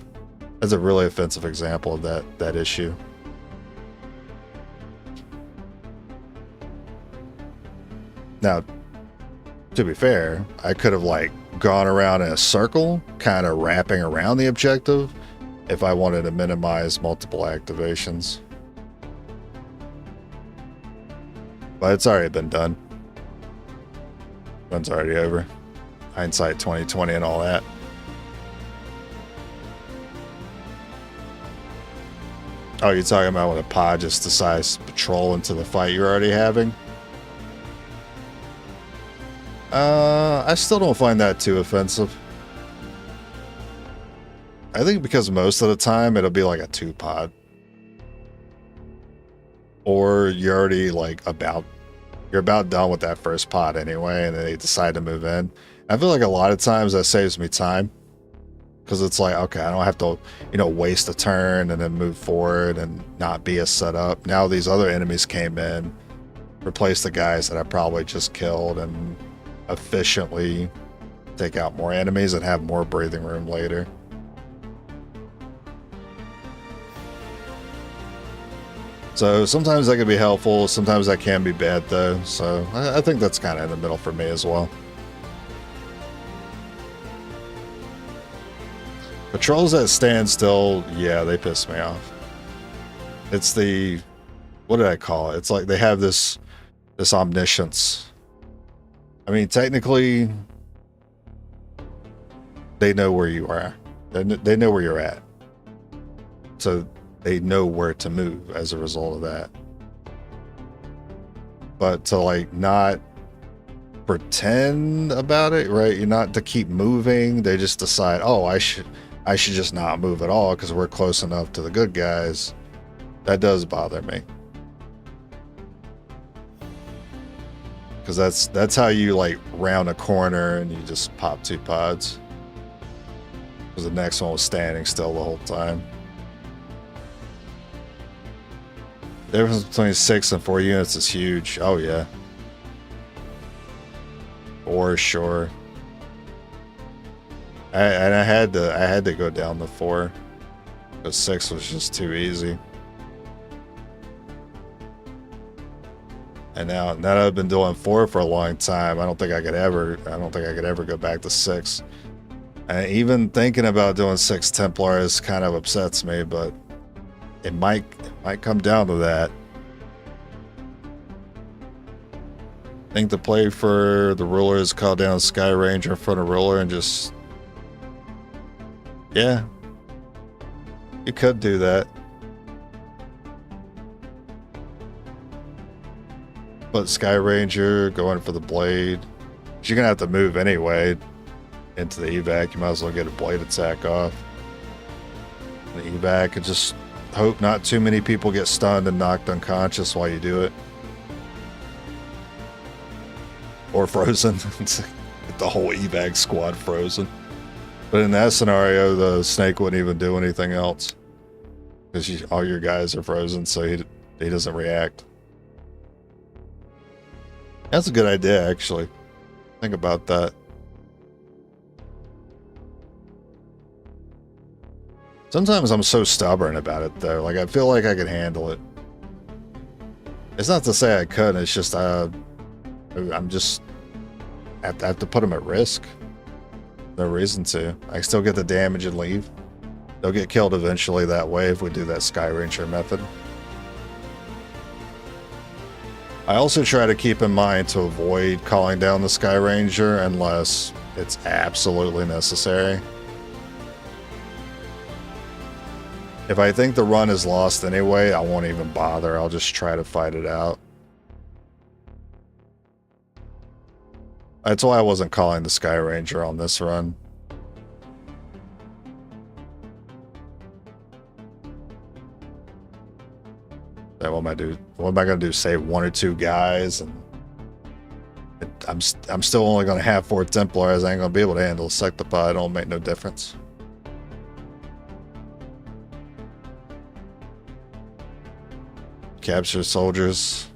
that's a really offensive example of that issue. Now, to be fair, I could have like gone around in a circle, kind of wrapping around the objective if I wanted to minimize multiple activations. But it's already been done. Run's already over. Hindsight 2020 and all that. Oh, you're talking about when a pod just decides to patrol into the fight you're already having? I still don't find that too offensive. I think because most of the time it'll be like a 2 pod. Or you're already like you're about done with that first pod anyway, and then they decide to move in. I feel like a lot of times that saves me time. Because it's like, okay, I don't have to, waste a turn and then move forward and not be as set up. Now these other enemies came in, replaced the guys that I probably just killed, and efficiently take out more enemies and have more breathing room later. So sometimes that can be helpful, sometimes that can be bad though. So I think that's kind of in the middle for me as well. Patrols that stand still, yeah, they piss me off. It's the, what did I call it? It's like they have this omniscience. I mean, technically, they know where you are. They know where you're at. So they know where to move as a result of that. But to like not pretend about it, right? You're not to keep moving. They just decide, oh, I should just not move at all because we're close enough to the good guys. That does bother me. Because that's how you like round a corner and you just pop 2 pods. Because the next one was standing still the whole time. The difference between 6 and 4 units is huge. Oh yeah. For sure. I had to go down to 4. Because 6 was just too easy. And now that I've been doing 4 for a long time, I don't think I could ever go back to 6. And even thinking about doing 6 Templars kind of upsets me, but it might come down to that. I think the play for the ruler is call down Sky Ranger in front of ruler and just, yeah, you could do that. But Sky Ranger going for the blade. You're gonna have to move anyway into the evac. You might as well get a blade attack off. The evac and just hope not too many people get stunned and knocked unconscious while you do it. Or frozen. Get the whole evac squad frozen. But in that scenario, the snake wouldn't even do anything else. Because all your guys are frozen, so he doesn't react. That's a good idea, actually. Think about that. Sometimes I'm so stubborn about it, though. Like, I feel like I can handle it. It's not to say I couldn't. It's just, I'm just... I have to put them at risk. No reason to. I still get the damage and leave. They'll get killed eventually that way if we do that Sky Ranger method. I also try to keep in mind to avoid calling down the Sky Ranger unless it's absolutely necessary. If I think the run is lost anyway, I won't even bother. I'll just try to fight it out. That's why I wasn't calling the Sky Ranger on this run. What am I do? What am I gonna do? Save 1 or 2 guys, and I'm still only gonna have 4 Templars. I ain't gonna be able to handle a Sectopod. It don't make no difference. Capture soldiers.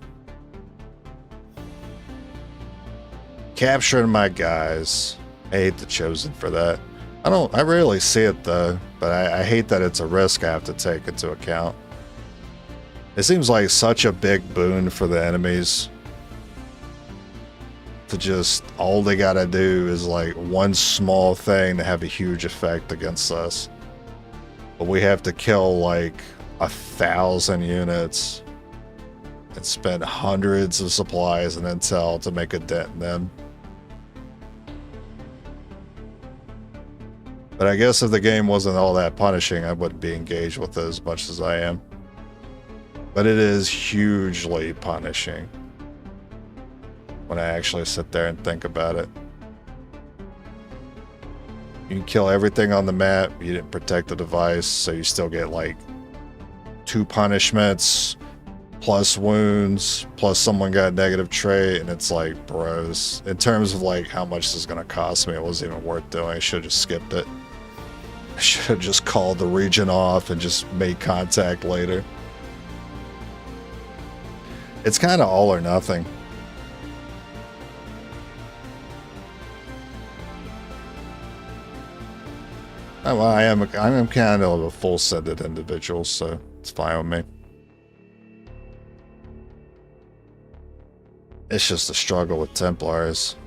Capturing my guys. I hate the Chosen for that. I rarely see it though, but I hate that it's a risk I have to take into account. It seems like such a big boon for the enemies to just, all they gotta do is like one small thing to have a huge effect against us. But we have to kill like 1,000 units and spend hundreds of supplies and intel to make a dent in them. But I guess if the game wasn't all that punishing, I wouldn't be engaged with it as much as I am. But it is hugely punishing when I actually sit there and think about it. You can kill everything on the map, you didn't protect the device, so you still get like 2 punishments, plus wounds, plus someone got a negative trait, and it's like, bros, in terms of like how much this is gonna cost me, it wasn't even worth doing. I should have just skipped it. I should have just called the region off and just made contact later. It's kind of all or nothing. Oh, well, I'm kind of a full-sended individual, so it's fine with me. It's just a struggle with Templars.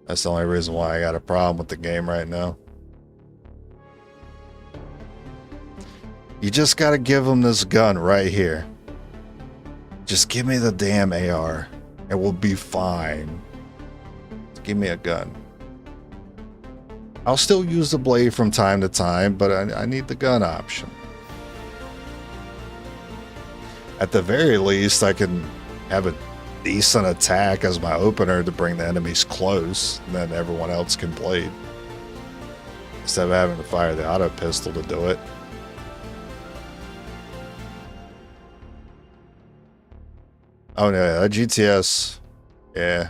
That's the only reason why I got a problem with the game right now. You just gotta give them this gun right here. Just give me the damn AR. It will be fine. Just give me a gun. I'll still use the blade from time to time, but I need the gun option. At the very least, I can have a decent attack as my opener to bring the enemies close, and then everyone else can blade. Instead of having to fire the auto pistol to do it. Oh no, that GTS, yeah.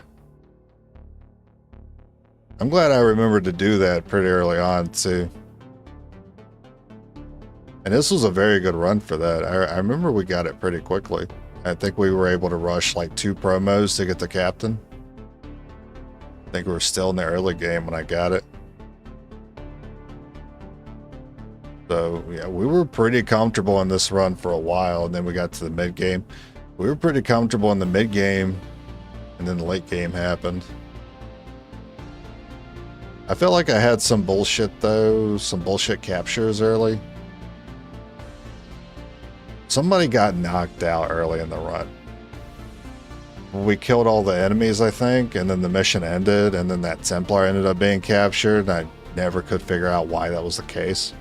I'm glad I remembered to do that pretty early on too. And this was a very good run for that. I remember we got it pretty quickly. I think we were able to rush like 2 promos to get the captain. I think we were still in the early game when I got it. So yeah, we were pretty comfortable in this run for a while, and then we got to the mid game. We were pretty comfortable in the mid game, and then the late game happened. I felt like I had some bullshit though, some bullshit captures early. Somebody got knocked out early in the run. We killed all the enemies, I think, and then the mission ended, and then that Templar ended up being captured, and I never could figure out why that was the case.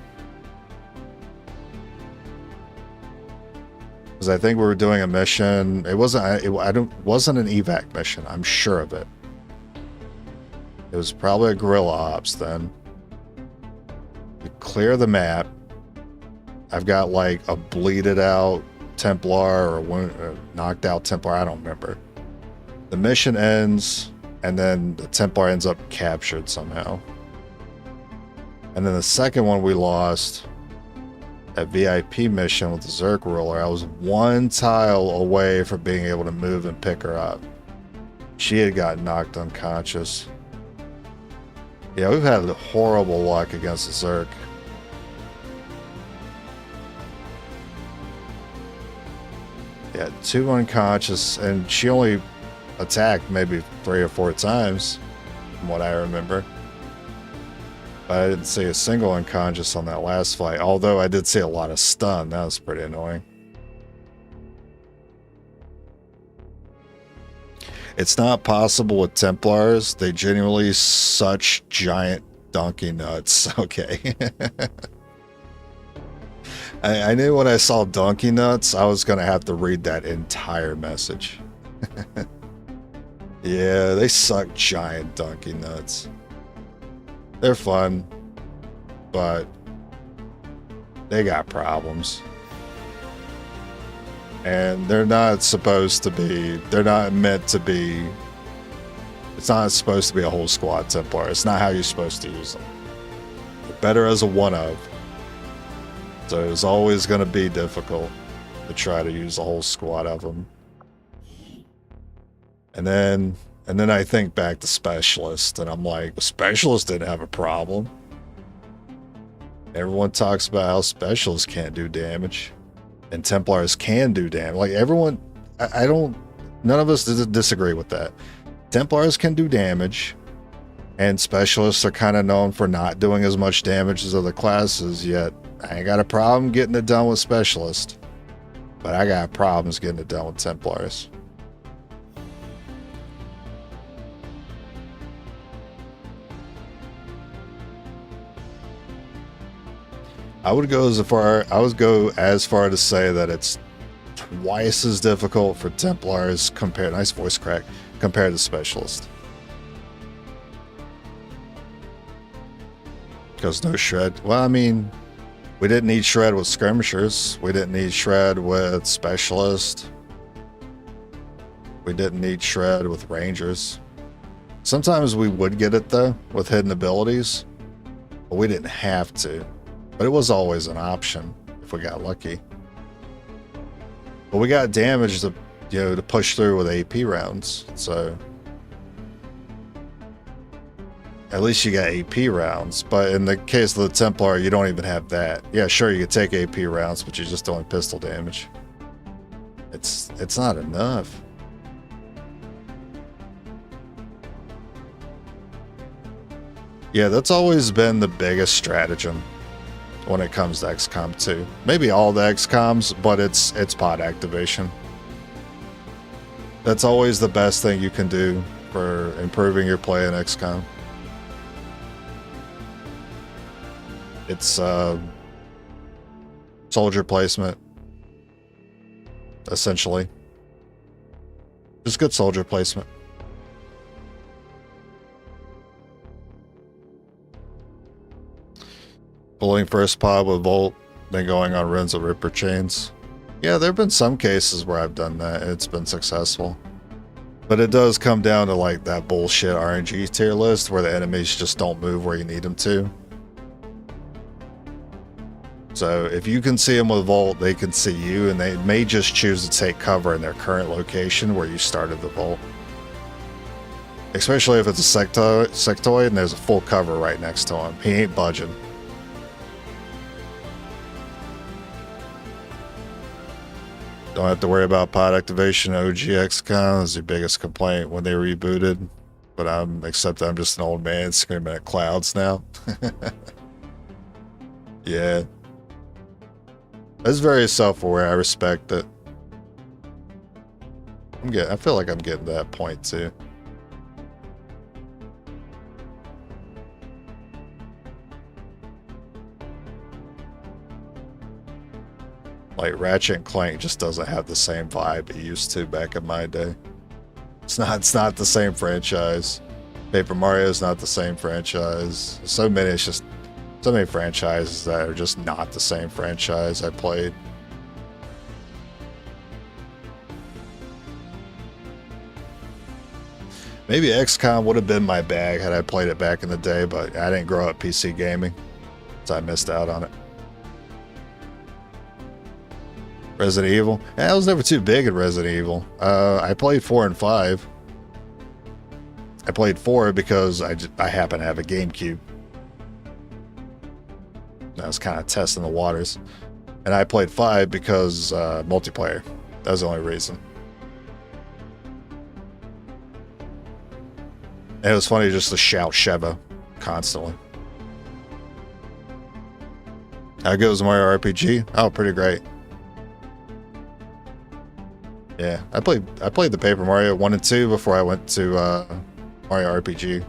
Because I think we were doing a mission. It wasn't an evac mission. I'm sure of it. It was probably a guerrilla ops then. We clear the map. I've got like a bleeded out Templar or a knocked out Templar. I don't remember. The mission ends, and then the Templar ends up captured somehow. And then the second one we lost, that VIP mission with the Zerk ruler, I was 1 tile away from being able to move and pick her up. She had gotten knocked unconscious. Yeah, we've had horrible luck against the Zerk. Yeah, 2 unconscious, and she only attacked maybe 3 or 4 times. from what I remember. But I didn't see a single unconscious on that last fight, although I did see a lot of stun. That was pretty annoying. It's not possible with Templars. They genuinely such giant donkey nuts. Okay. I knew when I saw donkey nuts, I was going to have to read that entire message. Yeah, they suck giant donkey nuts. They're fun, but they got problems. And they're not supposed to be, they're not meant to be, it's not supposed to be a whole squad Templar. It's not how you're supposed to use them. They're better as a one of. So it's always going to be difficult to try to use a whole squad of them. And then I think back to Specialist, and I'm like, Specialist didn't have a problem. Everyone talks about how Specialists can't do damage. And Templars can do damage. Like everyone, I don't, none of us disagree with that. Templars can do damage, and Specialists are kind of known for not doing as much damage as other classes, yet I ain't got a problem getting it done with Specialist. But I got problems getting it done with Templars. I would go as far to say that it's twice as difficult for Templars compared, nice voice crack, compared to Specialist. Because no shred. Well, I mean, we didn't need shred with skirmishers. We didn't need shred with Specialist. We didn't need shred with Rangers. Sometimes we would get it though with hidden abilities, but we didn't have to. But it was always an option if we got lucky. But we got damage to, to push through with AP rounds. So at least you got AP rounds. But in the case of the Templar, you don't even have that. Yeah, sure, you could take AP rounds, but you're just doing pistol damage. It's not enough. Yeah, that's always been the biggest stratagem when it comes to XCOM 2. Maybe all the XCOMs, but it's pod activation. That's always the best thing you can do for improving your play in XCOM. It's soldier placement, essentially. Just good soldier placement. Pulling first pod with Volt, then going on runs of Ripper chains. Yeah, there have been some cases where I've done that and it's been successful. But it does come down to like that bullshit RNG tier list where the enemies just don't move where you need them to. So if you can see them with Volt, they can see you, and they may just choose to take cover in their current location where you started the Volt. Especially if it's a sectoid and there's a full cover right next to him. He ain't budging. Don't have to worry about pod activation. OG XCOM is the biggest complaint when they rebooted. But except I'm just an old man screaming at clouds now. Yeah. That's very self-aware. I respect it. I feel like I'm getting to that point too. Like Ratchet and Clank just doesn't have the same vibe it used to back in my day. It's not the same franchise. Paper Mario is not the same franchise. So many franchises that are just not the same franchise I played. Maybe XCOM would have been my bag had I played it back in the day, but I didn't grow up PC gaming, so I missed out on it. Resident Evil. I was never too big at Resident Evil. I played 4 and 5. I played 4 because I happen to have a GameCube. I was kind of testing the waters. And I played 5 because multiplayer. That was the only reason. And it was funny just to shout Sheva constantly. How goes Mario RPG? Oh, pretty great. Yeah, I played the Paper Mario 1 and 2 before I went to Mario RPG.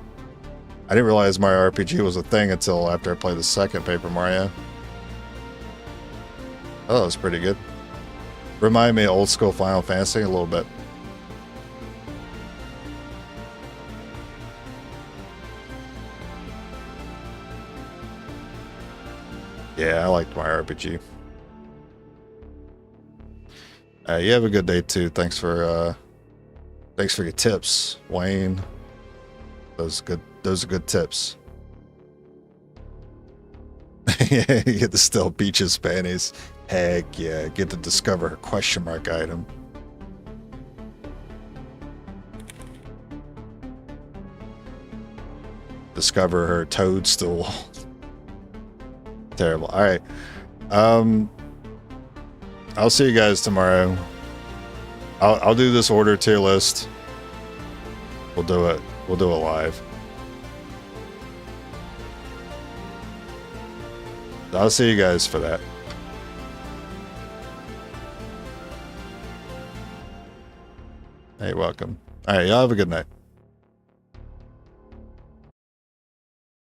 I didn't realize Mario RPG was a thing until after I played the second Paper Mario. Oh, that was pretty good. Remind me of old school Final Fantasy a little bit. Yeah, I liked Mario RPG. You have a good day too. Thanks for your tips, Wayne. Those are good tips. Yeah, you get to steal Peach's panties. Heck yeah, get to discover her question mark item. Discover her toadstool. Terrible. All right. I'll see you guys tomorrow. I'll do this order tier list. We'll do it. We'll do it live. I'll see you guys for that. Hey, welcome. All right, y'all have a good night.